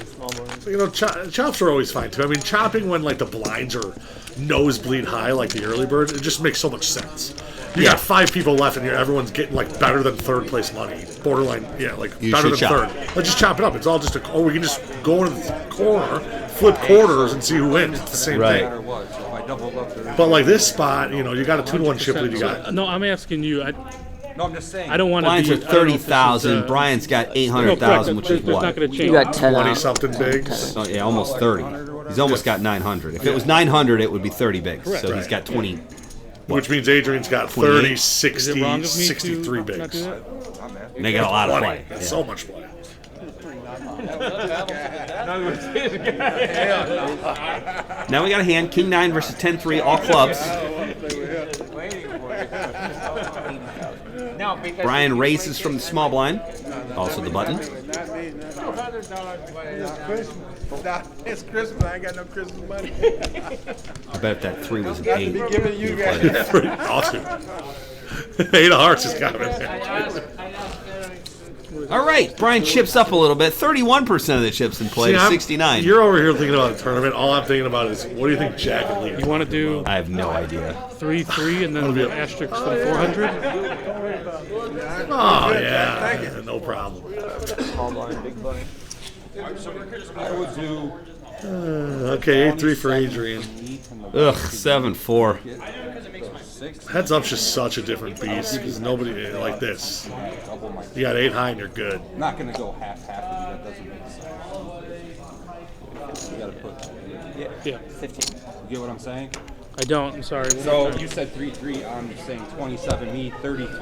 Small blind. So, you know, chops are always fine too. I mean, chopping when like the blinds are nosebleed high, like the early bird, it just makes so much sense. You got 5 people left, and everyone's getting like better than third place money, borderline, like You better than should chop. third. Let's just chop it up. It's all just we can just go into the corner, flip quarters, and see who wins. It's the same Right. No matter what. So if I double up, there's But like this spot, you know, you got a 2-1 chip lead. You got No, I'm asking you. no, I'm just saying. I don't want to Brian's be. at 30,000. Brian's got 800,000, which is That's not what? going to change. You got 10 20 out. something bigs. So, yeah, almost 30. He's almost got 900. If it was 900, it would be 30 bigs. So he's Right. got 20. Which means Adrian's got 28? 30, Is 60, it wrong of me 63 to not bigs. do that? And they got a lot of 20. play. That's Yeah. so much play. Now we got a hand. King 9 versus 10-3, all clubs. No, because Brian raises from the small blind. Also the button. It's Christmas. I ain't got no Christmas money. I bet if that 3 was an 8. Be giving you you'd guys. play it. Pretty awesome. 8 of hearts has got him in there. All right, Brian chips up a little bit. 31% of the chips in play, See, I'm- 69. You're over here thinking about a tournament. All I'm thinking about is, what do you think Jack and Lee? You want to do I have no idea. 3-3 and then That'll be a- asterisk for the 400? Oh, yeah. No problem. Small blind, big blind. I would do Okay, 8-3 for Adrian. Ugh, 7-4. Heads up's just such a different beast because nobody like this. double my. You got 8 high and you're good. I'm not gonna go half. That doesn't make sense. You gotta put. Yeah. 15. You get what I'm saying? I don't. I'm sorry. So you said 3-3. I'm saying 27 me, 33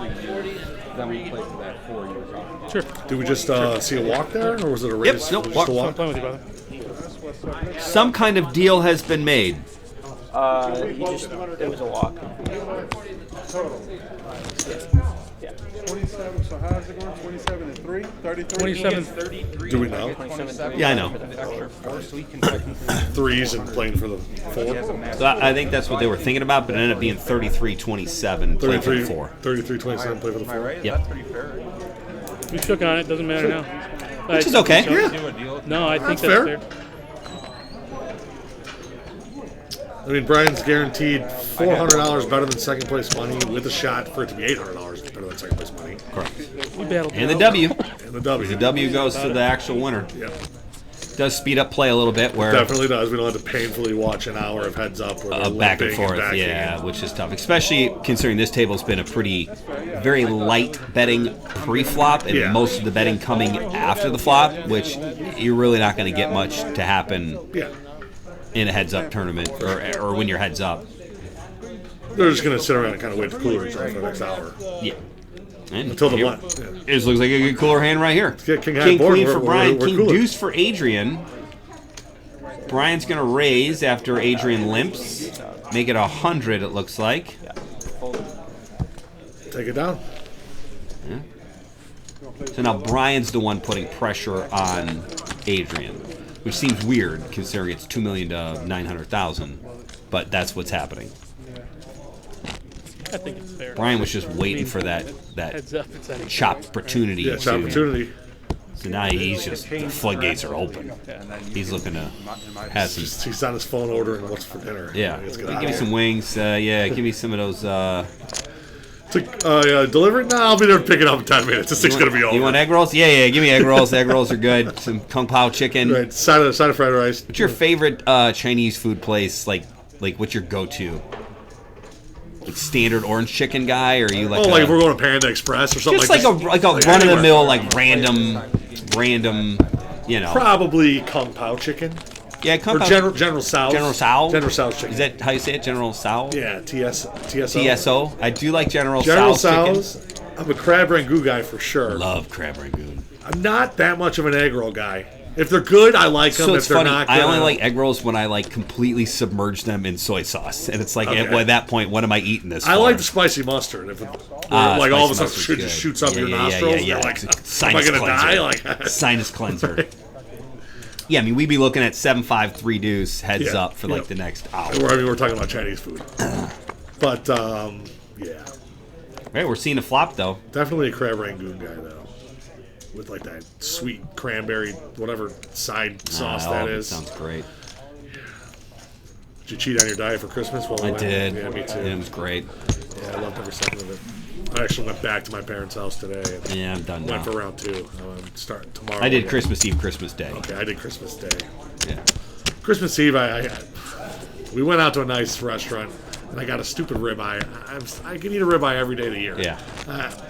you. Then we play for that 4 you were talking about. Sure. Did we just see a walk there, or was it a Yep, raise? nope, Just walk. a I'm walk. playing with you, brother. Some kind of deal has been made. It was a walk. Yeah. 27. So how's it going? 27 and 3, 33. 27. Do we know? 27. Yeah, I know. Extra 4, so he can technically. Threes and playing for the 4. So I think that's what they were thinking about, but it ended up being 33-27, playing for the 4. 33-27, play for the 4. Right? Yep. That's pretty fair. We shook on it. Doesn't matter now. Which is okay. Do a deal. No, I think That's that's fair. fair. I mean, Brian's guaranteed $400 better than second place money with a shot for it to be $800 better than second place money. Correct. We battled. And the W. And the W. The W goes to the actual winner. Yeah, Does speed up play a little bit where definitely does. We don't have to painfully watch an hour of heads up or back and forth, yeah, which is tough. Especially considering this table's been a very light betting pre-flop, and Yeah. most of the betting coming after the flop, which you're really not going to get much to happen Yeah. in a heads-up tournament or when you're heads up. They're just going to sit around and kind of wait the cooler for the next hour. Yeah. And Until the here- one. Yeah. This looks like a good cooler hand right here. get king high King board, queen we're- for Brian, we're king cooler. deuce for Adrian. Brian's going to raise after Adrian limps. Make it 100, it looks like. Take it down. So now Brian's the one putting pressure on Adrian, which seems weird considering it's 2 million to 900,000, but that's what's happening. I think it's fair. Brian was just waiting for that Heads up. It's at chop opportunity. Yeah, it's an opportunity. So now he's just, the floodgates are open. He's looking to have some. He's on his phone ordering what's for dinner. Yeah, Let's get give out me of some here. wings. Yeah, give me some of those. Deliver it? No, I'll be there to pick it up in 10 minutes. This thing's going to be over. You want egg rolls? Yeah, give me egg rolls. Egg rolls are good. Some kung pao chicken. Right, side of fried rice. What's your favorite Chinese food place? Like what's your go-to? Like standard orange chicken guy, or are you like Like if we're going to Panda Express or something just like like a run-of-the-mill, like random, you know? Probably Kung Pao chicken. Yeah, Or compound. General Sal's. General Tso. General Sal's chicken. Is that how you say it? General Tso. Yeah, TSO. TSO. I do like General General Tso's Sal's. chicken. I'm a crab rangoon guy for sure. Love crab rangoon. I'm not that much of an egg roll guy. If they're good, I like them. So if it's they're funny. not good, I only don't. like egg rolls when I like completely submerge them in soy sauce, and it's like Okay. at that point, what am I eating this? I for? like the spicy mustard. If it, like all of a sudden spicy shit mustard's just good. shoots up Yeah, your yeah, nostrils, yeah, and you're like, It's a am I sinus gonna die? cleanser. Like Sinus cleanser. Yeah, I mean, we'd be looking at 7-5 3 deuce heads Yeah, up for like the next hour. I mean, we're talking about Chinese food, but yeah, Right, we're seeing a flop though. definitely a crab rangoon guy though, with like that sweet cranberry whatever side sauce that is. Sounds great. Did you cheat on your diet for Christmas? Well, I did. Yeah, me too. Yeah, it was great. Yeah, I loved every second of it. I actually went back to my parents' house today. And Yeah, I'm done went now. for round 2. Start tomorrow. I did again. Christmas Eve, Christmas Day. Okay, I did Christmas Day. Yeah. Christmas Eve, we went out to a nice restaurant, and I got a stupid ribeye. I can eat a ribeye every day of the year. Yeah.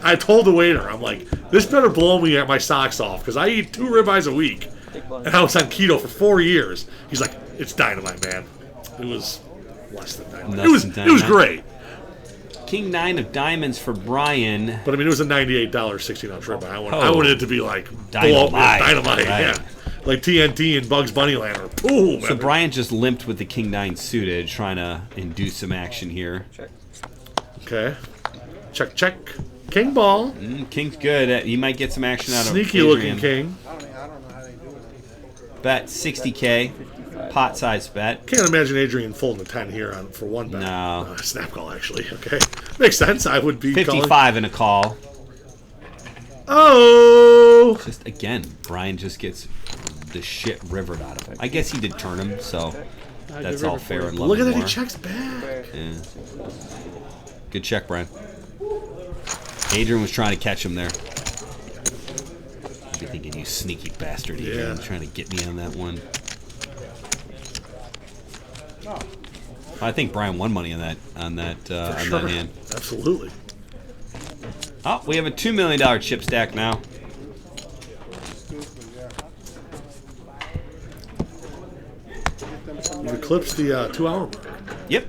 I told the waiter, I'm like, this better blow me my socks off, because I eat 2 ribeyes a week, and I was on keto for 4 years. He's like, it's dynamite, man. It was less than dynamite. Less It was than it was dynamite. great. King 9 of diamonds for Brian. But I mean, it was a $98 16-ounce ribeye. I wanted it to be like Dynamite. dynamite, Right. yeah, like TNT and Bugs Bunny Land, or boom. So Brian just limped with the King 9 suited, trying to induce some action here. Check. Okay, check. King ball, King's good. He might get some action out sneaky of looking Adrian. king. I don't know how they do it. Bet 60K. Pot size bet. Can't imagine Adrian folding a 10 here for one bet. No. Snap call actually. Okay, makes sense. I would be 55 calling. in a call. Oh, Just again, Brian just gets the shit rivered out of him. I guess he did turn him, so that's all fair and love. look at and that! He war. checks back. Yeah. Good check, Brian. Adrian was trying to catch him there. You're thinking, you sneaky bastard, Adrian, Yeah. trying to get me on that one. I think Brian won money on that Sure. hand. Absolutely. Oh, we have a $2 million chip stack now. You've eclipsed the 2-hour mark. Yep.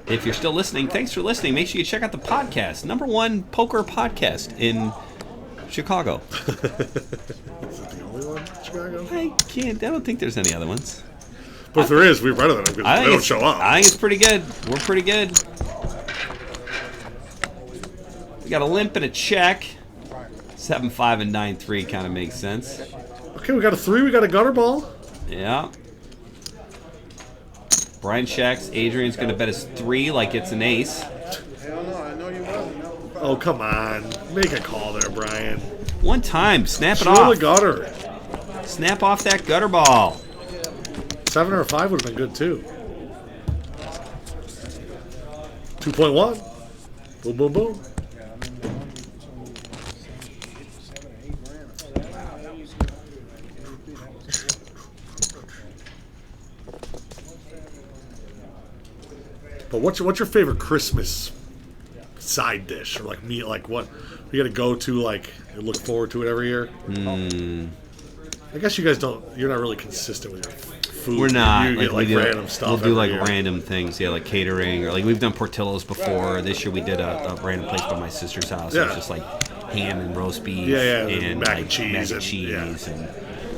If you're still listening, thanks for listening. Make sure you check out the podcast. #1 poker podcast in Chicago. Is it the only one in Chicago? I don't think there's any other ones. But if there is, we're better than them because they don't it's- show up. I think it's pretty good. We're pretty good. We got a limp and a check. 7-5 and 9-3 kind of makes sense. Okay, we got a 3. We got a gutter ball. Yeah. Brian checks. Adrian's going to bet his 3 like it's an ace. Hell no, I know you wasn't. Oh, come on. Make a call there, Brian. One time. Snap it Show off. the gutter. Snap off that gutter ball. 7 or 5 would have been good, too. 2.1. Boom, boom, boom. But what's your favorite Christmas side dish, or like meat? Like what you got to go to, like you look forward to it every year? I guess you guys don't. You're not really consistent with your food. We're not. You get like we do, random stuff. We'll do every like year. random things, yeah, like catering, or like we've done Portillo's before. This year we did a random place by my sister's house. It was Yeah. just like ham and roast beef, Yeah, and mac and like, cheese mac and and- cheese, yeah. and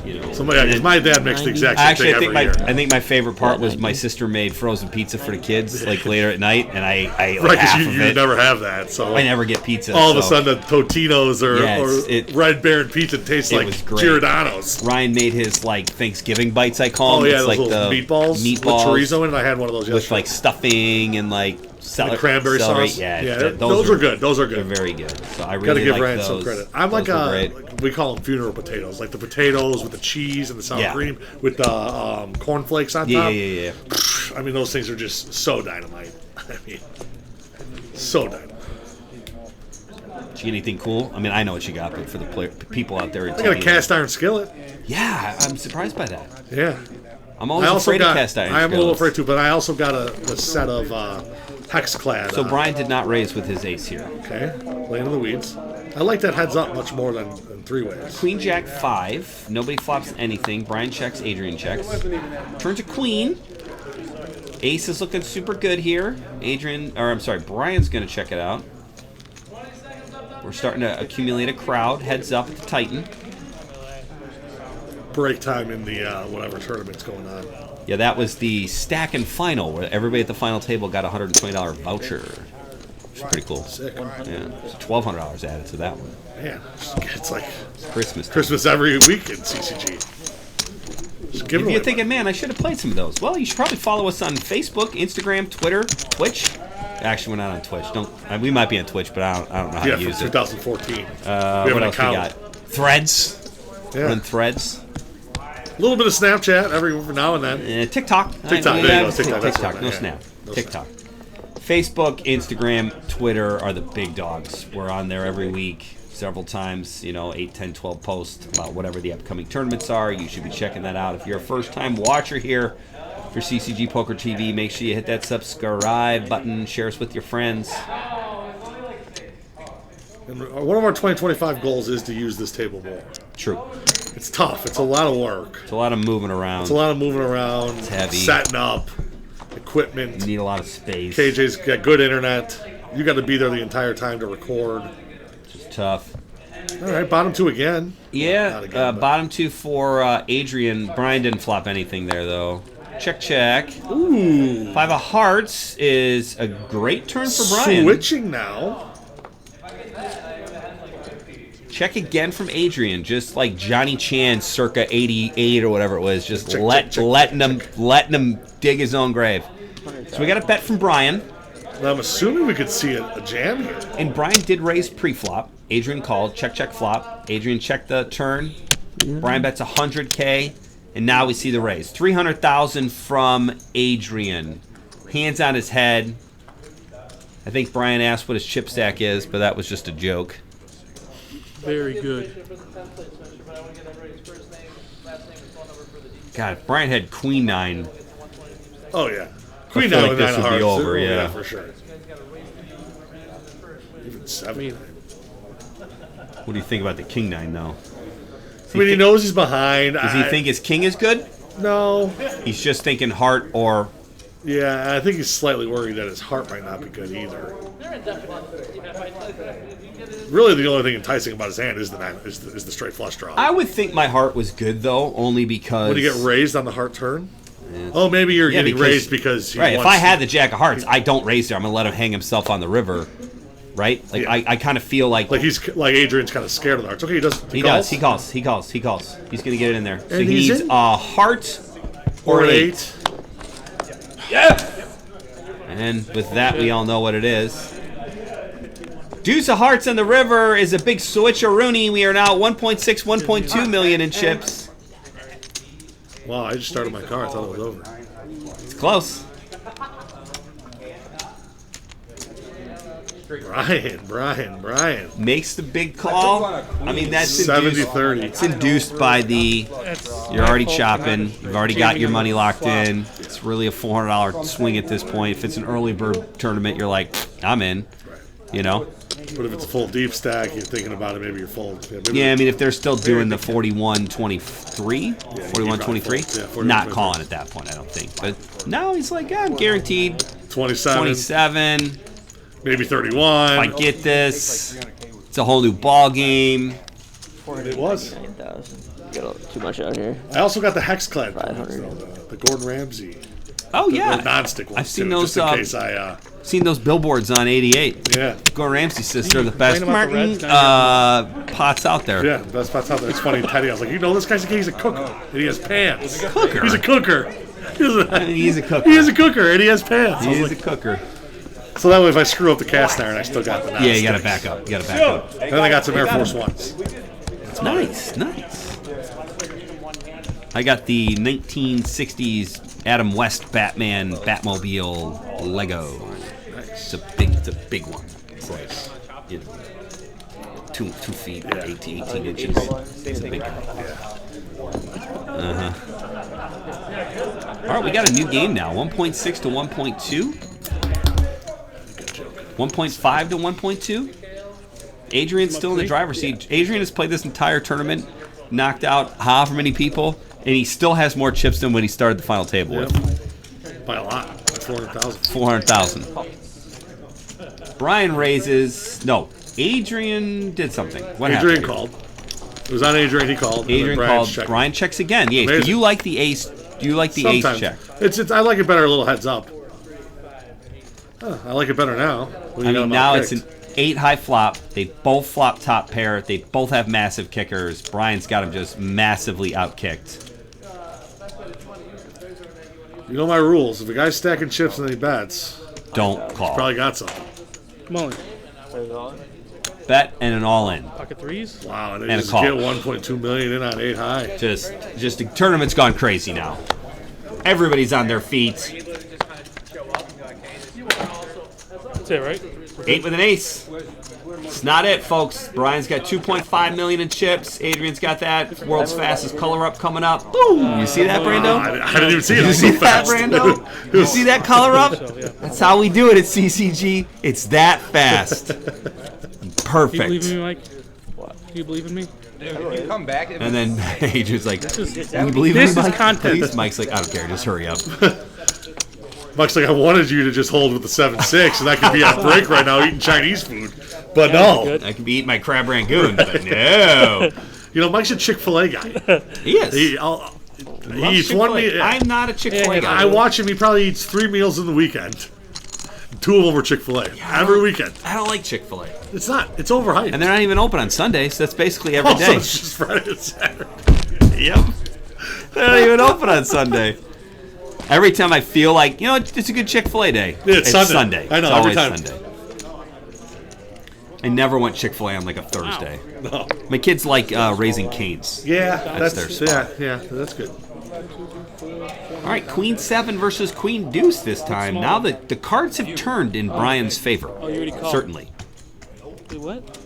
you know. So my dad makes the exact same Actually, I thing think every year. I think my favorite part was my sister made frozen pizza for the kids like later at night, and I ate Right, like half because of you it. never have that. So I never get pizza. all of a so sudden, the Totino's or Red Baron pizza tastes it like was great. Giordano's. Ryan made his like Thanksgiving bites. I call Oh them. yeah, It's those like little the meatballs with chorizo in it. I had one of those with yesterday. like stuffing and like And the cranberry celery. sauce. Yeah, those are good. Those are They're good. very good. So I really Got to give like Ryan those. some credit. I'm Those like were great. we call them funeral potatoes, like the potatoes with the cheese and the sour Yeah. cream with the cornflakes on Yeah, top. yeah. I mean, those things are just so dynamite. I mean, so dynamite. Did you get anything cool? I mean, I know what you got, but for the people out there, I got a cast iron skillet. Yeah, I'm surprised by that. Yeah. I'm I always also afraid got. of cast iron. I am a little skillets. afraid too, but I also got a set of hex clad. So Brian did not raise with his ace here. Okay, land of the weeds. I like that heads up much more than three ways. Queen Jack 5. Nobody flops anything. Brian checks. Adrian checks. Turn to Queen. Ace is looking super good here. Brian's going to check it out. We're starting to accumulate a crowd. Heads up at the Titan. Break time in the whatever tournament's going on. Yeah, that was the stack and final where everybody at the final table got a $120 voucher. Which is pretty cool. Sick. Yeah, so $1,200 added to that one. Man, it's like Christmas every week in CCG. Just If you're thinking, man, I should have played some of those. Well, you should probably follow us on Facebook, Instagram, Twitter, Twitch. Actually, we're not on Twitch. We might be on Twitch, but I don't know how to use it. 2014. We What have an else account. we got? Threads. Yeah. We're on Threads. A little bit of Snapchat every now and then. TikTok. TikTok, there you go, TikTok, that's TikTok. right, No yeah. Snap. No TikTok. Facebook, Instagram, Twitter are the big dogs. We're on there every week, several times, 8, 10, 12 posts about whatever the upcoming tournaments are. You should be checking that out. If you're a first-time watcher here for CCG Poker TV, make sure you hit that subscribe button, share us with your friends. And one of our 2025 goals is to use this table more. True. It's tough. It's a lot of work. It's a lot of moving around. It's a lot of moving around. It's heavy. Setting up. Equipment. You need a lot of space. KJ's got good internet. You got to be there the entire time to record. It's tough. All right, bottom two again. Yeah, Not again, but- bottom two for Adrian. Brian didn't flop anything there, though. Check. Ooh. 5 of Hearts is a great turn for Brian. Switching now. Check again from Adrian, just like Johnny Chan circa 88 or whatever it was, just Check, letting him dig his own grave. So we got a bet from Brian, And I'm assuming we could see a jam here. and Brian did raise pre-flop. Adrian called, check, flop. Adrian checked the turn. Brian bets 100K, and now we see the raise. 300,000 from Adrian. Hands on his head. I think Brian asked what his chip stack is, but that was just a joke. Very good. God, if Brian had Queen 9. Oh, yeah. Queen feel nine like with this nine of would be hearts. over, yeah. For sure. Even 7. What do you think about the King 9, though? I mean, he knows he's behind. Does he think his King is good? No. He's just thinking heart or... Yeah, I think he's slightly worried that his heart might not be good either. Really, the only thing enticing about his hand is the nine, is the straight flush draw. I would think my heart was good, though, only because... When you get raised on the heart turn? Oh, maybe you're getting raised because he right, if wants I had the Jack of Hearts, I don't raise there. I'm going to let him hang himself on the river, right? Like, Yeah. I kind of feel like... like Adrian's kind of scared of the hearts. Okay, he does. He calls. He calls. He's going to get it in there. So And he he's needs in? a heart Or or an 8. 8. And with that, we all know what it is. Deuce of Hearts on the river is a big switcheroonie. We are now 1.6, 1.2 million in chips. Wow, I just started my car. I thought it was over. It's close. Brian. Makes the big call. I mean, that's induced. 70-30. It's induced by the... You're already chopping. You've already got your money locked in. It's really a $400 swing at this point. If it's an early bird tournament, you're like, I'm in. You know? But if it's a full deep stack, you're thinking about it, maybe you're full. Yeah, I mean, if they're still doing the 41-23, 41-23, Yeah, not 41-23. calling at that point, I don't think. But now he's like, I'm guaranteed 27, 27. maybe 31. If I get this, it's a whole new ball game. It was. 9,000. Got too much out here. I also got the Hexclad 500. the Gordon Ramsay. Oh yeah, The non-stick ones I've seen too, those. just in case I. Seen those billboards on 88. Yeah. Gordon Ramsay's sister, the best. Complain about the Martin Reds, pots out there. Yeah, that's spots out there. It's funny, Teddy. I was like, this guy's he's a cooker, and he has pants. Cooker. He's a cooker. He's a cooker. He is a cooker, and he has pants. I was He's like, a cooker. so that way, if I screw up the cast iron, I still got the non-stick. Yeah, you gotta back up. You gotta back up. And then I got some Air Force Ones. Nice. I got the 1960s Adam West Batman Batmobile Lego. It's a big one. It's like, 2 feet, 18 inches. It's a big one. All right, we got a new game now. 1.6 to 1.2. 1.5 to 1.2. Adrian's still in the driver's seat. Adrian has played this entire tournament, knocked out however many people, and he still has more chips than when he started the final table with. By a lot. 400,000. 400,000. Brian raises. No, Adrian did something. What Adrian happened? called. It was on Adrian. He called. Adrian called. Brian checks again. The ace. Do you like the ace? Do you like the ace check? I like it better. A little heads up. I like it better now. I mean, now it's an 8 high flop. They both flop top pair. They both have massive kickers. Brian's got him just massively outkicked. You know my rules. If a guy's stacking chips and he bets, don't call. Probably got something. Mullen. Bet and an all-in. Pocket threes. Wow, and, and just a call. Get 1.2 million in on 8 high. Just the tournament's gone crazy now. Everybody's on their feet. That's it, right? 8 with an ace. It's not it, folks. Brian's got 2.5 million in chips. Adrian's got that. World's fastest color up coming up. Boom! You see that, Brando? I didn't even see it. You see that, Brando? You see that color up? That's how we do it at CCG. It's that fast. Perfect. Do you believe in me, Mike? What? Do you believe in me? If you come back, And then Adrian's like, This is "Can you believe in me, Mike? content. Please?" Mike's like, "I don't care. Just hurry up." Mike's like, I wanted you to just hold with the 7-6, and I could be on break right now eating Chinese food. But no. I could be eating my crab rangoon, but no. You know, Mike's a Chick-fil-A guy. He is. He eats one meal. I'm not a Chick-fil-A guy. I watch him. He probably eats 3 meals in the weekend. 2 of them are Chick-fil-A. Every weekend. I don't like Chick-fil-A. It's not. It's overhyped. And they're not even open on Sundays. So that's basically every day. Also, it's just Friday and Saturday. Yep. They're not even open on Sunday. Every time I feel like, it's a good Chick-fil-A day. It's Sunday. I know, It's every always time. Sunday. I never want Chick-fil-A on like a Thursday. No. My kids like Raising Cane's. Yeah, That's their spot. Yeah, that's good. All right, Queen 7 versus Queen Deuce this time. Now that the cards have turned in Brian's favor. Oh, you already called. Certainly. Wait, what?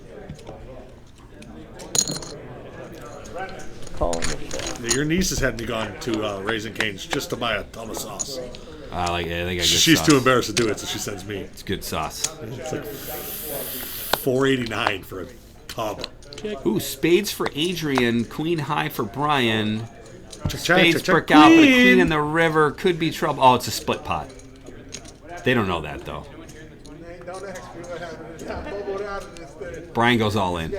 Your niece has had me gone to Raising Cane's just to buy a ton of sauce. I think I get She's sauce. too embarrassed to do it, so she sends me. It's good sauce. It's like $4.89 for a tub. Ooh, spades for Adrian, queen high for Brian. Check, Spades brick out, but a queen in the river could be trouble. Oh, it's a split pot. They don't know that, though. Brian goes all in.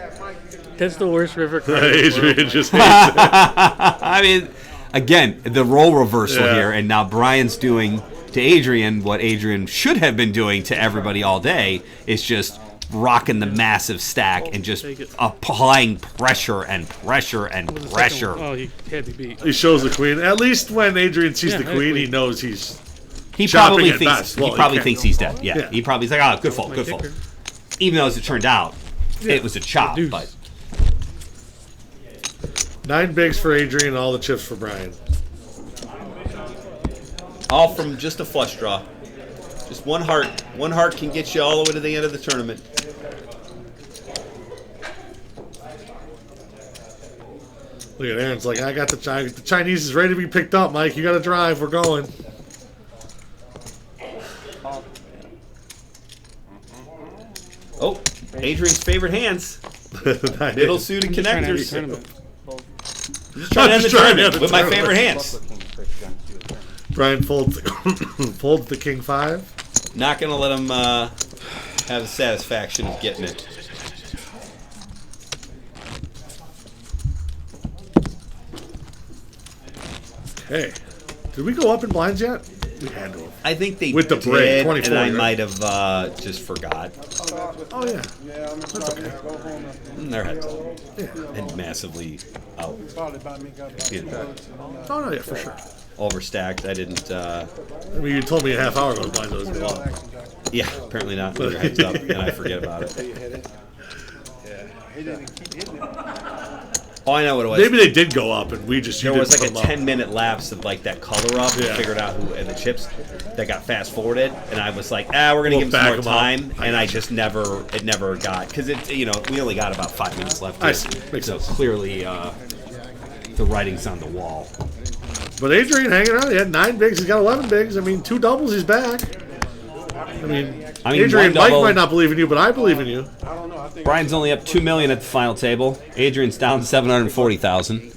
That's the worst river card. Adrian just hates it. I mean, again, the role reversal here, and now Brian's doing to Adrian what Adrian should have been doing to everybody all day, is just rocking the massive stack and just applying pressure and pressure and pressure. Oh, he had to beat. He shows the queen. At least when Adrian sees the queen, he knows he's He chopping probably at thinks best. Well, he probably can't. thinks he's dead. Yeah. Yeah. He probably's like, oh, good fault, good fault. Even though as it turned out, it was a chop. Deuce. But 9 bigs for Adrian, all the chips for Brian. all from just a flush draw. Just one heart. One heart can get you all the way to the end of the tournament. Look at Aaron's like, I got the Chinese is ready to be picked up, Mike. You got to drive. We're going. Oh, Adrian's favorite hands. Middle suited connectors. I'm just trying to end the tournament with my favorite hands. Brian folds folds the king 5. Not going to let him have the satisfaction of getting it. Hey, did we go up in blinds yet? We had to have. I think they With the did, break, 24, and I right? might have just forgot. Oh, yeah. That's okay. Their heads up. And massively out. Oh, no, yeah, for sure. Overstacked. I didn't. I mean, you told me a half hour ago blinds was going to go up. Yeah, apparently not. Their heads up, and I forget about it. Oh, I know what it was. Maybe they did go up, and we just There you was didn't like a put 'em 10-minute lapse of like that color up. Yeah. And figured out who and the chips that got fast forwarded, and I was like, we're gonna We'll give them some more back 'em up. time, and I just never got because it we only got about 5 minutes left. I here. see. Makes So sense. clearly, the writing's on the wall. up. But Adrian hanging around. He had 9 bigs. He's got 11 bigs. I mean, 2 doubles. He's back. I mean one Adrian, Mike double. might not believe in you, but I believe in you. Brian's only up $2 million at the final table. Adrian's down to 740,000.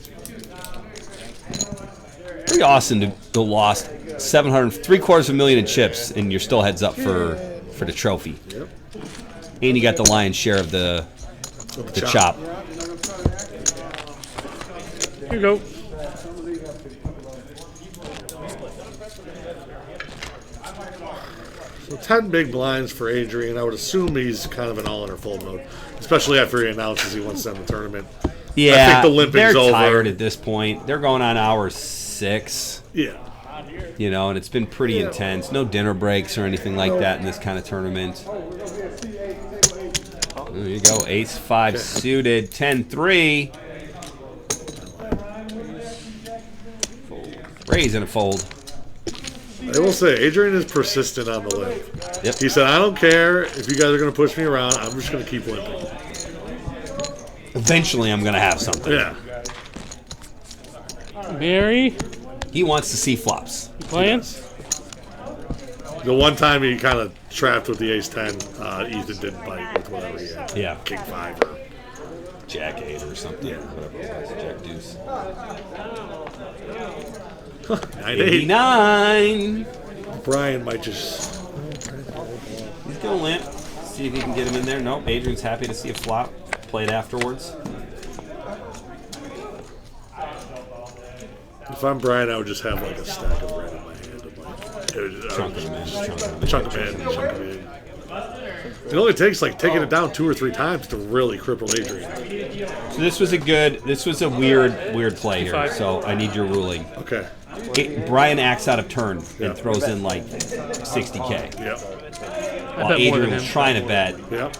Pretty awesome to lost 3/4 in chips, and you're still heads up for the trophy. Yep. And you got the lion's share of the chop. Here you go. So 10 big blinds for Adrian. I would assume he's kind of an all in or fold mode, especially after he announces he wants to end the tournament. Yeah, I think the limping's they're over. tired at this point. They're going on hour 6. Yeah. You know, and it's been pretty intense. No dinner breaks or anything like that in this kind of tournament. There you go, ace-5 suited, 10-3. Raise and a fold. I will say, Adrian is persistent on the limp. Yep. He said, I don't care if you guys are going to push me around. I'm just going to keep limping. Eventually, I'm going to have something. Yeah. Mary, He wants to see flops. you playing? The one time he kind of trapped with the ace-10, Ethan didn't bite with whatever he had. Yeah. King-5 or... Jack 8 or something. Yeah. Whatever it was. Jack deuce. 9-8. 89. Brian might just... He's going to limp. See if he can get him in there. Nope. Adrian's happy to see a flop. Played afterwards. If I'm Brian, I would just have like a stack of red in my hand. And like, Chunk him in. chunk them in. It only takes like taking it down 2 or 3 times to really cripple Adrian. So this was a weird play here. So I need your ruling. Okay. Brian acts out of turn Yeah. and throws in like 60K. Yep. While bet more Adrian than was him. trying to bet. Yep.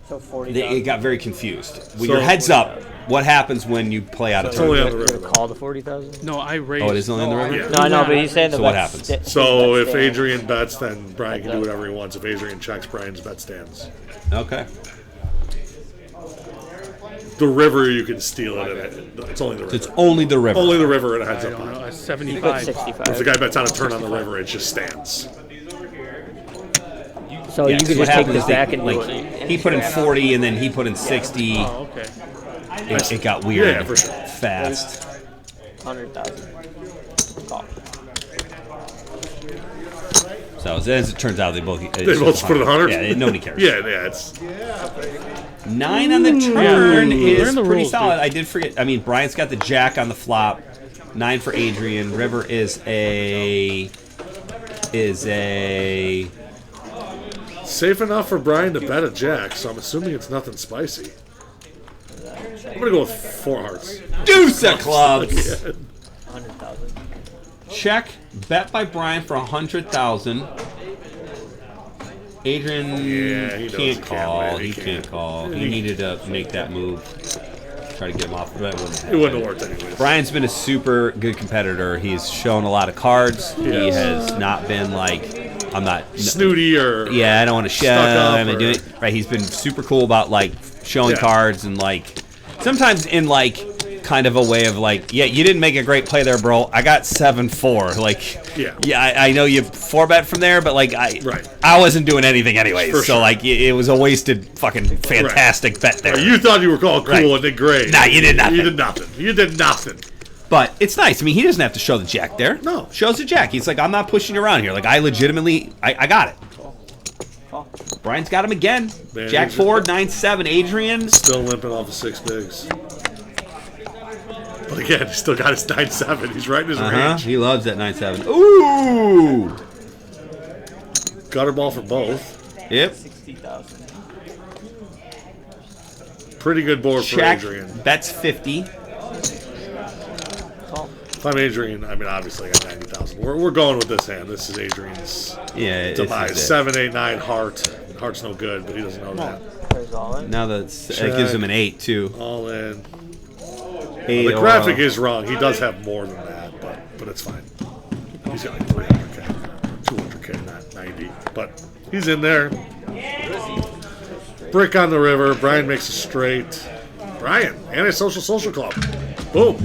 So 40. It got very confused. When So- your heads up, what happens when you play out of It's only turn? on the You're river. gonna call the 40,000? No, I raised. Oh, it is only in the river? Yeah. No, I know, but he's saying the So what bet happens? So bet if stands. Adrian bets, then Brian can do whatever he wants. If Adrian checks, Brian's bet stands. Okay. The river, you can steal it. It's only the river. It's only the river. Only the river and a heads I up don't know, on. a You put 75. 65. If the guy bets on a turn on the river, it just stands. So you Yeah, could so what just take happened this is back and do like, it. he put in 40 and then he put in 60. Oh, okay. It got weird Yeah, for sure. fast. 100,000. Call. So as it turns out, they both They both put it 100? Yeah, nobody cares. Yeah, it's 9 on the turn Learn is the pretty rules, solid. dude. I did forget. I mean, Brian's got the jack on the flop. 9 for Adrian. River is a safe enough for Brian to bet a jack, so I'm assuming it's nothing spicy. I'm gonna go with 4 hearts. deuce of clubs. Yeah. 100,000. Check. Bet by Brian for 100,000. Adrian Yeah, he knows he can't can't call. win. He He can't call. He needed to make that move. Try to get him off. But it It wouldn't have worked anyways. Brian's been a super good competitor. He's shown a lot of cards. He Yes. has not been like, I'm not. Snooty or Yeah, I don't want to show. Stuck up I'm or- doing it. Right, he's been super cool about like showing Yeah. cards and like sometimes in like kind of a way of like, yeah, you didn't make a great play there, bro. I got 7-4. Like, Yeah. I know you 4-bet from there, but like Right. I wasn't doing anything anyways. For So sure. like it was a wasted fucking fantastic bet there. You thought you were called cool Right. and did great. Nah, you did nothing. You did nothing. You did nothing. But it's nice. I mean, he doesn't have to show the jack there. No. Shows the jack. He's like, I'm not pushing you around here. Like, I legitimately, I got it. Brian's got him again. Man, Jack he's- 4, 9-7. Adrian. Still limping off of 6 bigs. But again, he still got his 9-7. He's right in his range. He loves that 9-7. Ooh. Gutter ball for both. Yep. 60,000. Pretty good board Check. for Adrian. Bets 50. Call. If I'm Adrian, I mean, obviously I got 90,000. We're going with this hand. This is Adrian's Yeah. demise. This is it. 7, 8, 9, heart. Heart's no good, but he doesn't know that. There's all in. Now that gives him an 8 too. All in. 8 The graphic is wrong. He does have more than that, but it's fine. He's got like 300K, 200K, not 90. But he's in there. Brick on the river. Brian makes a straight. Brian, antisocial social club. Boom.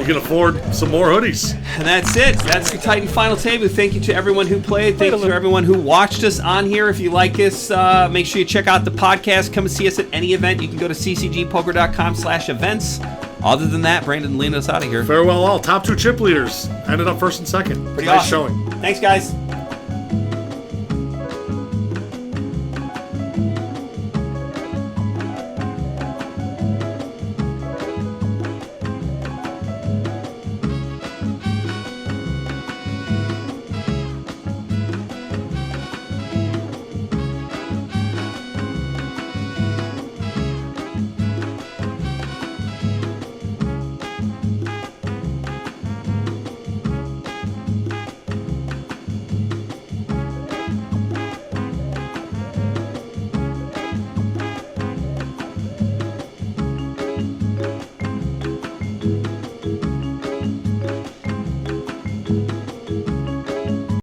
You can afford some more hoodies. And that's it. That's the Titan Final Table. Thank you to everyone who played. Thank you to everyone who watched us on here. If you like us, make sure you check out the podcast. Come and see us at any event. You can go to ccgpoker.com/events. Other than that, Brandon, lead us out of here. Farewell all. Top 2 chip leaders ended up first and second. Pretty nice awesome. showing. Thanks, guys.